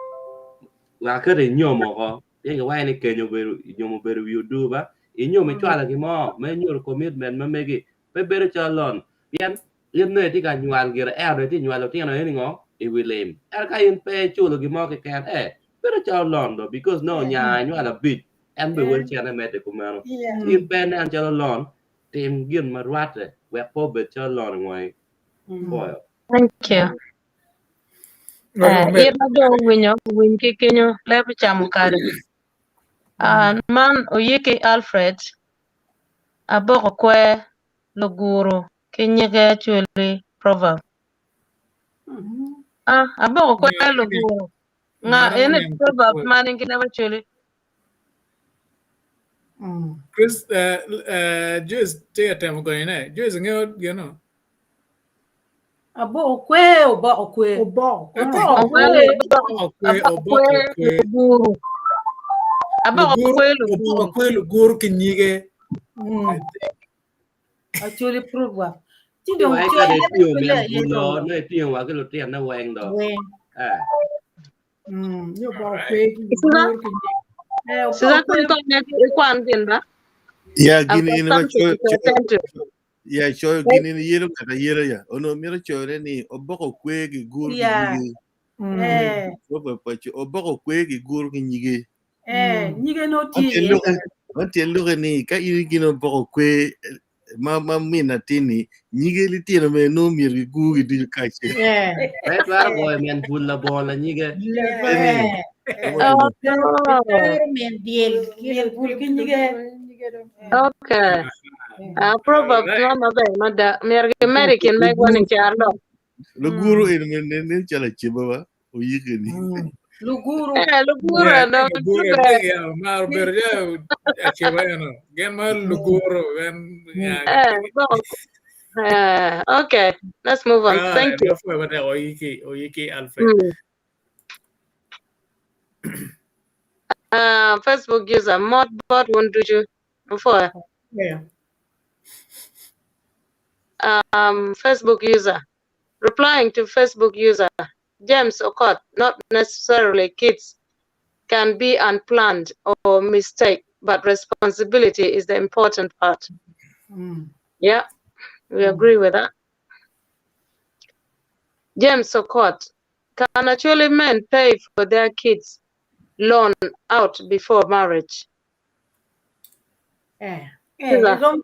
Speaker 7: wa ka de nyomo ko ye wai ni ke nyomo beru yu du ba nyomo chala gimo me nyor commitment me megi pe bere chalo lon bien yên nơi thì cả nhual kia er rồi thì nhual thì nó ấy ngó William er cái yên pe chu rồi mo cái can pero cho lon do because no nhà nhual là bit em bị quên chen em để cũng mà yên pe nên cho lon tìm giên mà rat rồi web po bet cho lon ngoài boy
Speaker 4: Thank you. Iya do win kikenyo lepo cham kare. Man oyeke Alfred aboko kwe loguro kenyege actually proverb. Aboko kwe loguro. Nga ene proverb man never actually.
Speaker 2: Chris Joyce take a time going eh Joyce you know
Speaker 3: abo kwe
Speaker 2: luguru kinyige
Speaker 3: actually prove wa
Speaker 7: ti do ai ka de tio men bulo no tio wa ke lo tien na weng do
Speaker 3: yo bo kwe luguru kinyige
Speaker 4: Sisa kwan din ba?
Speaker 5: Yeah, gini ina yeah, show gini ni yero kata yero ya. Ono miro chore ni oboko kwe gi gur gi nyige. Oboko kwe gi gur gi nyige.
Speaker 3: Nyige no ti.
Speaker 5: Ante luge ni ka iri gino oboko kwe ma mina tini nyige li tino me no mir gi gur gi di kache.
Speaker 7: Right war boy men bulla bola nyige.
Speaker 4: Okay. Proverb no mada American make one in Charlo.
Speaker 5: Luguru in chala chibawa o yigeni.
Speaker 3: Luguru
Speaker 4: no.
Speaker 2: Ya mar berja chiba no. Gen mar luguru
Speaker 4: Okay, let's move on. Thank you.
Speaker 2: Oyiki Alfred.
Speaker 4: Facebook user Modbot Wonduju. before.
Speaker 3: Yeah.
Speaker 4: Facebook user. Replying to Facebook user. James Okot, not necessarily kids can be unplanned or mistake, but responsibility is the important part. Yeah, we agree with that. James Okot, can actually men pay for their kids' loan out before marriage?
Speaker 3: Rong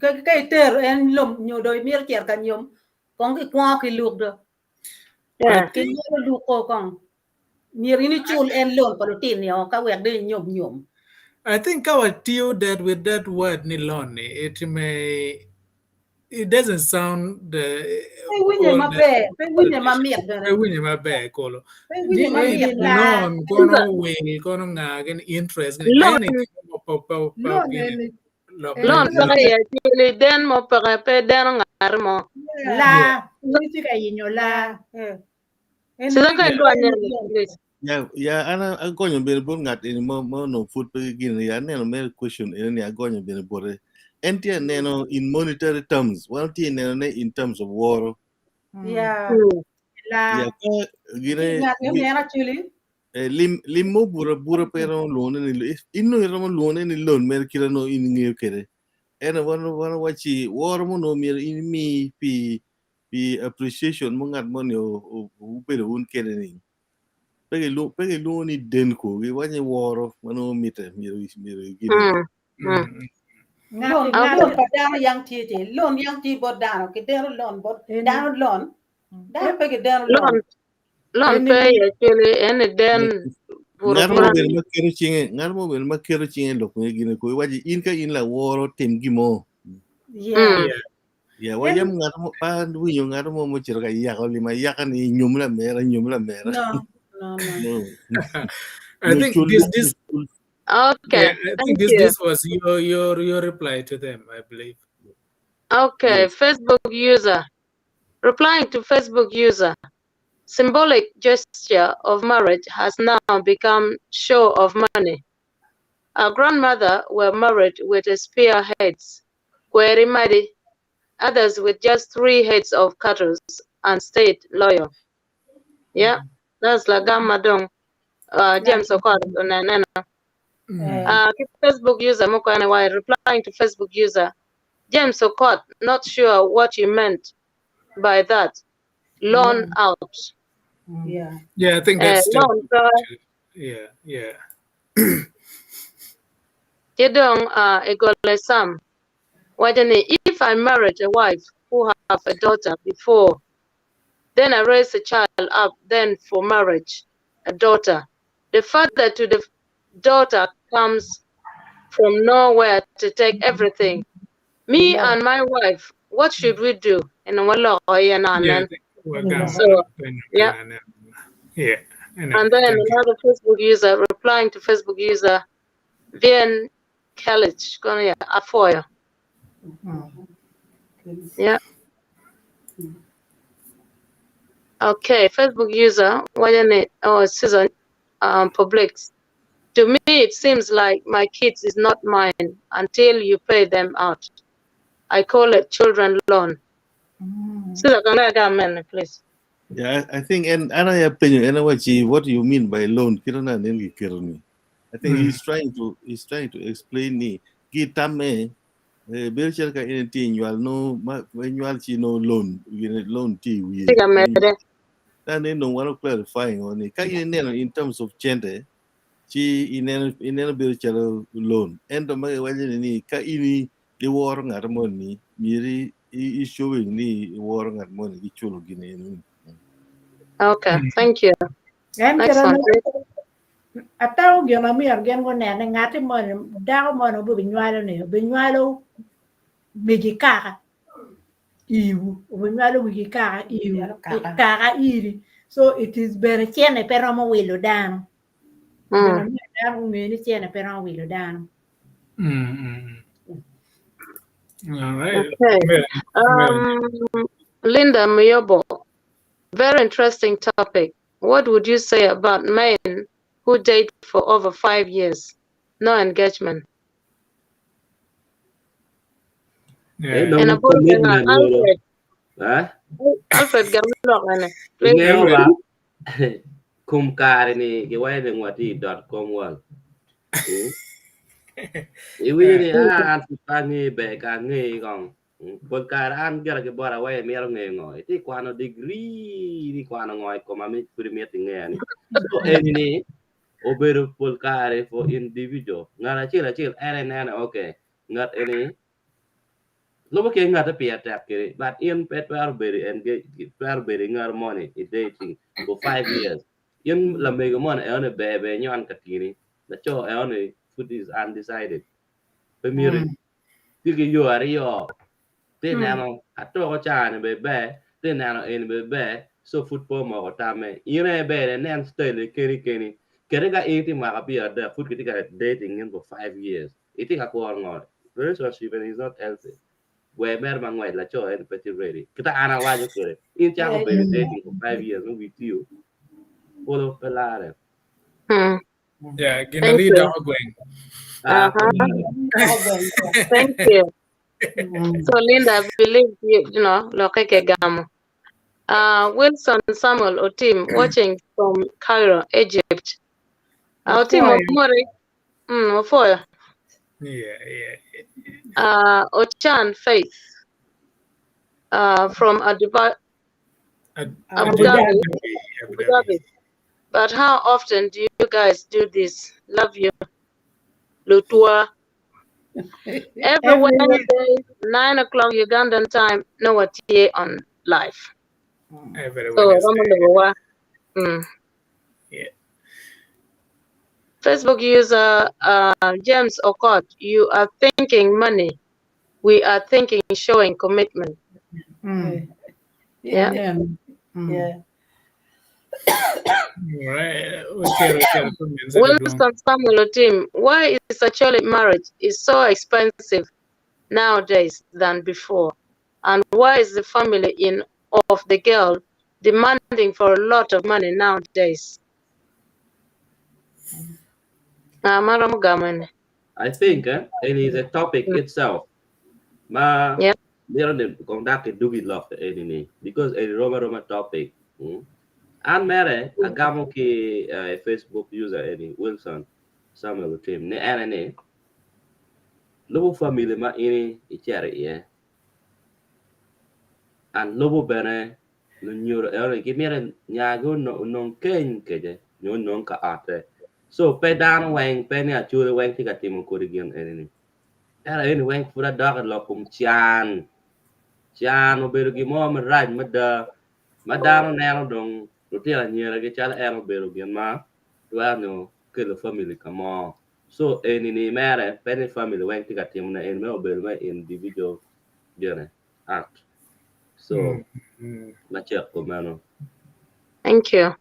Speaker 3: cái ter en lom nhiều đôi mier chèr cả nhom con cái qua cái luộc được cái nhom luộc con mier ini chul en lom protein yo ka wek de nhom
Speaker 2: I think our deal that with that word nilone, it doesn't sound
Speaker 3: Pe winye ma be, pe winye ma mier
Speaker 2: pe winye ma be kolo.
Speaker 3: pe winye ma mier
Speaker 2: Loan kono way kono ngagen interest anything
Speaker 4: Loan pare ya chili den mo pare pe den ngar mo.
Speaker 3: la ni ti ka yinyo la
Speaker 4: Sila ka ndo anya please.
Speaker 5: Ya ana agonyo bere bon ngat ni mo no food pe gin ya neno mere question ni agonyo bere bore. Enti neno in monetary terms, one thing neno in terms of war.
Speaker 3: Yeah. La.
Speaker 5: Ya ka gire
Speaker 3: actually.
Speaker 5: Lim mo bura pero loan ni inno ero loan ni loan mer kira no in ngiyo kere. Ena wana wachi war mo no mer in mi pi appreciation mo ngat mo ni o pero un kere ni. Pege lu ni den ko gi wanye woro mano mite miro gire.
Speaker 3: Loan pa dano yang ti loan yang ti bo dano ke dano loan bo dano loan dano pege dano loan
Speaker 4: pe actually en den
Speaker 5: Ngar mo ben makero chinge lok ne gine ko waji in ka in la woro tem gimo.
Speaker 3: Yeah.
Speaker 5: Ya wajam ngar mo pa winyo ngar mo mo chiro ka ya ko lima ya kan ni nyum la mera. No.
Speaker 2: I think this
Speaker 4: okay.
Speaker 2: Yeah, I think this was your reply to them, I believe.
Speaker 4: Okay, yes. Facebook user. Replying to Facebook user. Symbolic gesture of marriage has now become show of money. Our grandmother were married with a spear heads, query muddy, others with just 3 heads of cattle and stayed loyal. Yeah, that's la gamma dong. James Okot neno. Facebook user mukene while replying to Facebook user. James Okot, not sure what you meant by that. Loan out.
Speaker 2: Yeah, I think that's
Speaker 4: loan.
Speaker 2: Yeah.
Speaker 4: Yedong egole sam. If I married a wife who have a daughter before, then I raise a child up, then for marriage, a daughter. The father to the daughter comes from nowhere to take everything. Me and my wife, what should we do? And and then another Facebook user replying to Facebook user, Vien Kellage, gonna afoya. Yeah. Okay, Facebook user, Susan publics. To me, it seems like my kids is not mine until you pay them out. I call it children loan. Susan, can I come please?
Speaker 5: Yeah, I think, and I opinion, and what do you mean by loan? I think he's trying to explain ni. Gitame, Belcher ka anything you all know, when you all see no loan, you get loan tea. And then no one clarifying on it. In terms of gender, she in a Belcher loan. And the Magawani ka ini the war at money, Miri is showing the war at money, Guinea.
Speaker 4: Okay, thank you. Next one.
Speaker 9: Atau dia mami argen ko nene ngati mo daw mo no binywalo mejikaka iwu binywalo mejikaka iwu kaka iri so it is better tiene pero mo wilo dano mami daw ngeni tiene pero wilo dano.
Speaker 2: All right.
Speaker 4: Okay. Linda Myobo. Very interesting topic. What would you say about men who date for over 5 years? No engagement. And a boy Alfred. Alfred Gamlock and
Speaker 7: Neo ba kum kare ni ke wai de ngwati.com wal. Iwi ni an tani be ka ngi gong. Pol kare an gara ke bora wai mer ngi ngoi. Ti kwano degree ni kwano ngoi ko mami premier ngani. So ni oberu pol kare for individual. Ngara chila ene okay. Ngat ini Lobo ke ngata pia tap kiri, but in pet berry and get berry ngar money is dating for 5 years. In la mega money on a baby nyan katini, the cho on food is undecided. Pemiri, tiki you are yo, then nano, ato chan bebe, then nano in bebe, so football mo tame, in a bed and then stay kenny. Kerega eating makapia, the food critic dating him for 5 years. Eating a corn or relationship and is not healthy. Where mer mang la cho and petty ready. Kita ana wajo kere. In chako baby dating for 5 years with you. Follow pelare.
Speaker 2: Yeah, ginari da going.
Speaker 4: Thank you. So Linda, I believe you know, lokeke gamo. Wilson Samuel Otim watching from Cairo, Egypt. Our team of Mori, Ochan Faith from Abu Dhabi. But how often do you guys do this? Love you. Lutua. Every Wednesday, 9 o'clock Ugandan time, no what on live.
Speaker 2: Every Wednesday.
Speaker 4: Facebook user James Okot, you are thinking money. We are thinking showing commitment. Yeah.
Speaker 2: Right.
Speaker 4: Wilson Samuel team, why is Acholi marriage is so expensive nowadays than before? And why is the family of the girl demanding for a lot of money nowadays?
Speaker 7: I think it is a topic itself. There are conduct do we love the enemy because a Roma topic. And Mary, a gamo ki Facebook user any Wilson Samuel team ne anane. Lobo family ma ini ichare ye. And lobo bene no nyuro ki mere nyago no ken keje no ka ate. So pe dan wang pe ne achule wang tika timo korigian enini. Era ini wang pura dog lokum chan oberu gi mo raj madano neno dong rutila nyera ke chala ero beru gi ma tuano ke lo family kamo. So enini mere pe ne family wang tika timo na en me oberu ma individual jene act. So machek ko mano.
Speaker 4: Thank you.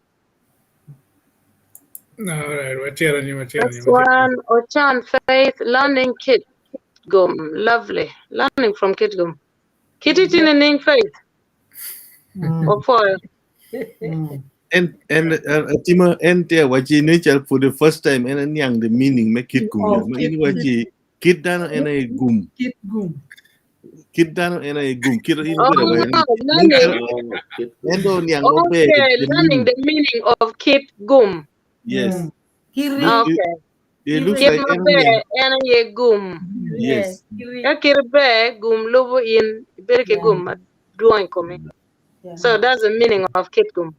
Speaker 2: All right,
Speaker 4: That's one Ochan Faith learning Kit Gum. Lovely. Learning from Kit Gum. Kitty in Faith.
Speaker 5: And Tima ente wachi nature for the first time and young the meaning make it gum. In wachi kid dano and a gum. Kid dano and a gum. Kid
Speaker 4: learning the meaning of Kit Gum.
Speaker 5: Yes.
Speaker 4: Okay.
Speaker 5: It looks like
Speaker 4: a gum.
Speaker 5: Yes.
Speaker 4: Kirbe gum lobo in berke gum drawing coming. So that's the meaning of Kit Gum.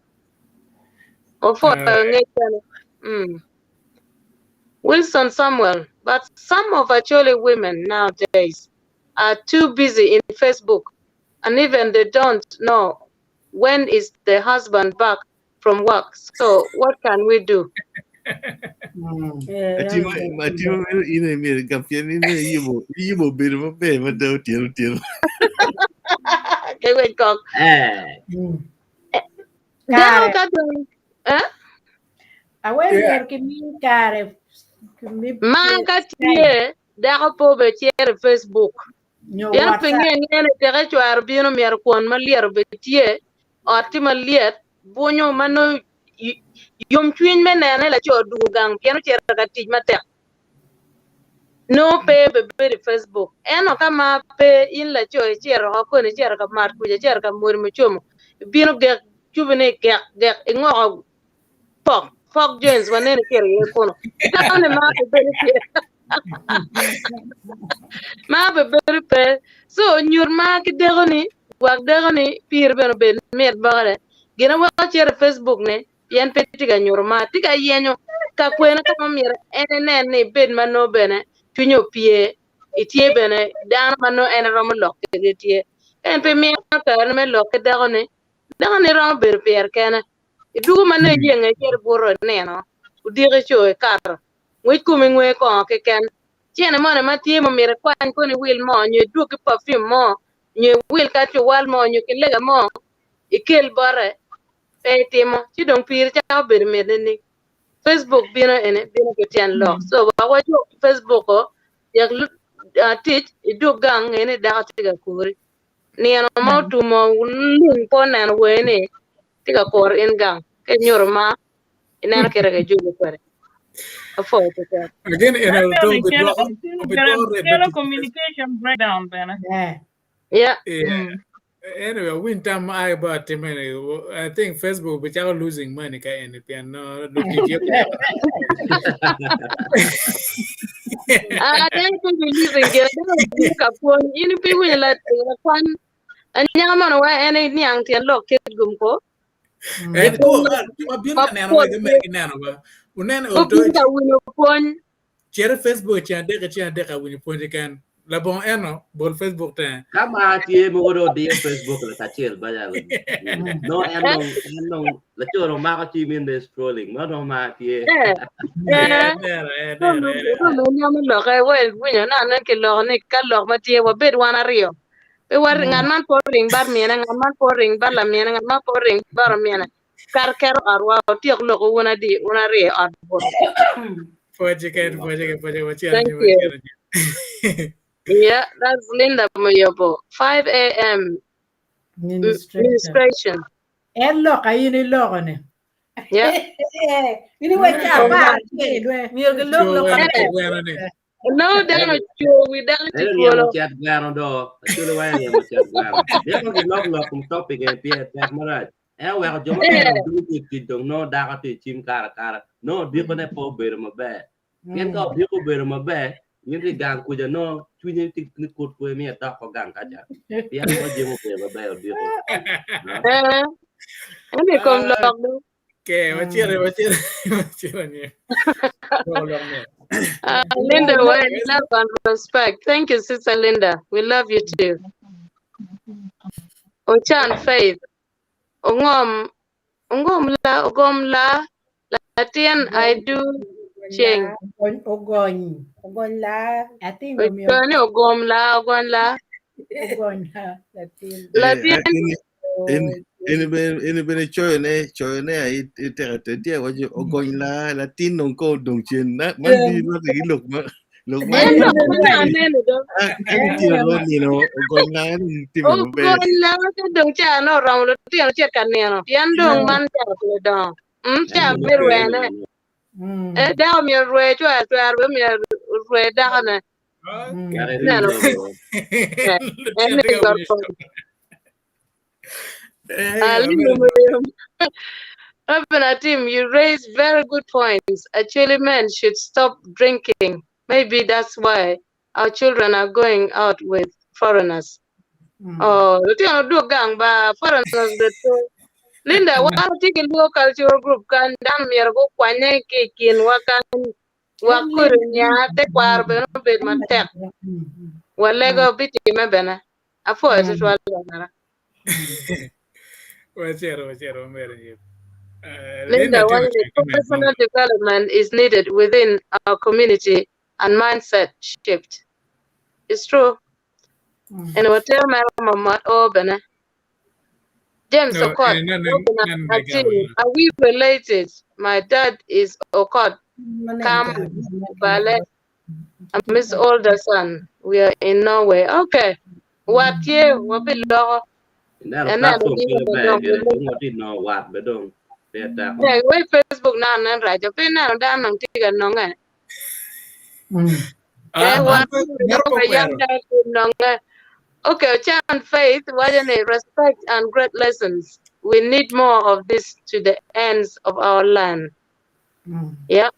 Speaker 4: Wilson Samuel, but some of Acholi women nowadays are too busy in Facebook, and even they don't know when is the husband back from work. So what can we do? Mankatie dako po be tiere Facebook. Yan pengen ngene tere chwar bino mier kon malier betie oti maliet bunyo mano yom twin menene la cho dugang piano tiere ka tij matek. no pe be Facebook eno kama pe in la cho chero ko ni chero ka mar ku chero ka mur mu chum bino ge chubene ge ngo fok Jones wanene chero ye kono tane ma be pe so nyur ma ki degoni wak degoni pir beno be met bagale gena wa chero Facebook ne yen pe tiga nyur ma tiga yenyo ka kwena ka mamira ene ne bed mano bene tunyo pie itie bene dan mano ene rom lok ke tie en pe mi ka me lok degoni rom ber per kene idugo mane yenge cher boro neno udire cho e kar ngwe kumi ngwe ko ke ken chene mone matie mo mire kwan ko ni wil mo nyu du ke perfume mo nyu wil ka cho wal mo nyu ke lega mo ikel bore e timo ti dong pir cha ber medeni Facebook bino ke tian lo so ba wa jo Facebook ko yak teach idu gang ene da tiga kuri ni ano mo tu mo lun po nan wene tiga kor in gang ke nyorma ina kere ke jugo kwere afo to ka
Speaker 2: again
Speaker 6: communication breakdown bena.
Speaker 4: yeah
Speaker 2: anyway win time I about I think Facebook but you're losing money ka and piano look you
Speaker 4: then ko losing get ka pon ini pe wala kwan anyama no wa ene ni ang tian lo ke gum ko
Speaker 2: go mabin ka neno ga me neno ba unen
Speaker 4: to ka wino pon
Speaker 2: chere Facebook cha de ka wini pon kan la bon eno bol Facebook ta
Speaker 7: kama tie mo do di Facebook la tachel ba ya no eno la choro ma ka ti min de scrolling no ma tie
Speaker 4: no nyama lo ka wa wino na nan ke lo ne ka lo ma tie wa bed wana rio be war ngan man po ring bar miena ngan man po ring bar la miena ngan man po ring bar miena kar arwa ti lo ko wona di wona rio ad
Speaker 2: Poje
Speaker 4: yeah, that's Linda Moyobo. 5 a.m. Ministration.
Speaker 9: Look, I ini look on it.
Speaker 4: Yeah.
Speaker 9: Ini wacha ba.
Speaker 4: No, dano we dano
Speaker 7: ti kuolo. Chat gano do. Chulo wa ya mo chat gano. Ya ko log kum topic e pie tek maraj. E wa ko jomo do ti dong no da ka ti chim kara. No di ko ne po ber mo be. Yen ko di ko ber mo be. Yen ri gang ku ja no tuini ti ni kut ko mi ta ko gang ka ja. Ya ko jemo be mo be di ko.
Speaker 4: Ene kom log do.
Speaker 2: Okay, wachira ni.
Speaker 4: Linda, we love and respect. Thank you, Sister Linda. We love you too. Ochan Faith. Ogom la. Latian I do ceng.
Speaker 9: Ogony la. I think
Speaker 4: ogom la.
Speaker 5: Latian. Ini bene choyone ai te dia wa jo ogony la latin non ko dong chen na mandi no gi lok ma
Speaker 4: neno do
Speaker 5: ti lo ni no ogony la ti mo be
Speaker 4: ogony la ke dong cha no ram lo ti no chet kan neno pian dong man cha ko do cha berwene da mi rwe cho be mi rwe da na neno Team, you raise very good points. Actually, men should stop drinking. Maybe that's why our children are going out with foreigners. Oh, the thing do gang ba foreigners that Linda, what take a local cultural group can damn me go kwane kikin wakan wakunya te kwarbe no bed man tek. Walega biti mebena. Afo it wala. Linda, professional development is needed within our community and mindset shift. It's true. And whatever mama Obana. James Okot, are we related? My dad is Okot. Come, Bale. I miss older son. We are in Norway. Okay. What year? What below?
Speaker 7: And then we know what we don't.
Speaker 4: Facebook na nan raja pe na dan nang tiga nonga Okay, Chan Faith, respect and great lessons. We need more of this to the ends of our land. Yep.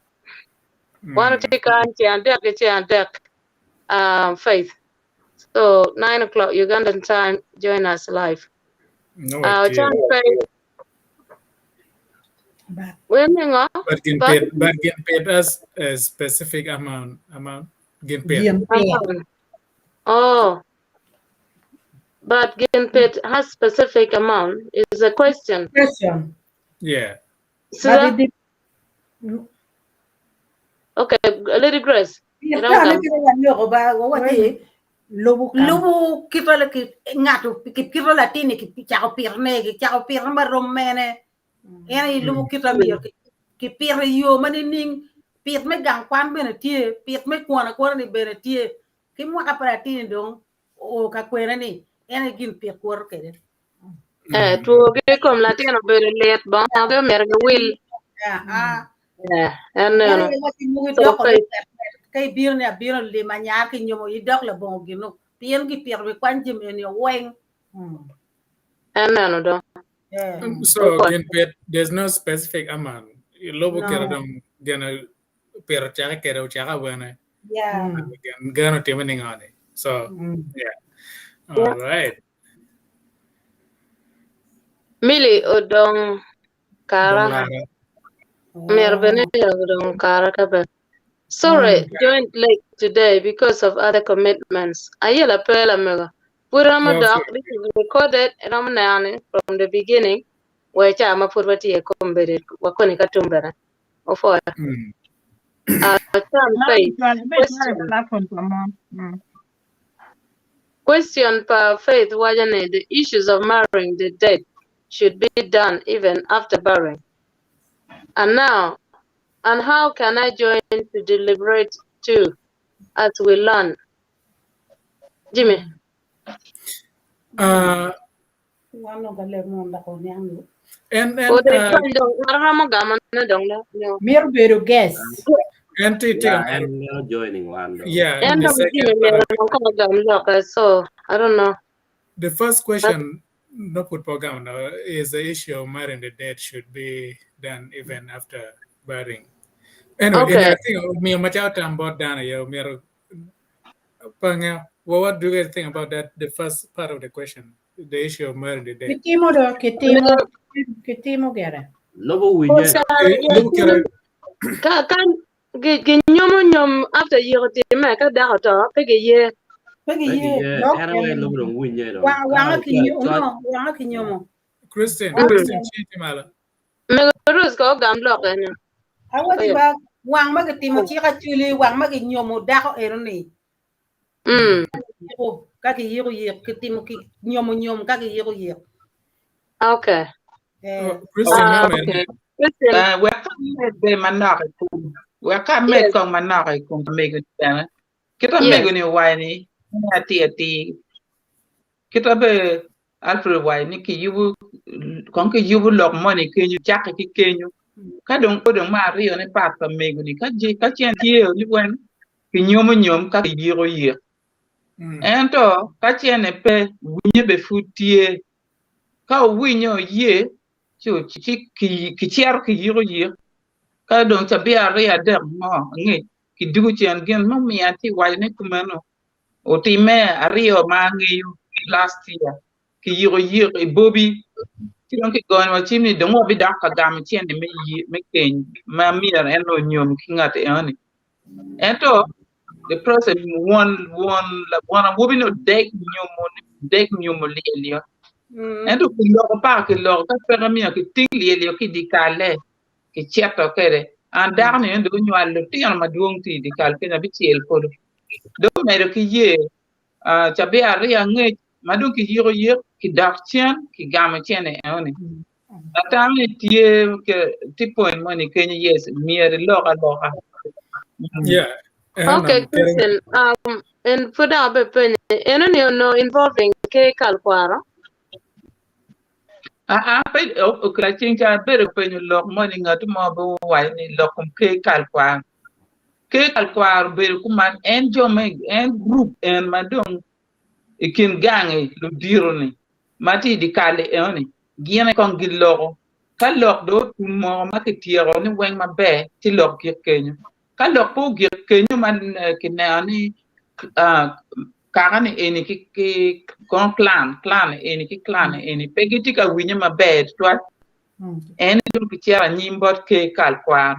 Speaker 4: Want to take on Faith. So 9 o'clock Ugandan time, join us live.
Speaker 2: No,
Speaker 4: Chan Faith.
Speaker 2: But get paid as a specific amount. Get paid.
Speaker 4: Oh. But getting paid has specific amount is a question.
Speaker 2: Yeah.
Speaker 4: So okay, a little grace.
Speaker 3: Lubu kita lagi ngatu kita latini kita pirne kita pirne romene. Ini lubu kita mir kita pirne yo manining pirne gang kwan benetie pirne kuana ni benetie kimu kaparatini dong o kakwena ni ini gin pir kuar kede.
Speaker 4: To get come latino very late bang aga merga will.
Speaker 3: Kay biir li ma ñaar ki ñomo yi dok la bon gi no pien gi pier bi kwan jim en yo weng
Speaker 2: so again there's no specific amount lobo kera dong gana per chaka kera chaka wana gana timing on it so yeah all right
Speaker 4: Mili odong kara merbene odong kara kabe. Sorry, joined late today because of other commitments. Ayela pela mega. Puramadak, this is recorded Ramanani from the beginning, where Chama Purvati a combated Wakonika Tumbera. Or for question per faith, Wajane, the issues of marrying the dead should be done even after burying. And now, and how can I join to deliberate too, as we learn? Jimmy.
Speaker 2: And
Speaker 9: guess.
Speaker 2: And
Speaker 7: joining one.
Speaker 2: Yeah.
Speaker 4: And so I don't know.
Speaker 2: The first question no put program is the issue of marrying the dead should be done even after burying. Anyway,
Speaker 4: okay.
Speaker 2: I think me much out about Dana. What do you guys think about that? The first part of the question, the issue of marrying the dead.
Speaker 9: Kitimo gara.
Speaker 7: Lobo we
Speaker 4: Kan nyom after year time ka da to pege ye.
Speaker 2: Christian Chitimala.
Speaker 4: Megarus go gamlock and
Speaker 3: I want to back one magatimo chika chili, one magin yomo dako eroni. Kaki yiro ye, kitimo nyom kaki yiro ye.
Speaker 4: Okay.
Speaker 2: Christian,
Speaker 8: we can't be manaki. We can't make on manaki come to make it better. Kita make ni wine ati. Kita be Alfred wine ki you konke you lock money can you jack ki kenyu. Ka dong ko dong ma rio ne pat pa mego ni ka chen tie li wen ki nyom ka yiro ye. Ento ka chen ne pe winye be futie ka winyo ye chu ki cher ki yiro ye ka dong cha be area de mo ngi ki dugu chen gen mo mi ati wa ne kumano o ti me ario ma ngi last year ki yiro ye e bobi ti don ki gon wa chimni dong wa bi da ka gam chen de me ken ma mi en no nyom ki ngate ani ento the process one wobi no dek nyom lielio ento ki lo pa ki lo ka pera mi ki ting lielio ki dikale ki cheto kere and darni ndo nyal lo ti ma duong ti dikal ke na bi tiel ko do mero ki ye chabe ari nge madu ki yiro ye ki dak chen ki gam chen e oni atami tie ke tipo en money kenye yes mier lo ka
Speaker 2: yeah.
Speaker 4: Okay, Christian. And for that, no involving ke kalkwara.
Speaker 8: Pe o krachin cha bere pe lo money ngatu mo bo wa ni lo kum ke kalkwa ke kal kwar ber kuma en jome en group en madong ikin gange lu dironi mati di kale eni giene kon gillo ka lok do mo ma ke tiero ni wen mabe ti lok ye kenyo ka lok po ye kenyo man kinani kagani eni ki kon clan eni ki clan eni pegiti ka winya mabe twat eni dum ki tiera nyimbot ke kal kwar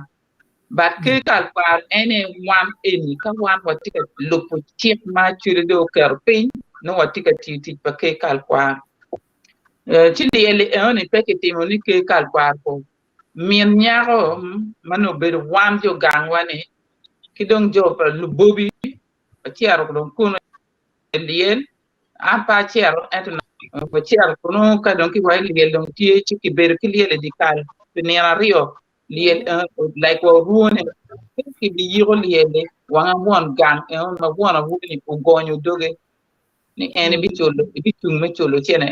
Speaker 8: but ke kal kwar ene wan eni ka wan watika lupo chip ma chure do kerpin no watika ti pa ke kal kwar chili ele ene peke timoni ke kal kwar ko min nyaro mano ber wan jo gang wane kidong jo pa lubobi tiaro ko kuno lien apa tiaro etna ko tiaro kuno ka don ki wai liel don tie ki ber ki liel di kal pinera rio liel like wa ruone ki bi yiro liele wanga mon gang ma wona wuni ko gonyo doge ni ene bi tung me cholo chene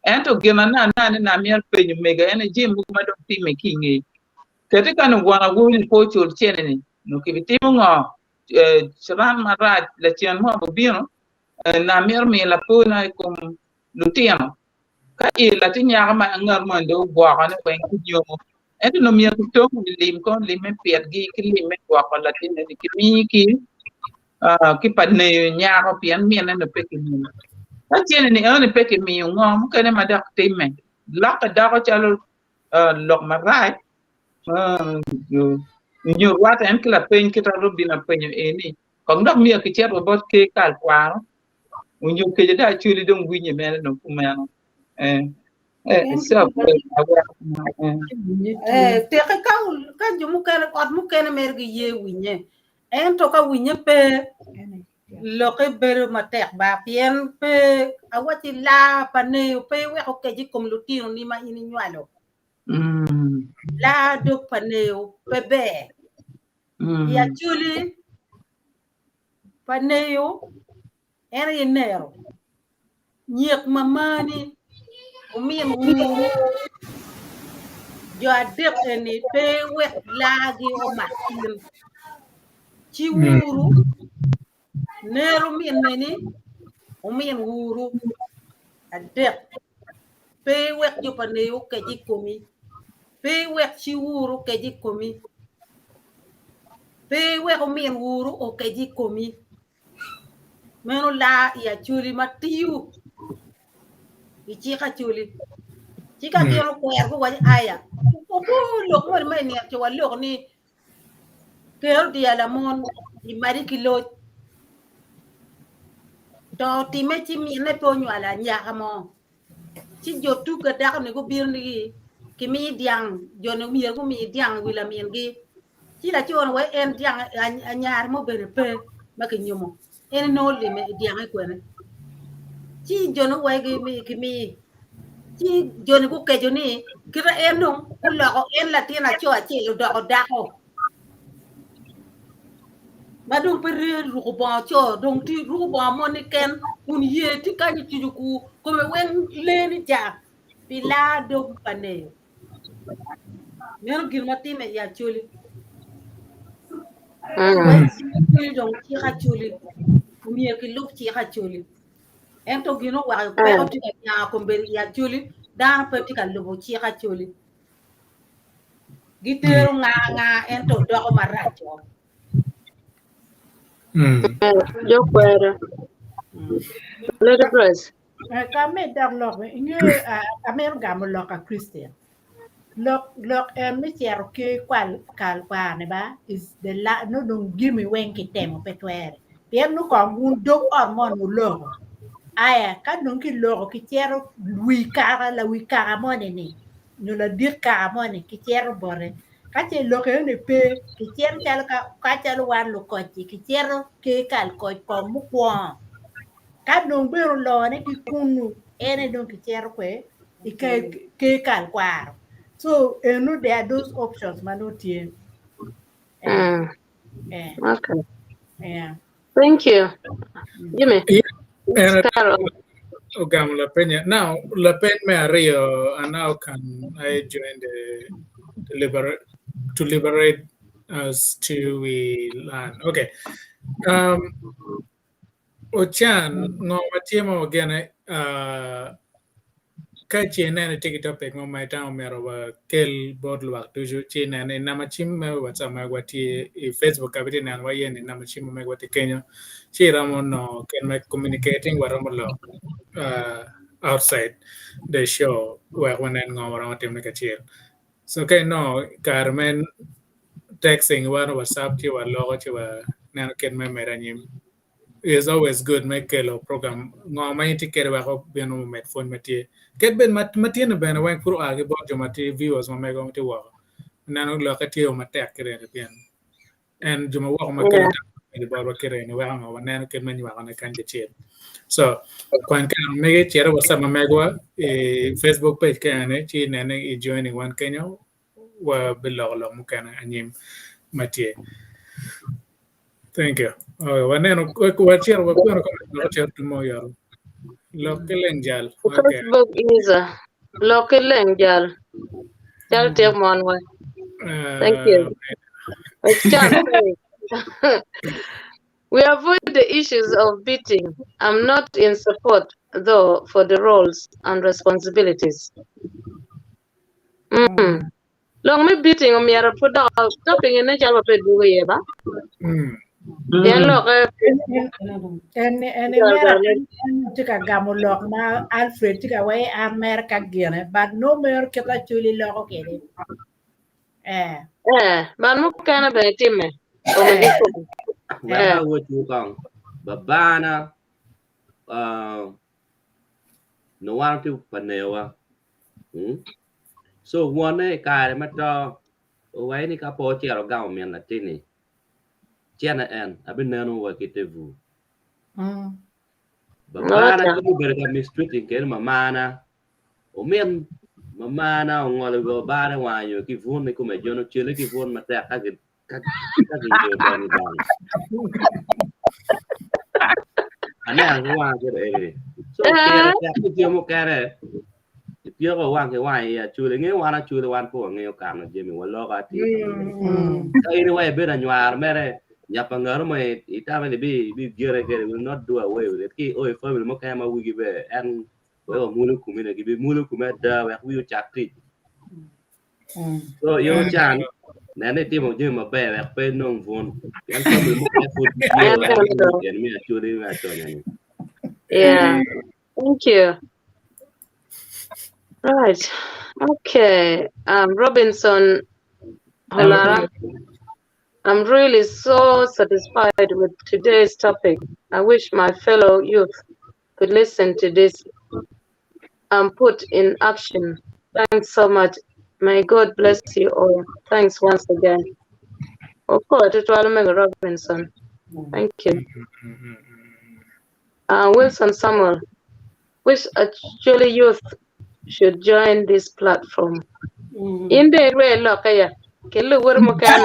Speaker 8: ento gema na mier penyo mega ene jim ma do time kingi kete kan wana wuni ko chol chene ni no ki bitimo ngo chaban marat la chen mo bobino na mier mi la puna kum lutiano ka la tinya ma ngar mo do bo kana ko en kudiomo ento no mier to lim kon lim pier gi ki lim me ko la tin ni ki mi ki padne nya ko pian mi na no pekin ta tiene ni ene peke mi ngom kene ma dak timme la ka da ko chalo lok marai ñu wata en kila pen kita robina penyo eni ko ndok mi ki cher bot ke kal kwaro ñu ke da chuli dong winye mena no kumano so
Speaker 3: te ka jumu kene od mu kene mer gi ye winye en to ka winye pe lo ke ber ma tek ba pien pe awati la pane pe we o ke ji kom lutino ni ma ini nywalo la do pane pe be ya chuli pane era yenero nyek mamani umien wuru jo adek ni pe we lagi o matin chi wuru nero mien neni umien wuru adek pe we jo pane o ke ji komi pe we chi wuru ke ji komi pe we o mien wuru o ke ji komi meno la ya chuli matiu ichi ka chuli chika tiyo ko er ko waj aya ko lo ko mai ni ke wa lo ni ke dia la mon i mari kilo to ti me chi mi ne po nyu ala nya ka mo chi jo tu ka da ne ko bir ni ki mi diang jo ne mi ko mi diang wi la mi ngi chi la chon wa en diang anyar mo be pe ma ke nyomo en no le me diang ko ne chi jo no wa ki mi chi joni ku ke joni kira eno ku lo en la tiena cho chi lo do da ko ma dum per ru ko ba cho donc ti ru ko ba mo ni ken un ye ti ka ni ti ku ko me wen le ni ja pila do pane nero gir ma ti me ya chuli ti donc ti ka chuli mi ki lu ti ka chuli en to gino wa pe o ti ya ko be ya chuli dan pe ti ka lu chi ka chuli gitero nga en to do ko maracho
Speaker 4: Yo kwere. Let it rest.
Speaker 9: Kami dar lok inge kami gam lok a Christian. Lok mi chero ke kwal kal kwa ne ba is the la no don't give me when ki temo petwere. Piem no ko un dog on mon mu loko. Aya ka nun ki loko ki chero wi kara mon ni. No la dir kara mon ki chero bore. Ka che loko ne pe ki chero chal ka chalo wan lo ko ki chero ke kal ko mu kwa. Ka nung biro lo ne ki kunu ene don ki cher kwe ke kal kwaro so enu there are those options manutie
Speaker 4: Okay.
Speaker 9: Yeah.
Speaker 4: Thank you. Jimmy.
Speaker 2: And
Speaker 4: Carol.
Speaker 2: Ogam La Pena. Now, La Pena Rio, and now can I join to liberate as to we learn. Okay. Ochan, no matiemo again, ka nene tiki topic mo mai tao mero wa kel bodlu wa tuju nene namachim me whatsapp me wati Facebook kabiti nan wa yene namachim me wati Kenya ramo no ken me communicating wa ramo lo outside the show where when en ngom ramo tim ka chir so no Carmen texting wa WhatsApp ti wa logo ti wa nan ken me meranyim. It's always good make a program no mai ti kere wa ko beno met phone mati get ben mati na ben wa pro age bo jo mati viewers ma mego mati wa nanu lo ka ti o mate kere ne bien and jo ma wa ma kere ni bo kere ni wa ma nanu ken man wa na kan je so kwan kan me chere wa sa ma mego Facebook page kan ne chi ne ne joining one Kenya wa billo mu kan anyim mati. Thank you. Waneno wachiero wakwano kama wachiero tumo yaro. Lokelen jal. Okay.
Speaker 4: Facebook is lokelen jal. Jal take one way. Thank you. We avoid the issues of beating. I'm not in support, though, for the roles and responsibilities. Long me beating me are put out stopping in the jal of the
Speaker 9: tika gamulok ma Alfred tika way America gene but no mer keta chuli loko kede
Speaker 4: man mukene be timme
Speaker 7: Wala what you kang babana no one to panewa so one kare mato way ni ka po chero gaw men la tini Chena en abin neno wa kitevu babana ko berga mistreating ken mamana o men mamana o ngole go bare wa yo ki vun ko me jono chele ki vun mata ka yo bani bani ana wa ke so kere ka ti mo kere ti ko wa ke wa ya chule nge wa na chule wan ko nge ka no jemi wa lo ka ti ka ire wa be na nyar mere Yapangaro may itama ni be gere will not do away with it. Ki o family mo kaya ma wigi be and well mulu kumina gibi mulu kumeda we chakti. So yo chan nane timo jima be we pe nong von. Yan family mo kaya food and me actually me actually.
Speaker 4: Yeah. Thank you. Right. Okay. Robinson Holara. I'm really so satisfied with today's topic. I wish my fellow youth could listen to this and put in action. Thanks so much. May God bless you all. Thanks once again. Of course, it was Robinson. Thank you. Wilson Samuel, which actually youth should join this platform. In the way, look, Kelly were mukene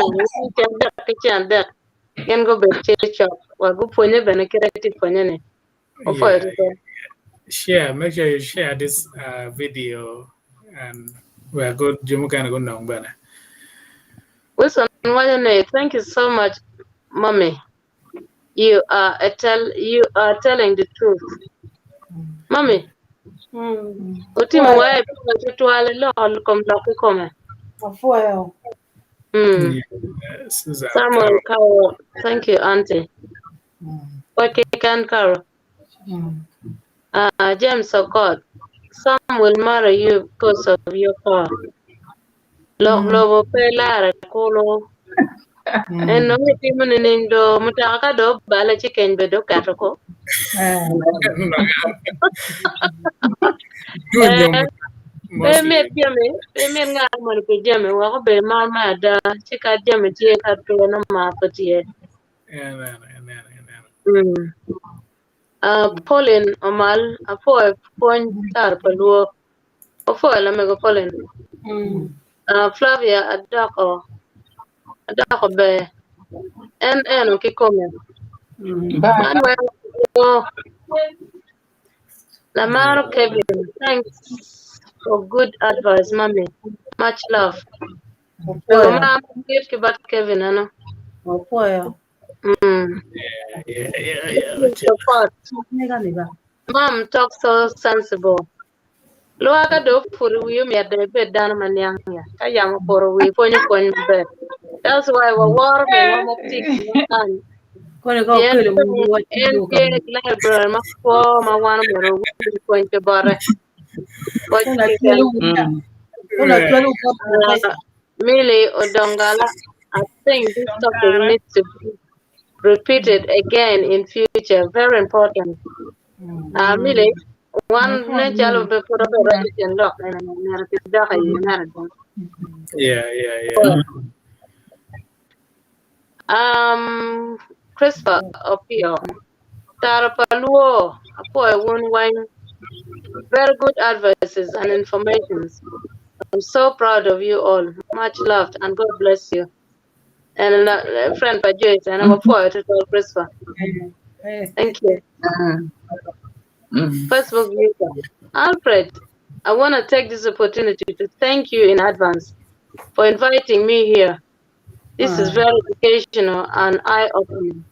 Speaker 4: can go back to or go for never and creative for any.
Speaker 2: Share, make sure you share this video and we are good. You can go now, better.
Speaker 4: Wilson, thank you so much, Mommy. You are telling the truth, Mommy. Ultimo way to all come. Samuel Carol, thank you, Auntie. Okay, can Carol. James of God, some will marry you because of your car. Lobo pela colo. And no even in Indo Mutaka do bala chicken bedo catoko. They made money for Jimmy. Walk be mamma da chica Jimmy tea to no mapati. Pauline Omal, a four point Tara Pa Luo, a four Lamego Pauline. Flavia Adwogi, Bear, and Kikome. Manuel Lamar Kevin, thanks for good advice, Mommy. Much love. Mama get ke bat Kevin ano.
Speaker 3: Opo.
Speaker 4: Support. Mom talk so sensible. Lo aga do for we me at the bed down manyang ya. Kaya mo for we ponyo bed. That's why we war me mama tik kan.
Speaker 3: Kone ko
Speaker 4: Yeah,
Speaker 3: kele mu wa
Speaker 4: and
Speaker 3: do ka.
Speaker 4: library ma po ma wan mo we ponyo bare. What
Speaker 3: Kona
Speaker 4: you
Speaker 3: twelu
Speaker 4: can.
Speaker 3: kona twelu ka.
Speaker 4: Mili Odongala, I think this topic needs to be repeated again in future. Very important. Mili, one natural before the religion lock and Christopher Opio, Tara Pa Luo, Apo one wine, very good advices and informations. I'm so proud of you all. Much loved and God bless you. And a friend by Joyce, and I'm a poet to tell Christopher. Thank you. Facebook user. Alfred, I want to take this opportunity to thank you in advance for inviting me here. This is very educational and eye-opening.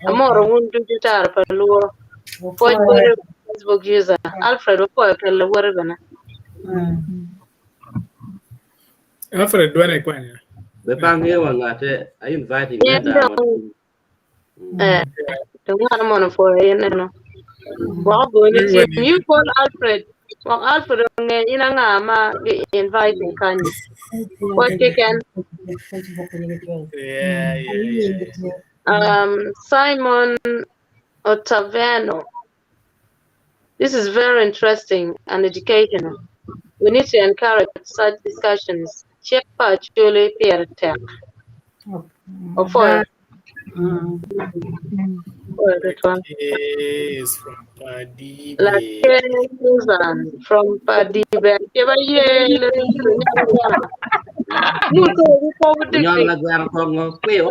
Speaker 4: Amora wundu Tara Pa Luo. Facebook user. Alfred, a poet, and the word.
Speaker 2: Alfred, do I quanya?
Speaker 7: The bang here one that I inviting
Speaker 4: Yeah,
Speaker 7: you.
Speaker 4: The one I'm for neno. Well, you call Alfred. Well, Alfred, in a ma inviting Kanye. What you can? Simon Otavano. This is very interesting and educational. We need to encourage such discussions. Check Acholi Pierre or for that one.
Speaker 2: Is from Paddy.
Speaker 4: Susan from Paddy.
Speaker 7: Yon la guerra con queo.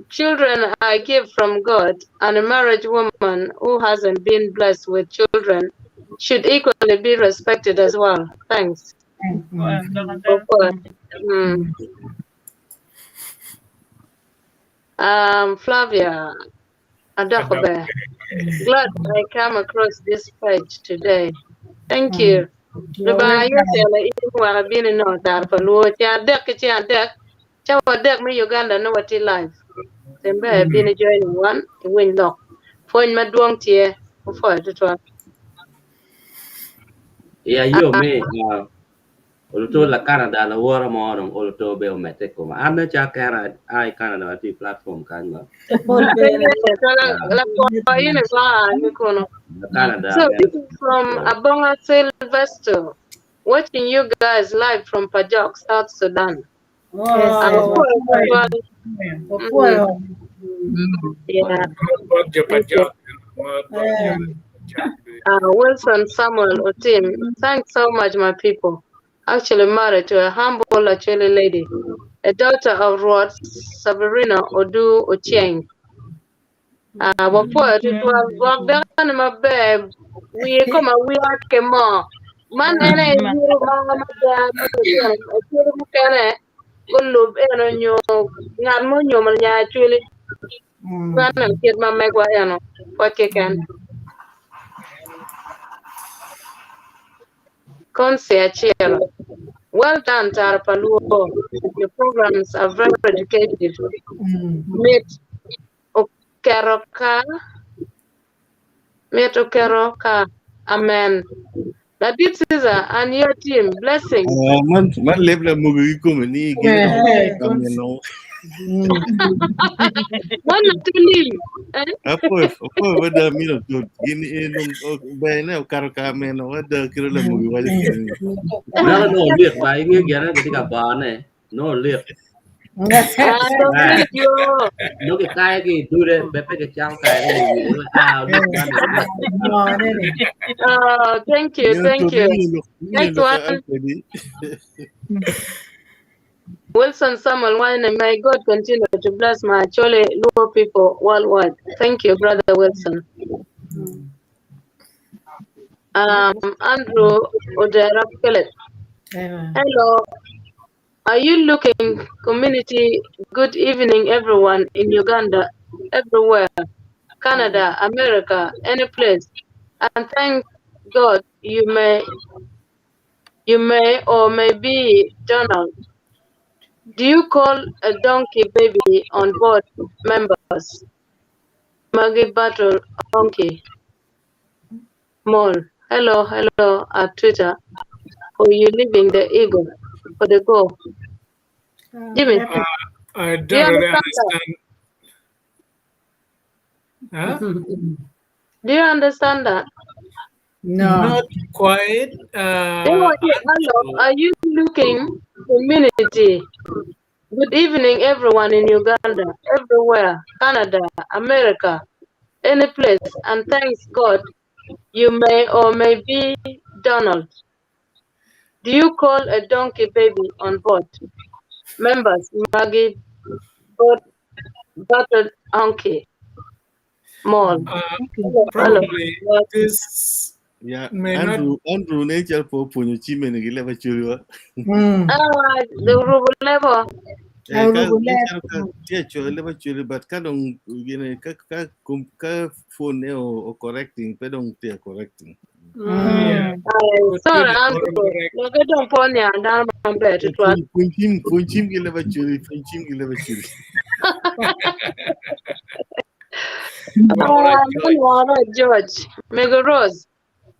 Speaker 4: Children are a gift from God, and a married woman who hasn't been blessed with children should equally be respected as well. Thanks. Flavia Adakobe, glad I come across this page today. Thank you. Adek me Uganda no what life. Sembe been joining one win lock. Phone madwong tie for to.
Speaker 7: Yeah, you me. Uluto la Canada la wara mo nong uluto be o meteko. Ame cha kara ai Canada ti platform kan. Canada.
Speaker 4: So this is from Abonga Sylvester. Watching you guys live from Pajok, South Sudan. Wilson Samuel Otim, thanks so much, my people. Actually married to a humble Acholi lady, a daughter of Rod Sabrina Odu Ochieng. Before it was walk down my bed, we come a week more. Man, and mukene gulub eno nyo ngat mo nyo man nya Acholi man kid ma megwa eno what you can Consiachero. Well done, Tara Pa Luo. Your programs are very educative. Meet Okeroka. Amen. That this is and your team. Blessings.
Speaker 5: Man lep la mugi kumeni gino.
Speaker 4: One to leave.
Speaker 5: Apo wada mino to gini nung bayna karoka meno wada kiro la mugi wali.
Speaker 7: No liek ba ingi gana ketika bane. No liek.
Speaker 4: Thank you.
Speaker 7: Look at Kayaki, do that, Bepe Chang Kayaki, look
Speaker 4: Thank you, thank you. Next one,
Speaker 5: Anthony.
Speaker 4: Wilson Samuel Wine, and may God continue to bless my Acholi Luo people worldwide. Thank you, Brother Wilson. Andrew Odera Philip. Hello. Are you looking, community? Good evening, everyone in Uganda, everywhere, Canada, America, any place. And thank God you may or may be Donald. Do you call a donkey baby on board members? Maggie Battle Donkey Mall. Hello at Twitter. For you leaving the eagle for the go. Jimmy,
Speaker 2: I
Speaker 4: do you
Speaker 2: don't really
Speaker 4: understand
Speaker 2: understand.
Speaker 4: Do you understand that?
Speaker 9: No.
Speaker 2: Not quite.
Speaker 4: Hello, are you looking community? Good evening, everyone in Uganda, everywhere, Canada, America, any place, and thanks God you may or may be Donald. Do you call a donkey baby on board? Members, Maggie, Battle Donkey, Mall.
Speaker 2: Probably this
Speaker 5: Yeah,
Speaker 2: may not.
Speaker 5: Andrew nature po punyo chime ni gile bachuriwa.
Speaker 4: The rubber level.
Speaker 5: Yeah, chole bachuri, but kadong ka phone o correcting, pedong te correcting.
Speaker 2: Yeah.
Speaker 4: Sorry, Andrew. Look at them pony and down my bed.
Speaker 5: Punchim gile bachuri.
Speaker 4: All right, George. Mega Rose,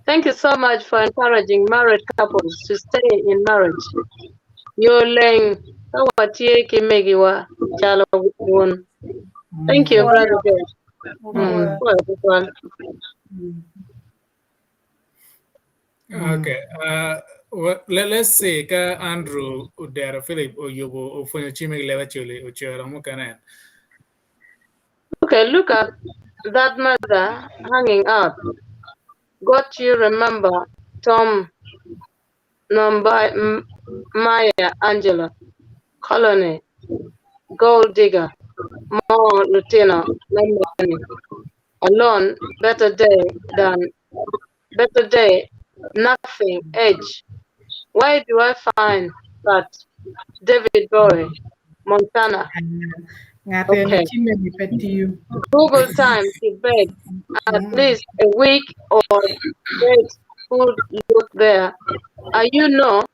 Speaker 4: thank you so much for encouraging married couples to stay in marriage. You're laying thank you, brother George.
Speaker 2: Okay. Let's see. Ka Andrew Udera Philip Oyubo Ofunyo Chime Levachuli Uchera Mukene.
Speaker 4: Okay, look at that mother hanging out. Got you remember Tom Nombai Maya Angela Colony Gold Digger More Lieutenant Alone better day nothing edge. Why do I find that David Bowie Montana? Okay. Google time to bed at least a week or bed food look there. Are you no?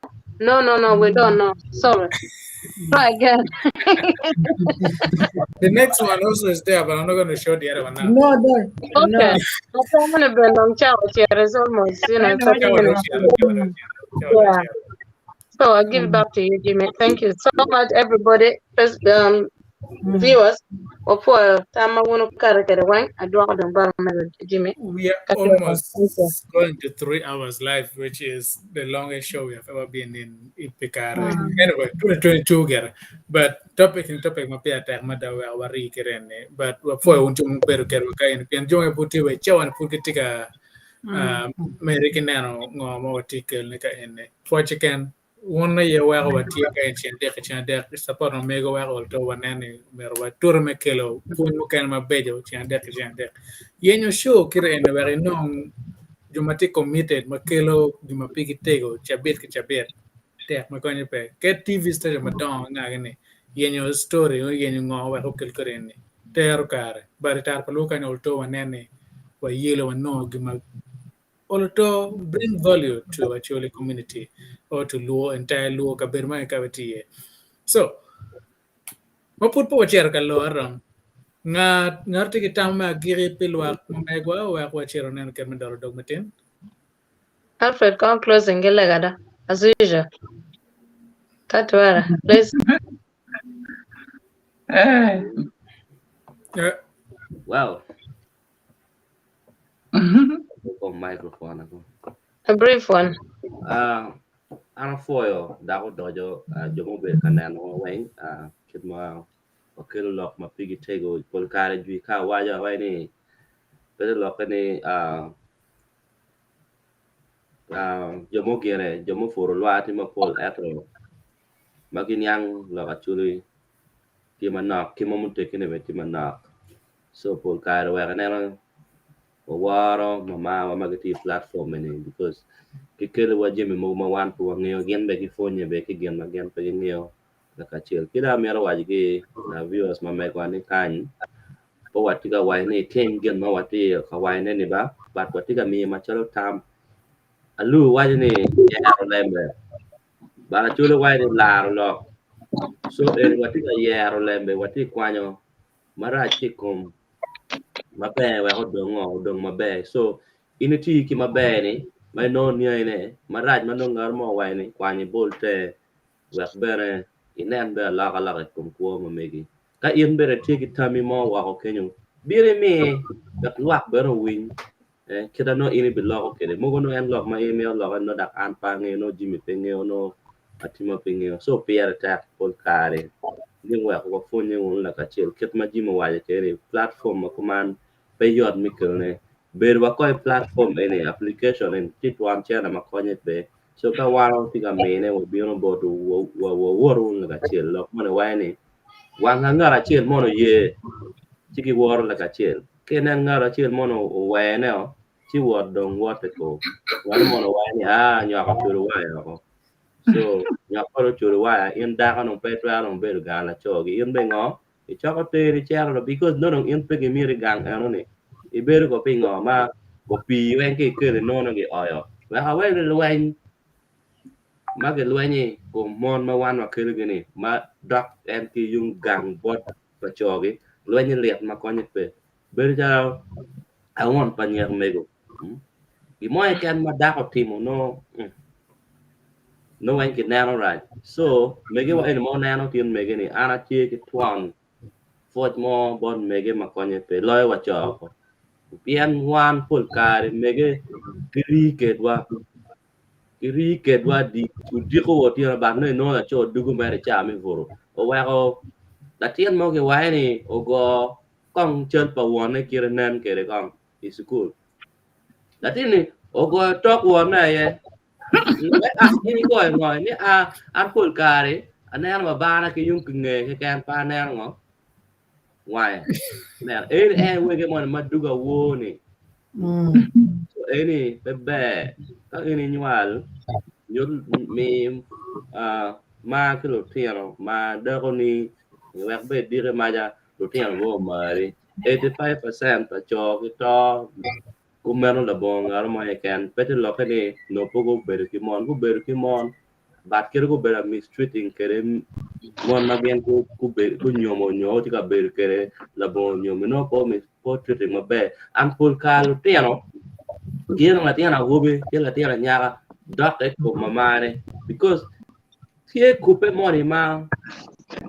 Speaker 4: No, we don't know. Sorry. Try again.
Speaker 2: The next one also is there, but I'm not going to show the other one now.
Speaker 9: No, don't.
Speaker 4: Okay. I'm going to be long chow here. It's almost, 30 minutes. Yeah. So I'll give it back to you, Jimmy. Thank you so much, everybody. Viewers. Jimmy.
Speaker 2: We are almost going to 3 hours live, which is the longest show we have ever been in Picard. Anyway, 2022 get. But topic mapia ta mada wa wari kirene. But for untum beru keru kain pian jonga puti we chawan pukitika American nano ngomo article nika ene. For chicken one year wa wa tia kain chen de support on mega wa to wanane merwa tour me kelo pun mukan mabeco chen de. Yenyo show kire ene wari non jumati committed makelo jumapigi tego chabet te makonye pe ke TV station madong ngagene yenyo story yenyo ngo wa hokel korene ter kare bari Tara Pa Luo kan olto wanene wa yelo wa no gima olto bring value to Acholi community or to Luo entire Luo kaberma kawati. So maput po chair kallo arang ngarti kita magiri pilwa megwa wa kwa chero nen kemendoro dogmatin.
Speaker 4: Alfred, come closing gada as usual. Tatwara, please.
Speaker 7: Wow. Microphone.
Speaker 4: A brief one.
Speaker 7: Ano foyo dako dojo jomo be kanano weng kit ma okelo lok ma pigi tego pol kare ju ka waja wai ni pero lok ni jomo gere jomo foro lwati ma pol etro magin yang lok achuli ti manak ki mo munte kine be ti manak so pol kare wa ne waro mama magati platform ni because kikele wa jemi mo ma wan pu ngeo gen be ki fonye be ki gen ma gen pe ngeo la ka chel kida mero waji ki na viewers ma me kwa ni kan po wati ka wai ni tem gen ma wati ka wai ne ni ba bat wati ka mi ma chalo tam alu waji ni ya lembe bara chulo wai ni la lo so en wati ka ya lembe wati kwanyo mara chikom mabe wa ho dong mabe so initi ki mabe ni mai no ni ne maraj mano ngar mo wa ni kwani bolte wa bere inen be la la kum ko mo megi ka in bere ti ki tami mo wa ko kenyu bire mi dak lwak bere win kida no ini be lo kede mo no en lok ma email lo no dak an pa nge no jimi pe nge no atima pe nge so pier ta pol kare ni wa ko fonye won la ka chel ket ma jimo wa kere platform ma kuman pe yot mikkel ne ber wa ko platform ene application en tit wan chana ma konye be so ka waro ti ga mene wo biro bo to wo la ka chel lo mo ne wa ni wa ngara chel mo no ye ti ki woro la ka chel kenen ngara chel mo no wa ne o ti wo dong wo te ko wa mo no wa ni nya ka churu wa ya ko so nya ko churu wa in da ka no pe tra no be ga la cho gi in be ngo i cho ko te ri chero because no no in pe gi mi ri gang ano ni i be ko pe ngo ma ko pi wen ke ke no no ge oyo wa ha we le wen ma ge le ni ko mon ma wan ma ke ge ni ma dak en ki yung gang bot ko cho gi le ni let ma ko ni pe be ja I want pa nyer mego i mo e kan ma da ko timo no no wen ki nano right so mege wa en mo nano tin mege ni ana ti ki twan fot mo bon mege ma ko ni pe loy wa cho ko pian wan pol kare mege kiri kedwa di udiko woti na ba no na cho dugu mere cha mi voro o wa ko da tien mo ke wa ni o go kong chen pa won ne kire nan kere kong iskul da tien ni o go tok won na ye ni ko ngoi ni an pol kare anan ma ba na ke yung nge ke kan pa na ngo wai na we ke mo ma duga wo ni ini bebe ka ini nyual nyul mi ma ke lo tiero ma da ko ni wek be dire ma ja lo tiero wo mari 85% pa cho ki to ku meno la bonga ma e kan pete lo ke ni no pogo ber ki mon bat kere ko ber mistreating kere mon ma bien ku be ku nyomo nyo ti ka ber kere la bon nyomo no po mi po treating ma be an pul ka lo tiero kira la tiana gobe kira la tiana nyaga dot e ko mamare because tie coupe money ma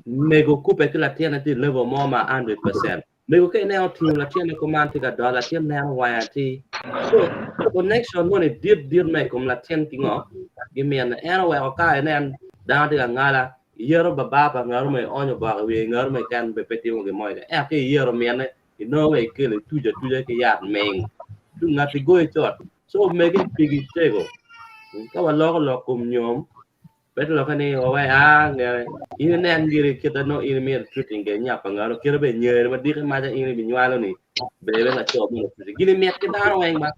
Speaker 7: nego coupe kila tiana ti level mo ma 100% nego ke ne oti la tiana ko man tika dollar tiana na wayati so connection money deep me kom la tiana tingo gimi an era wa ka ne down tika ngala yero baba ngaro me onyo ba we ngaro me kan be peti mo ge moide e ke yero me ne no we kele tuja ke ya meng tu ngati go e chot so mege pigi tego ka wa lo kum nyom bet lo kani o wa nge ine nan gire kita no ine mi treating ge nya pangaro kira be nyer ma dik ma ja ine bi nywalo ni be be na chop mo gine met ke daro weng ba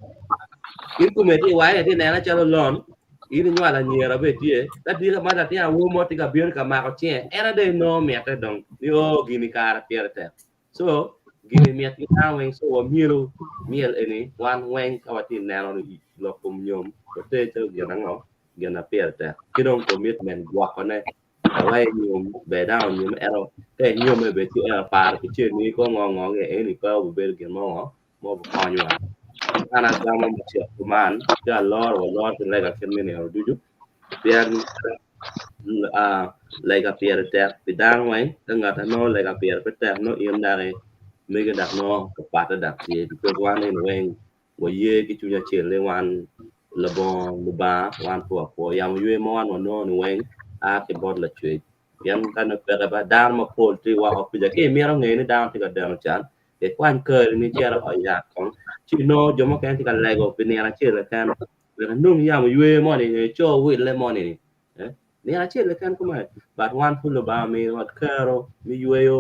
Speaker 7: in ku meti wa e na na chalo lon ine nywala nyera be tie ta dik ma da tia wo mo ti ka bir ka ma ko tie era de no mete dong ni o gini kara pierte so gini miat kita weng so miel ini wan weng kawati nano ni lo kum nyom ko te te gana ngo gana pierte kidong commitment gwa kone awai nyom be down nyom ero te nyom be ti par ki che ni ko ngo ge ni ko be ge mo ko nywa ana gama mo che kuman ja lor te lega ken ni ro duju pian lega pierte bidang weng ngata no lega pierte no in dare mega dak no ka pata dak ye because one in weng wo ye ki chunya chele wan labon ba wan po yam yue mo wan no ni weng a ke bod la chwe pian kan pera ba dan ma pol ti wa ku ja ke mi ro nge ni dan ti ka dan chan ke kwan ke ni chera ho ya kon chi no jo mo kan ti ka lego pini ana chela kan le nung ya mo yue mo ni cho wi le mo ni ni ana chela kan kuma but one full ba mi wat karo mi yue yo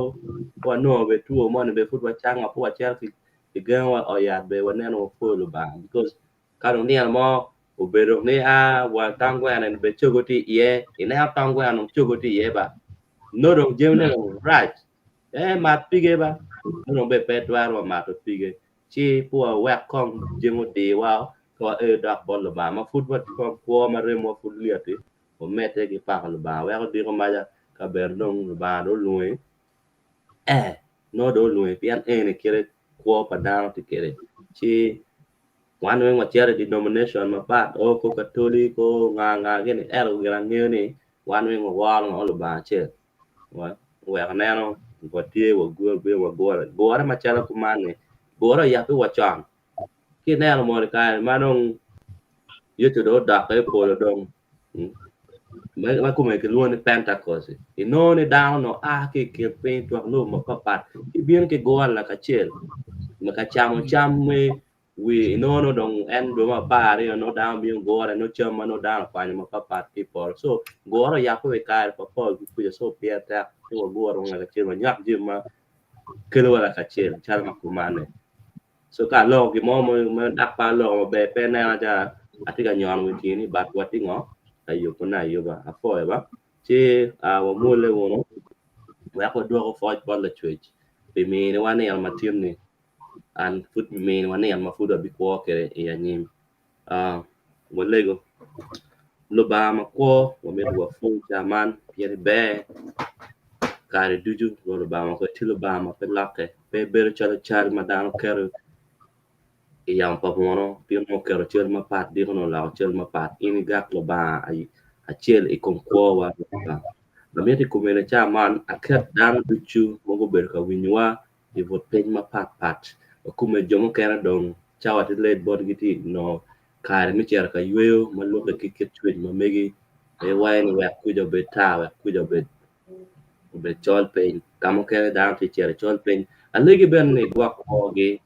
Speaker 7: wa no be tuo mo ni be fut wa changa po wa chel ki gan wa o ya be wa neno full ba because ka no ni mo Ubero ni wa tangwe anen be chogoti ye ina tangwe anon chogoti ye ba no dong jemne right ma pige ba no be petwar wa ma to pige chi pu wa kong jemoti wa ko da bol ba ma football ko ma remo fut liati o mete ki pa ba wa ko di ko ma ka ber dong ba do lui no do lui pian ene kere ko pa down ti kere chi one way mà chia denomination mà bạn ô cô Catholic cô nga cái này er cái là như này one way mà qua nó là bà chết và cái này nó có tie và gua mà chia là cũng man này gua là ya cái chọn cái này là một cái mà nó yếu tố đó đặc cái phổ là đông mấy cũng mấy cái luôn Pentecost thì nó này down nó cái pain tuột nó mà có bạn cái biến cái gua là cái chết mà cái chăm we no dong en do ma pare no down bi ngora no chama no down kwa ma papa people so ngora ya ko ka pa po ku ya so pieta ko ngora nga ka chema nyak jima kelo wala ka chen chal ma kumane so ka lo ki mo dak pa lo be pe na ja atika nyon wi tini bat wati ngo ayo ko na yo ba apo ba che wa mo le wono wa ko do ko fo pa la chwech be mi ne wa ne al matim ni and food main one and my food a big walk ya nyim walego lo ba ma ko wa me do fu chaman pier be kare duju lo ba ma ko tilo ba ma pe lakke pe ber chala chal ma dan kero ya pa mono pi mo kero chel ma pat di no la chel ma pat ini gak lo ba ai a chel e kon ko wa ba me ti ko me chaman a ket dan duju mo go ber ka winwa e vot pen ma pat kuma jomo kera dong cawa ti late bod giti no kare mi cer ka yweyo ma lobe ki ket chwej ma megi e wayne wek kujo be tawe kujo be chol pen kamo kere down ti cer chol pen alegi ben ne gwa koge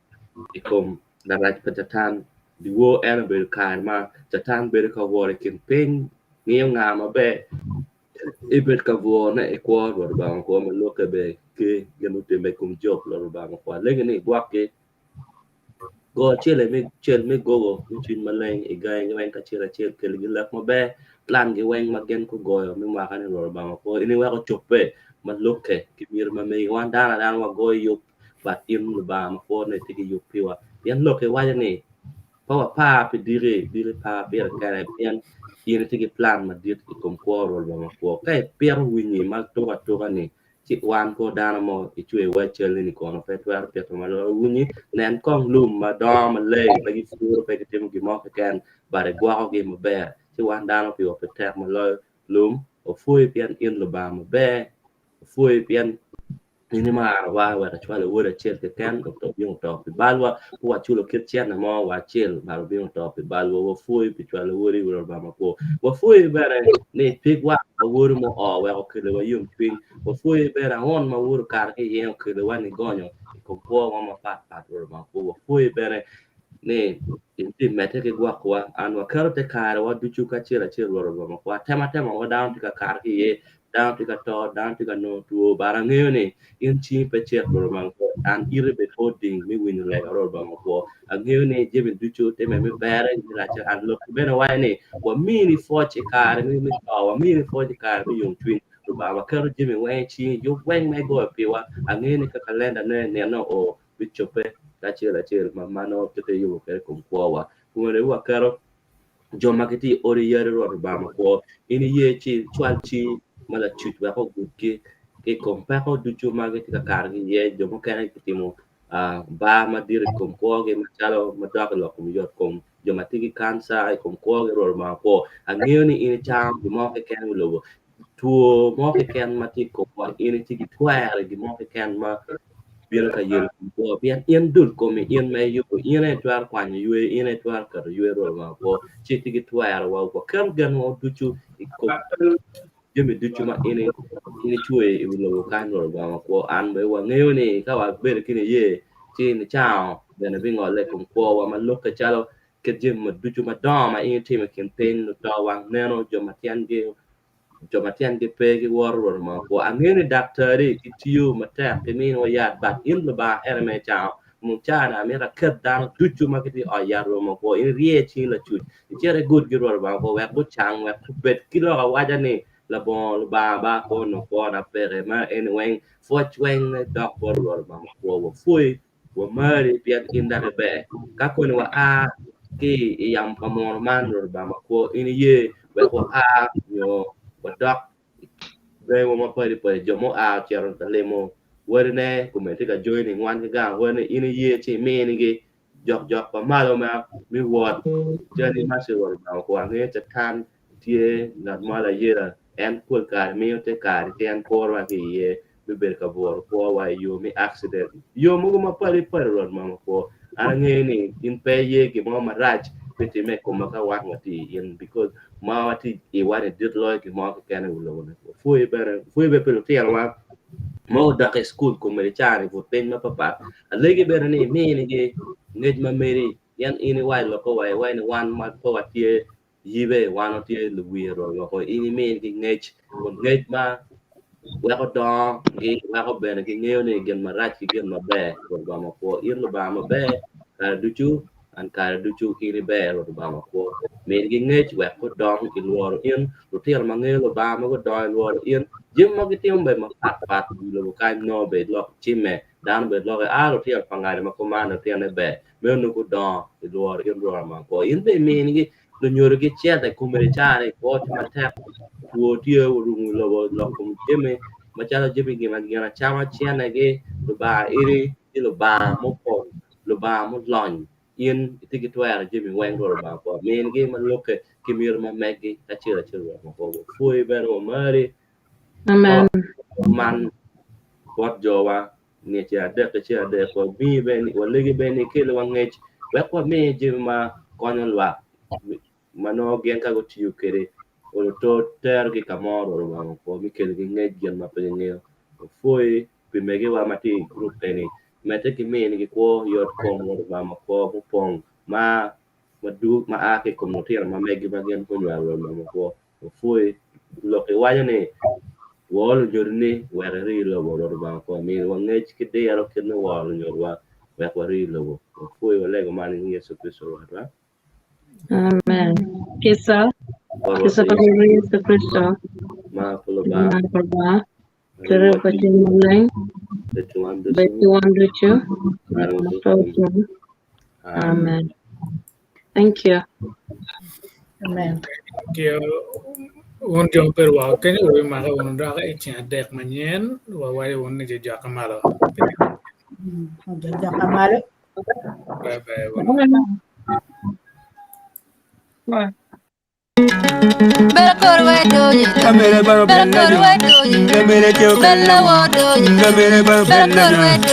Speaker 7: ikom na raj patatan di wo ena be kare ma tatan be ka wore kin pen ngiyo nga ma be ibet ka wona e ko ro ba ko ma loke be ke genu te me kum job lo ba ko legi ne gwa ke go chele me gogo chin maleng e gai ngen ka chela chel kel gi lak mo be plan gi wen ma gen ko go mi ma kan ro ba ko ini wa ko chope ma loke ki mir ma me wan dana wa go yu ba tim ba ma ko ne tigi yu piwa yan loke wa ne pa pa pe dire pa per ka yan yin tigi plan ma dit ko ko ro ba ma ko kai per winni ma to ni chi wan ko dana mo i chwe wa chel ni ko no fet war pe ma lo wuni nen kong lum ma do ma le ba gi fu pe tim gi mo ken ba re gwa gi mo be chi wan dana pi o pe tek ma lo lum o fu pian in lo ba mo be fu pian ini ma wa chwa le wo chel ke ken ko to bi to pi balwa wa chulo kit chen na mo wa chel ba bi to pi balwa wo fu pi chwa le wo ri wo ba ma ko wo fu bere ne pig wa wo mo o wa ko le wa yum twin wo fu bere on ma wo kar ke ye ko le wa ni gonyo ko po wa ma pa wo ma ko wo fu bere ne inti mete ke gwa kwa an wa karo te kar wa du chu ka chela wo ma ko tema wa down ti ka kar ke ye down ti ka to down ti ka no tu bara ngene in chi pe che ro ma ko an ire be holding mi win le ro ba ma ko ngene je be du chu te me bere ni la cha an lo be no wa ne wa mi ni fo che kar mi to wa mi ni fo che kar mi yung twin ro ba wa karo je me wa chi yo wen me go pe wa ngene ka kalenda ne no o bi chope la chela ma no te yo ke ko wa kuma ne wa karo joma kiti ori yere ro ba ma ko ini ye chi chwal chi mala chut wa ko gutke ke kompa ko du chu ma ke ka kar gi ye joma kare kiti mo ba ma dire kom ko ge ma calo ma da ko ko yo kom joma tigi kansa kom ko ge ro ma ko angeo ni ini cham di mo ke ken lo tuo mo ke ken ma ti ko ini tigi tware di mo ke ken ma biar ka yen ko biar yen dul ko mi yen me yu yen e twar kwa ni yu yen e twar ka yu ro ma ko chi ti gi twar wa ko kan gan mo du chu ko Jimmy Duchuma ini chui ulo kan ro ba ko an be wa ngeo ni ka wa be kini ye chin chao then a bingo le kum ko wa ma look ka chalo ke Jim Duchuma doma in team campaign no to wa neno jomatian ge pe ge war ma ko angeni doctor ki tiu mata ke min wa ya bat in ba ere me chao mu cha na me ra ket dan Duchuma ke ti o ya ro ma ko in rie chi la chu chere good ge ro ba ko wa ko chang wa ku bet kilo wa ja ni la bon ba ko no ko na pere ma anyway fo chwen dok por ro ma ko fui wa mari piat in da be ka ko ni wa a ki yam pa mo man ro ba ma ko in ye wa ko a yo wa dok ve mo ma pare jomo a chero ta le mo were ne ku me ti ka join ni wan ga were in ye chi me ni ge jok pa ma lo ma mi wot jani ma se ro ba ko an ne ta kan tie na ma la yera en kul kar mi te kar te en por wa ki ye mi ber ka bor ko wa yo mi accident yo mo ma pare ro ma ko an nge ni in pe ye ki mo ma raj pete me ko ma ka wa ngati in because ma wati e wa ne dit lo ki mo ka ken ulo ne fu be pelo ti alwa mo da ke school ko me chari fu pen ma papa alege ber ni mi ni ge nej ma meri yan ini wa lo ko wa ni wan ma ko wa tie yibe wan tie lu wi ro lo ko ini mi ki nej ko nej ma wa ko do gi wa ko be ki ngeo ni gen ma rach ki gen ma be ko ba ma ko ir lo ba ma be ka du chu an ka du chu ki ri be lo ba ma ko me gi nej wa ko do ki lo in lo tiel ma ngeo lo ba ma ko do lo in jim ma ki tiom be ma pat lo ka no be lo chi me dan be lo a lo tiel pa ngai ma ko ma no tiel ne be me no ko do lo in lo ma ko in be me ni lo nyoro gi che da ku me chare ko ti ma ta wo tie wo ru lo kum jeme ma chala jeme gi ma gina chama chiana ge lo ba iri lo ba mo po lo ba mo lon in tigi twara jeme wen ro ba ko men ge ma loke kimir ma megi ta chira chira ma ko foi bero mari
Speaker 4: Amen.
Speaker 7: man what jowa ni cha de ko bi ben wo legi ben ke lo ngej we ko me jeme ma kono lwa mano gen ka go tiyu kere o to ter ki kamoro ma ko mi kel gi ngej gen ma pe ngeo foi pe mege wa mati group teni mete ki me ni ko yot ko mo ba ma ko bu pong ma du ma a ke ko mo ter ma mege ba gen ko nywa lo ma ko foi lo ke wa ne wol jorni were ri lo bo ba ko mi wa ngej ki de yaro ke no wol nyorwa we ko ri lo bo foi wa le go man ni yesu kristo wa
Speaker 4: Amen. Kisa
Speaker 7: por
Speaker 4: pa Yesu Kristo.
Speaker 7: ma pulo ba
Speaker 4: Ba. Tara Pa Luo. Bedo Labongo Tero. Amen. Thank you.
Speaker 9: Amen.
Speaker 2: Kaya un jong per wa Keny we ma ka un ra ka ichi adek manyen wa wa un ni je kamalo
Speaker 9: Jaja kamalo.
Speaker 2: bye bye
Speaker 1: Belakor wedoji,
Speaker 10: Kamere baro
Speaker 1: belakor wedoji,
Speaker 10: Kamere teo
Speaker 1: belawodoji,
Speaker 10: Kamere baro
Speaker 1: belakor wedoji.